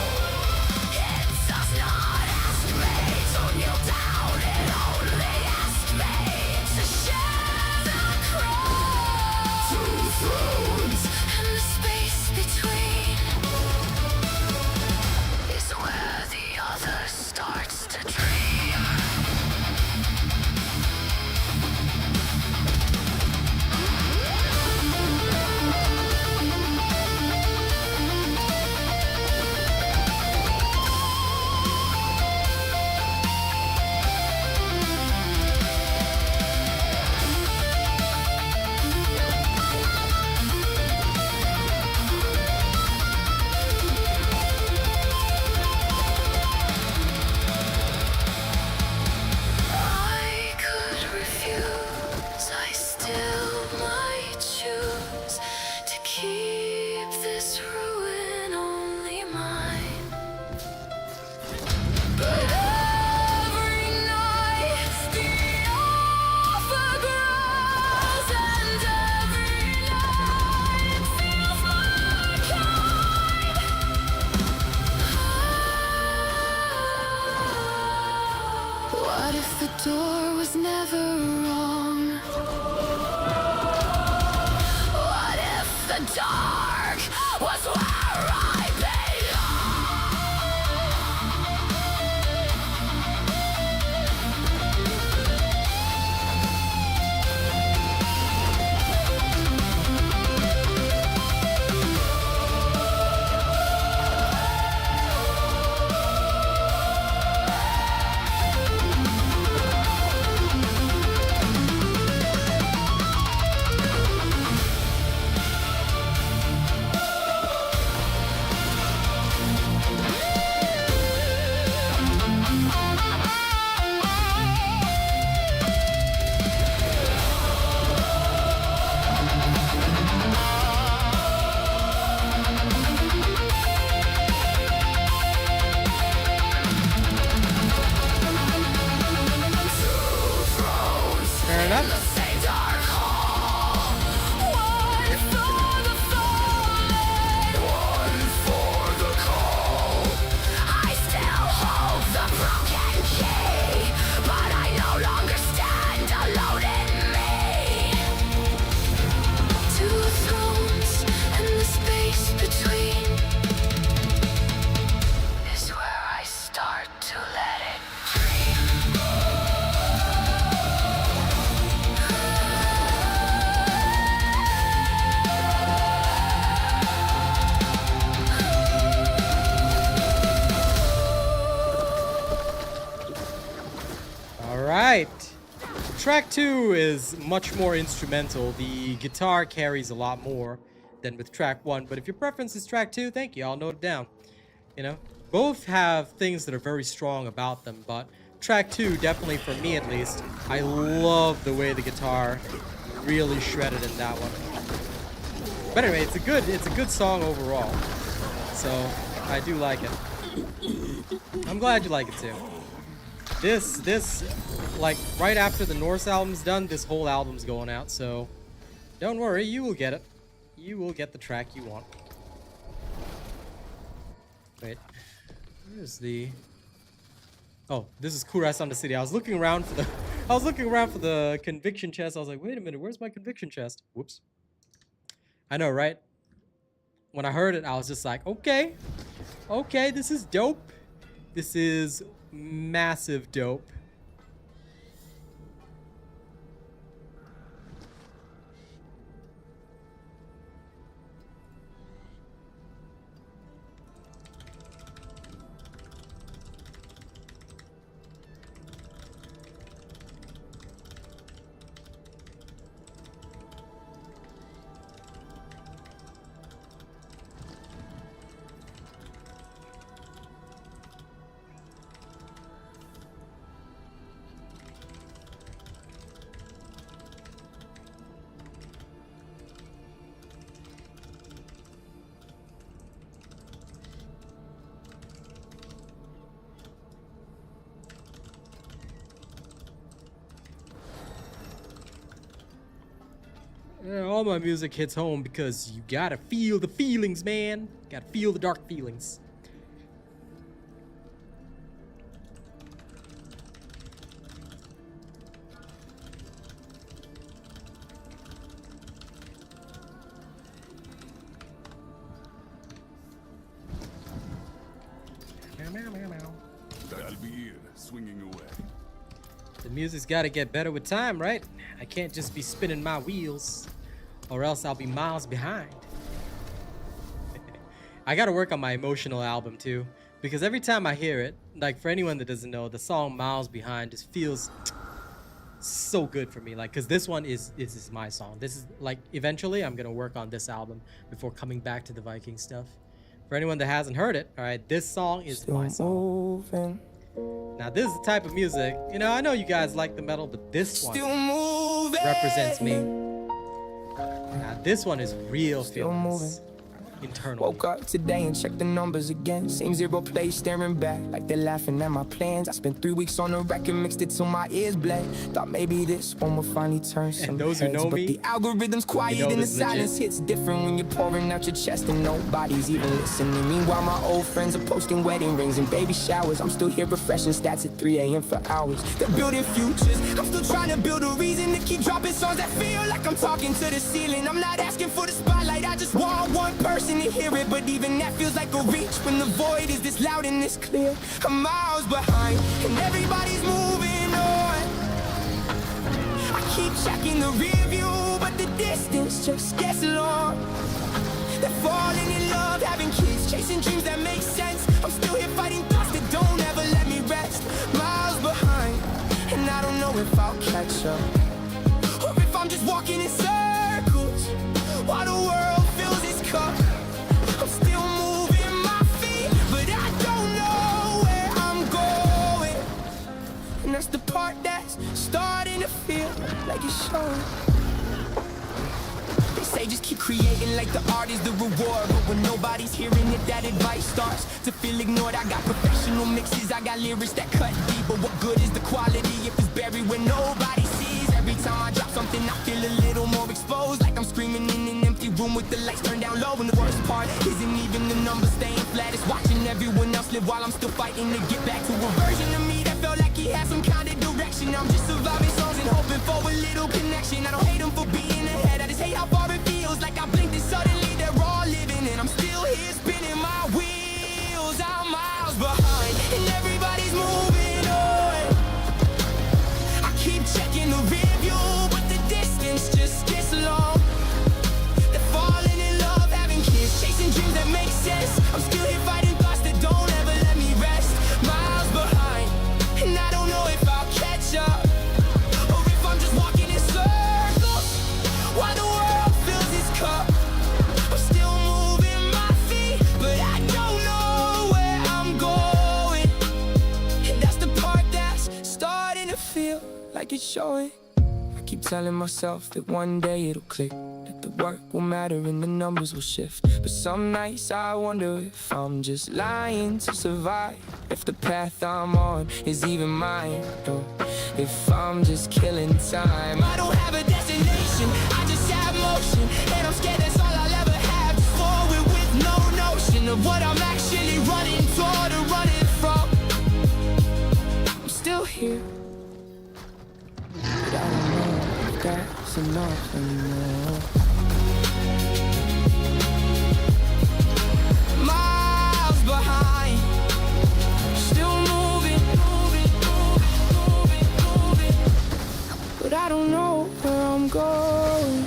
It does not ask me to kneel down. It only asks me to share the crown. Two thrones and the space between is where the other starts to dream. I could refuse, I still might choose to keep this ruin only mine. But every night the offer grows, and every night it feels like what if the door was never wrong? What if the dark was where I belong? enough. Alright. Track 2 is much more instrumental. The guitar carries a lot more than with track 1. But if your preference is track 2, thank you. I'll note it down. You know, both have things that are very strong about them. But track 2, definitely for me at least, I love the way the guitar really shredded in that one. But anyway, it's a good song overall. So I do like it. I'm glad you like it too. This, like, right after the Norse album's done, this whole album's going out, so don't worry, you will get it. You will get the track you want. Wait, where's the... Oh, this is Kuras on the City. I was looking around for the conviction chest. I was like, wait a minute, where's my conviction chest? Whoops. I know, right? When I heard it, I was just like, okay, this is dope. This is massive dope. Yeah, all my music hits home because you gotta feel the feelings, man. Gotta feel the dark feelings. That'll be it, swinging away. The music's gotta get better with time, right? I can't just be spinning my wheels, or else I'll be miles behind. I gotta work on my emotional album too, because every time I hear it, like for anyone that doesn't know, the song Miles Behind just feels so good for me. Like, cause this one is my song. This is like, eventually I'm gonna work on this album before coming back to the Viking stuff. For anyone that hasn't heard it, all right, this song is my song. Now this is the type of music, you know, I know you guys like the metal, but this one represents me. Now this one is real feelings. Internal. Woke up today and checked the numbers again. Same zero place staring back like they're laughing at my plans. I spent 3 weeks on the record, mixed it till my ears bled. Thought maybe this one would finally turn some those who know but me, the algorithm's quiet and the silence hits different when you're pouring out your chest and nobody's even listening. Meanwhile, my old friends are posting wedding rings and baby showers. I'm still here refreshing stats at 3 a.m. for hours. They're building futures. I'm still trying to build a reason to keep dropping songs that feel like I'm talking to the ceiling. I'm not asking for the spotlight, I just want one person to hear it, but even that feels like a reach when the void is this loud and this clear. I'm miles behind and everybody's moving on. I keep checking the rear view, but the distance just gets long. They're falling in love, having kids, chasing dreams that make sense. I'm still here fighting thoughts that don't ever let me rest. Miles behind, and I don't know if I'll catch up, or if I'm just walking in circles while the world fills its cup. I'm still moving my feet, but I don't know where I'm going. And that's the part that's starting to feel like it's showing. They say just keep creating like the art is the reward, but when nobody's hearing it, that advice starts to feel ignored. I got professional mixes, I got lyrics that cut deep, but what good is the quality if it's buried when nobody sees? Every time I with the lights turned down low. And the worst part isn't even the numbers staying flat. It's watching everyone else live while I'm still fighting to get back to a version of me that felt like he had some kind of direction. I'm just surviving songs and hoping for a little connection. I don't hate him for being ahead, I just hate how far it feels. Like I blinked and suddenly they're all living, and I'm still here spinning my wheels. I'm miles behind and everybody's moving on. I keep checking the review, but the distance just gets long. They're falling in love, having kids, chasing dreams that make sense. I'm still here fighting thoughts that don't ever let me rest. Miles behind, and I don't know if I'll catch up, or if I'm just walking in circles while the world fills its cup. I'm still moving my feet, but I don't know where I'm going. And that's the part that's starting to feel like it's showing. I keep telling myself that one day it'll click, that the work will matter and the numbers will shift. But some nights I wonder if I'm just lying to survive, if the path I'm on is even mine, or if I'm just killing time. I don't have a destination, I just have motion, and I'm scared that's all I'll ever have. Just forward with no notion of what I'm actually running toward or running from. I'm still here, but I don't know if that's enough anymore. Miles behind, still moving, but I don't know where I'm going.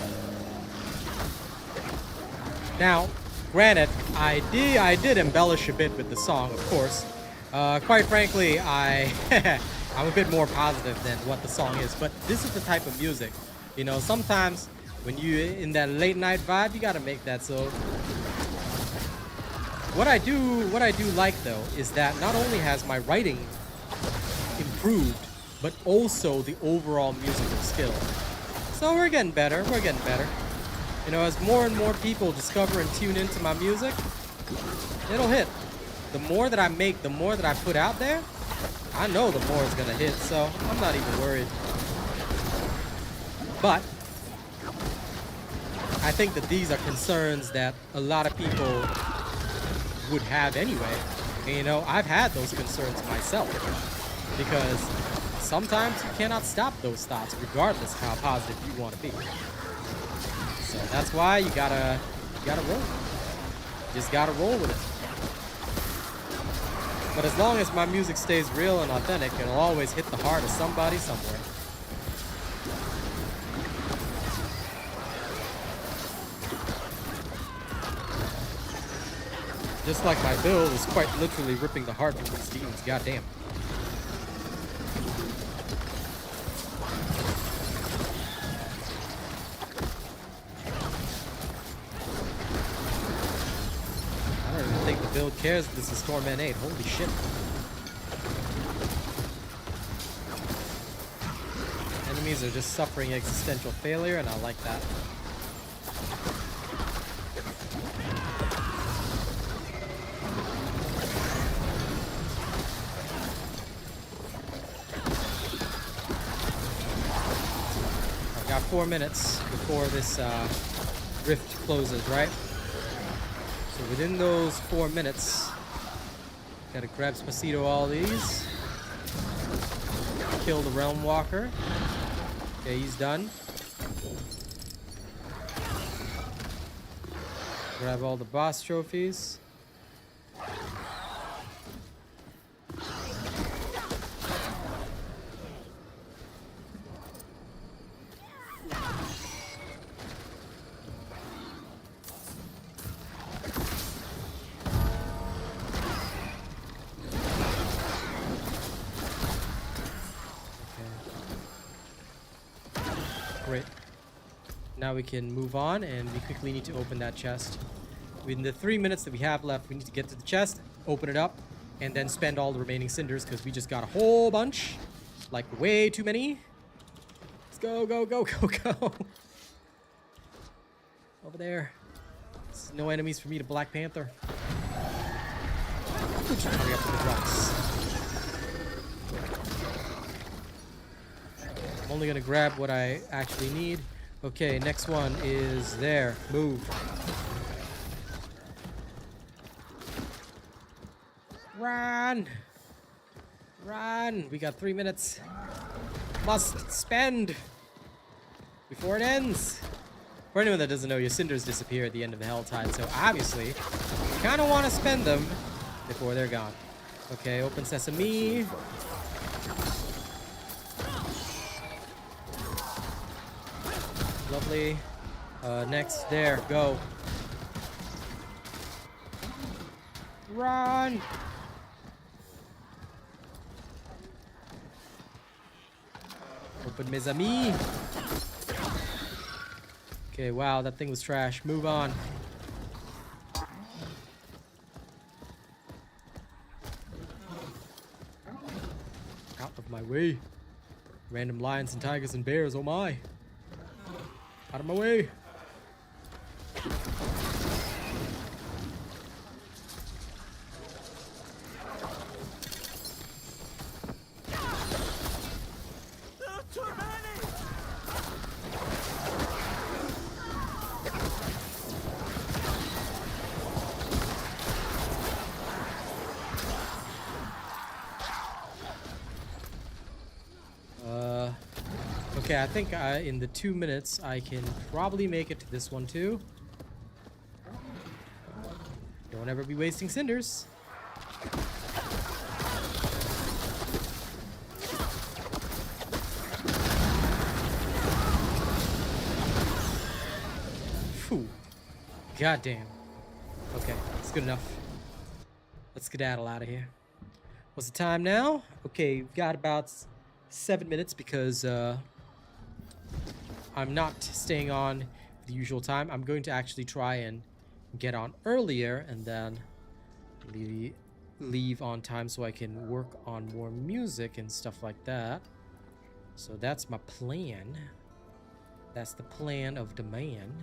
Now, granted, I did embellish a bit with the song, of course. Quite frankly, I'm a bit more positive than what the song is, but this is the type of music, you know, sometimes when you in that late night vibe, you gotta make that. So what I do like though is that not only has my writing improved, but also the overall musical skill. So we're getting better, You know, as more and more people discover and tune into my music, it'll hit. The more that I make, the more that I put out there, I know the more it's gonna hit, so I'm not even worried. But I think that these are concerns that a lot of people would have anyway. And, you know, I've had those concerns myself, because sometimes you cannot stop those thoughts regardless of how positive you want to be. So that's why you gotta roll. Just gotta roll with it. But as long as my music stays real and authentic, it'll always hit the heart of somebody somewhere. Just like my build is quite literally ripping the heart from these demons, goddamn. I don't even think the build cares if this is Torment 8. Holy shit. Enemies are just suffering existential failure, and I like that. I've got 4 minutes before this rift closes, right? So within those 4 minutes, gotta grab Spacito all these. Kill the Realm Walker. Okay, he's done. Grab all the boss trophies. Great. Now we can move on, and we quickly need to open that chest. Within the 3 minutes that we have left, we need to get to the chest, open it up, and then spend all the remaining cinders, because we just got a whole bunch. Like, way too many. Let's go, go, go, go, go. Over there. There's no enemies for me to Black Panther. Hurry up to the rocks. I'm only gonna grab what I actually need. Okay, next one is there. Move. Run! Run! We got 3 minutes. Must spend before it ends. For anyone that doesn't know, your cinders disappear at the end of the Helltide, so obviously, you kind of want to spend them before they're gone. Okay, open sesame. Lovely. Next, there, go. Run! Open mes amis. Okay, wow, that thing was trash. Move on. Out of my way. Random lions and tigers and bears, oh my. Out of my way. Okay, I think in the 2 minutes I can probably make it to this one too. Don't ever be wasting cinders. Phew. Goddamn. Okay, it's good enough. Let's skedaddle out of here. What's the time now? Okay, we've got about 7 minutes because I'm not staying on the usual time. I'm going to actually try and get on earlier and then leave on time so I can work on more music and stuff like that. So that's my plan. That's the plan of the man.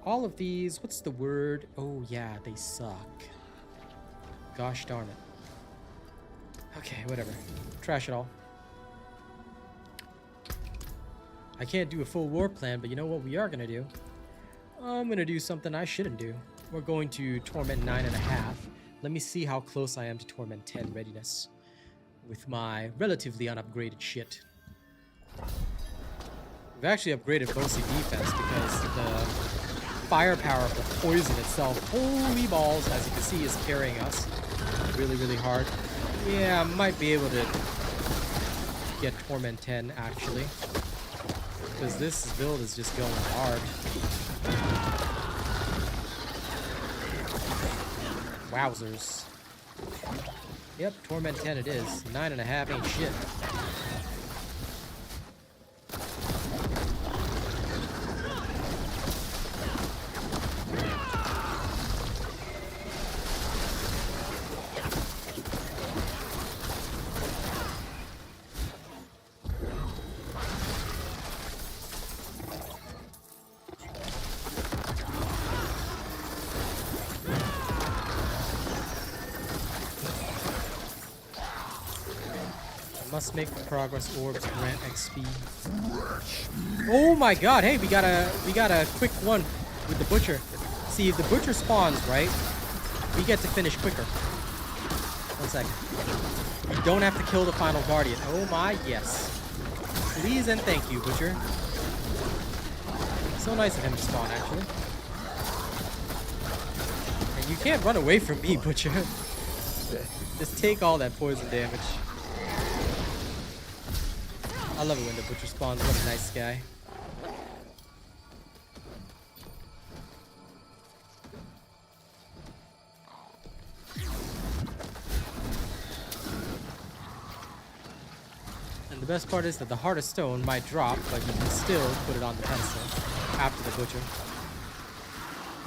All of these, what's the word? Oh yeah, they suck. Gosh darn it. Okay, whatever. Trash it all. I can't do a full war plan, but you know what we are gonna do? I'm gonna do something I shouldn't do. We're going to Torment 9.5. Let me see how close I am to Torment 10 readiness with my relatively unupgraded shit. We've actually upgraded mostly defense because the firepower of the poison itself, holy balls, as you can see, is carrying us really, really hard. Yeah, I might be able to get Torment 10 actually, because this build is just going hard. Wowzers. Yep, Torment 10 it is. 9.5 ain't shit. Must make progress orbs grant XP. Oh my god, hey, we got a quick one with the butcher. See, if the butcher spawns, right, we get to finish quicker. 1 second. You don't have to kill the final guardian. Oh my, yes. Please and thank you, butcher. So nice of him to spawn, actually. And you can't run away from me, butcher. Just take all that poison damage. I love it when the butcher spawns. What a nice guy. And the best part is that the heart of stone might drop, but you can still put it on the pedestal after the butcher.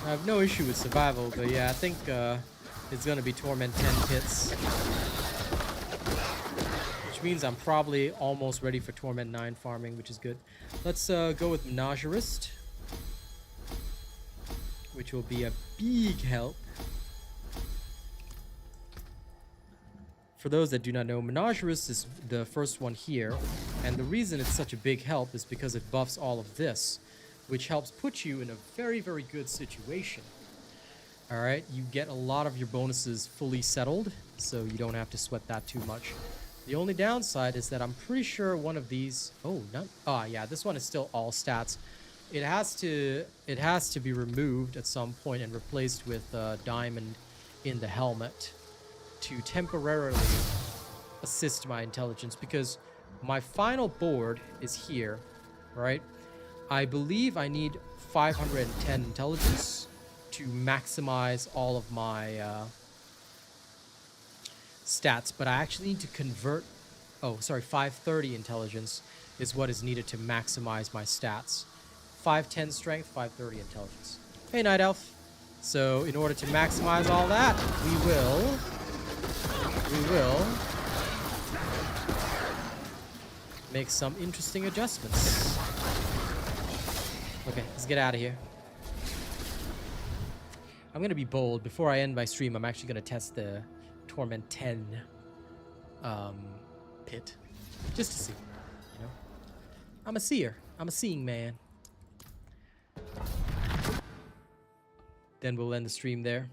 I have no issue with survival, but yeah, I think it's gonna be Torment 10 pits. Which means I'm probably almost ready for Torment 9 farming, which is good. Let's go with Menagerist, which will be a big help. For those that do not know, Menagerist is the first one here, and the reason it's such a big help is because it buffs all of this, which helps put you in a very, very good situation. All right, you get a lot of your bonuses fully settled, so you don't have to sweat that too much. The only downside is that I'm pretty sure one of these... Oh, none. Oh, yeah, this one is still all stats. It has to be removed at some point and replaced with diamond in the helmet to temporarily assist my intelligence, because my final board is here, right? I believe I need 510 intelligence to maximize all of my stats, but I actually need to convert... Oh, sorry, 530 intelligence is what is needed to maximize my stats. 510 strength, 530 intelligence. Hey, Night Elf. So, in order to maximize all that, we will make some interesting adjustments. Okay, let's get out of here. I'm gonna be bold. Before I end my stream, I'm actually gonna test the Torment 10 pit, just to see. You know, I'm a seer. I'm a seeing man. Then we'll end the stream there.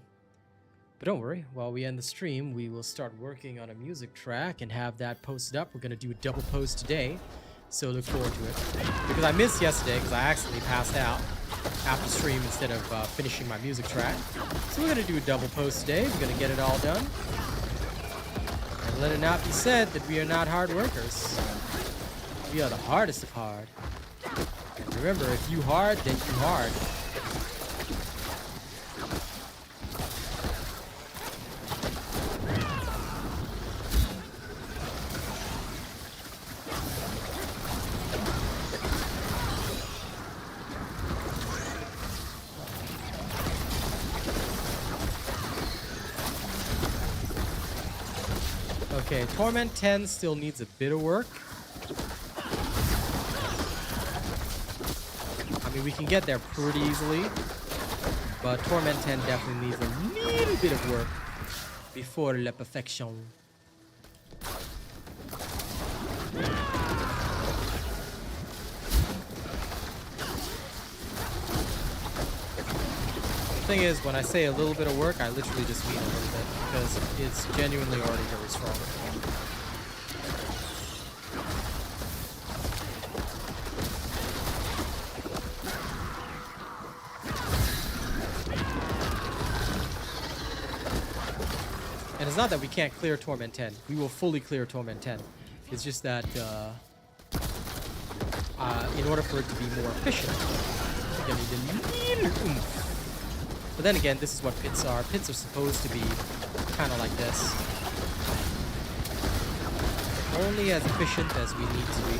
But don't worry, while we end the stream, we will start working on a music track and have that posted up. We're going to do a double post today, so look forward to it. Because I missed yesterday because I accidentally passed out after stream instead of finishing my music track. So we're going to do a double post today. We're going to get it all done. And let it not be said that we are not hard workers. We are the hardest of hard. And remember, if you hard, then you hard. Okay, Torment 10 still needs a bit of work. I mean, we can get there pretty easily, but Torment 10 definitely needs a little bit of work before la perfection. The thing is, when I say a little bit of work, I literally just mean a little bit, because it's genuinely already very strong. And it's not that we can't clear Torment 10. We will fully clear Torment 10. It's just that in order for it to be more efficient, we're gonna need a little oomph. But then again, this is what pits are. Pits are supposed to be kind of like this. Only as efficient as we need to be.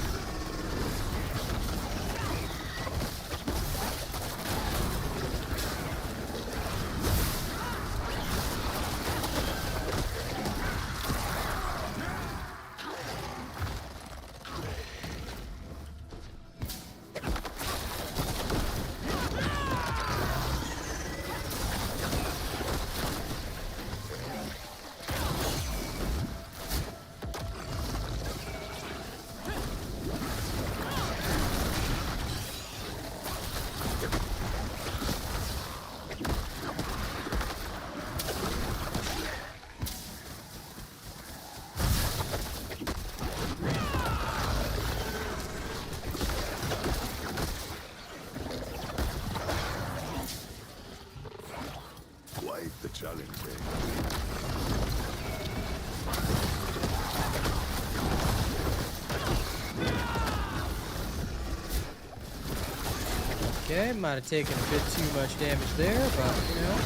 Okay, might have taken a bit too much damage there, but, you know,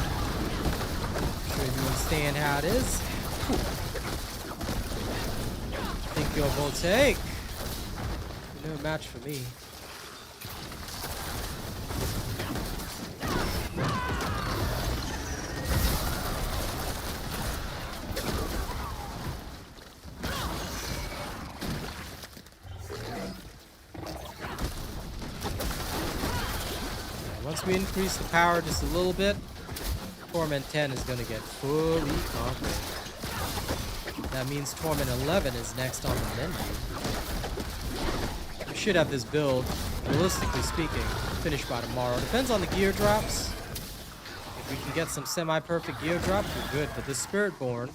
I'm sure you understand how it is. Think you're Voltaic? No match for me. Once we increase the power just a little bit, Torment 10 is going to get fully conquered. That means Torment 11 is next on the menu. We should have this build, realistically speaking, finished by tomorrow. Depends on the gear drops. If we can get some semi-perfect gear drops, we're good. But this Spiritborn,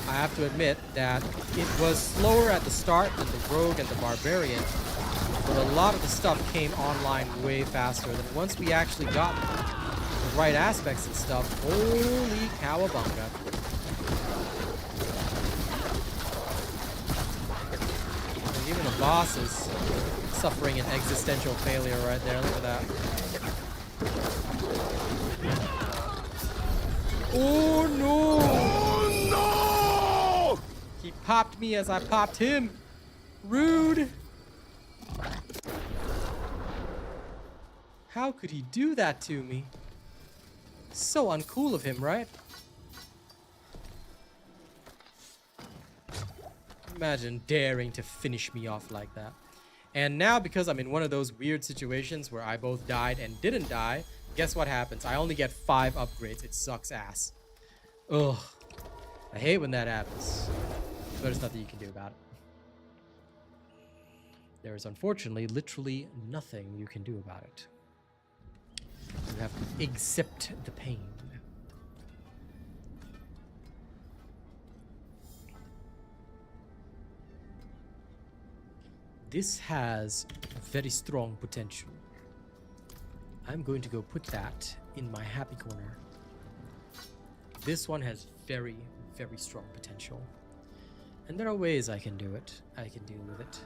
I have to admit that it was slower at the start than the Rogue and the Barbarian, but a lot of the stuff came online way faster than once we actually got the right aspects and stuff. Holy cowabunga. And even the boss is suffering an existential failure right there. Look at that. Oh no! Oh no! He popped me as I popped him. Rude. How could he do that to me? So uncool of him, right? Imagine daring to finish me off like that. And now, because I'm in one of those weird situations where I both died and didn't die, guess what happens? I only get 5 upgrades. It sucks ass. Ugh. I hate when that happens. But there's nothing you can do about it. There is unfortunately literally nothing you can do about it. You have to accept the pain. This has very strong potential. I'm going to go put that in my happy corner. This one has very, very strong potential. And there are ways I can do it. I can deal with it.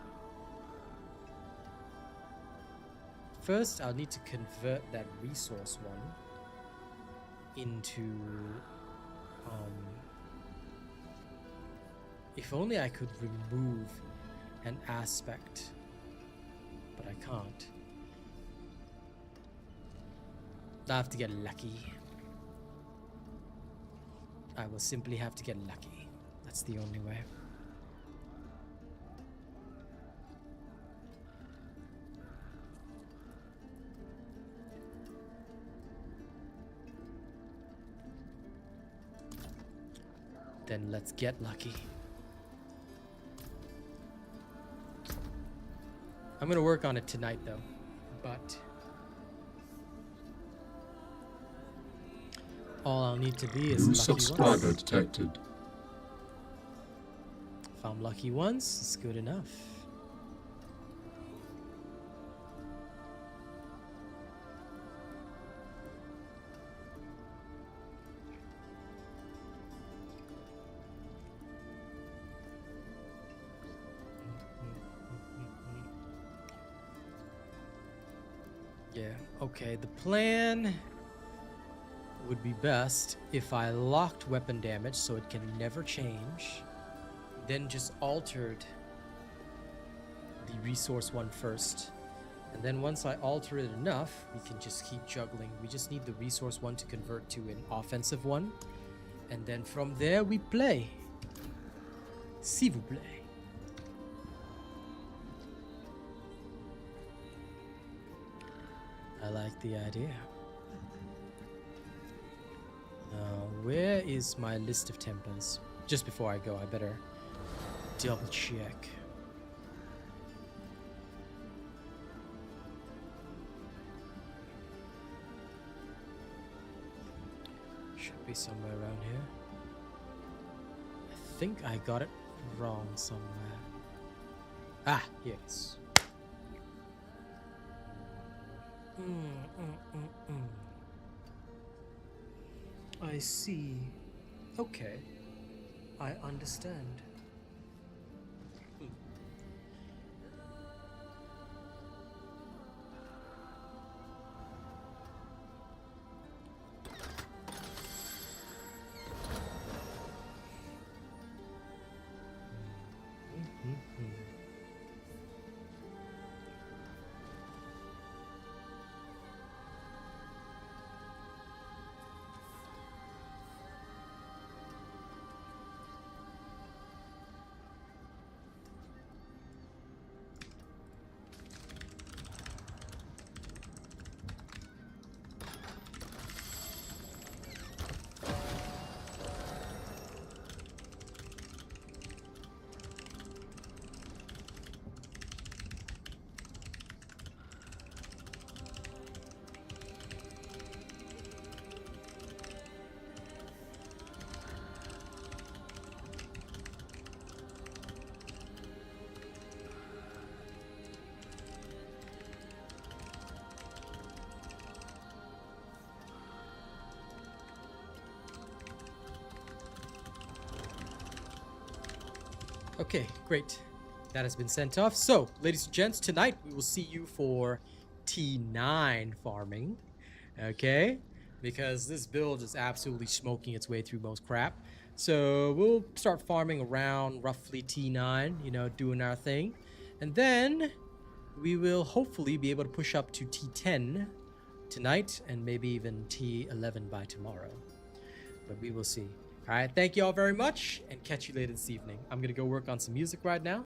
First, I'll need to convert that resource one into... if only I could remove an aspect. But I can't. I have to get lucky. I will simply have to get lucky. That's the only way. Then let's get lucky. I'm gonna work on it tonight though, but all I'll need to be is New lucky subscriber once. detected. If I'm lucky once, it's good enough. Yeah, okay, the plan would be best if I locked weapon damage so it can never change, then just altered the resource one first, and then once I alter it enough, we can just keep juggling. We just need the resource one to convert to an offensive one, and then from there we play. S'il vous plaît. I like the idea. Now, where is my list of tempers? Just before I go, I better double check. Should be somewhere around here. I think I got it wrong somewhere. Ah, yes. I see. Okay. I understand. Okay, great. That has been sent off. So, ladies and gents, tonight we will see you for T9 farming. Okay? Because this build is absolutely smoking its way through most crap. So, we'll start farming around roughly T9, you know, doing our thing. And then we will hopefully be able to push up to T10 tonight and maybe even T11 by tomorrow. But we will see. All right, thank you all very much and catch you later this evening. I'm going to go work on some music right now.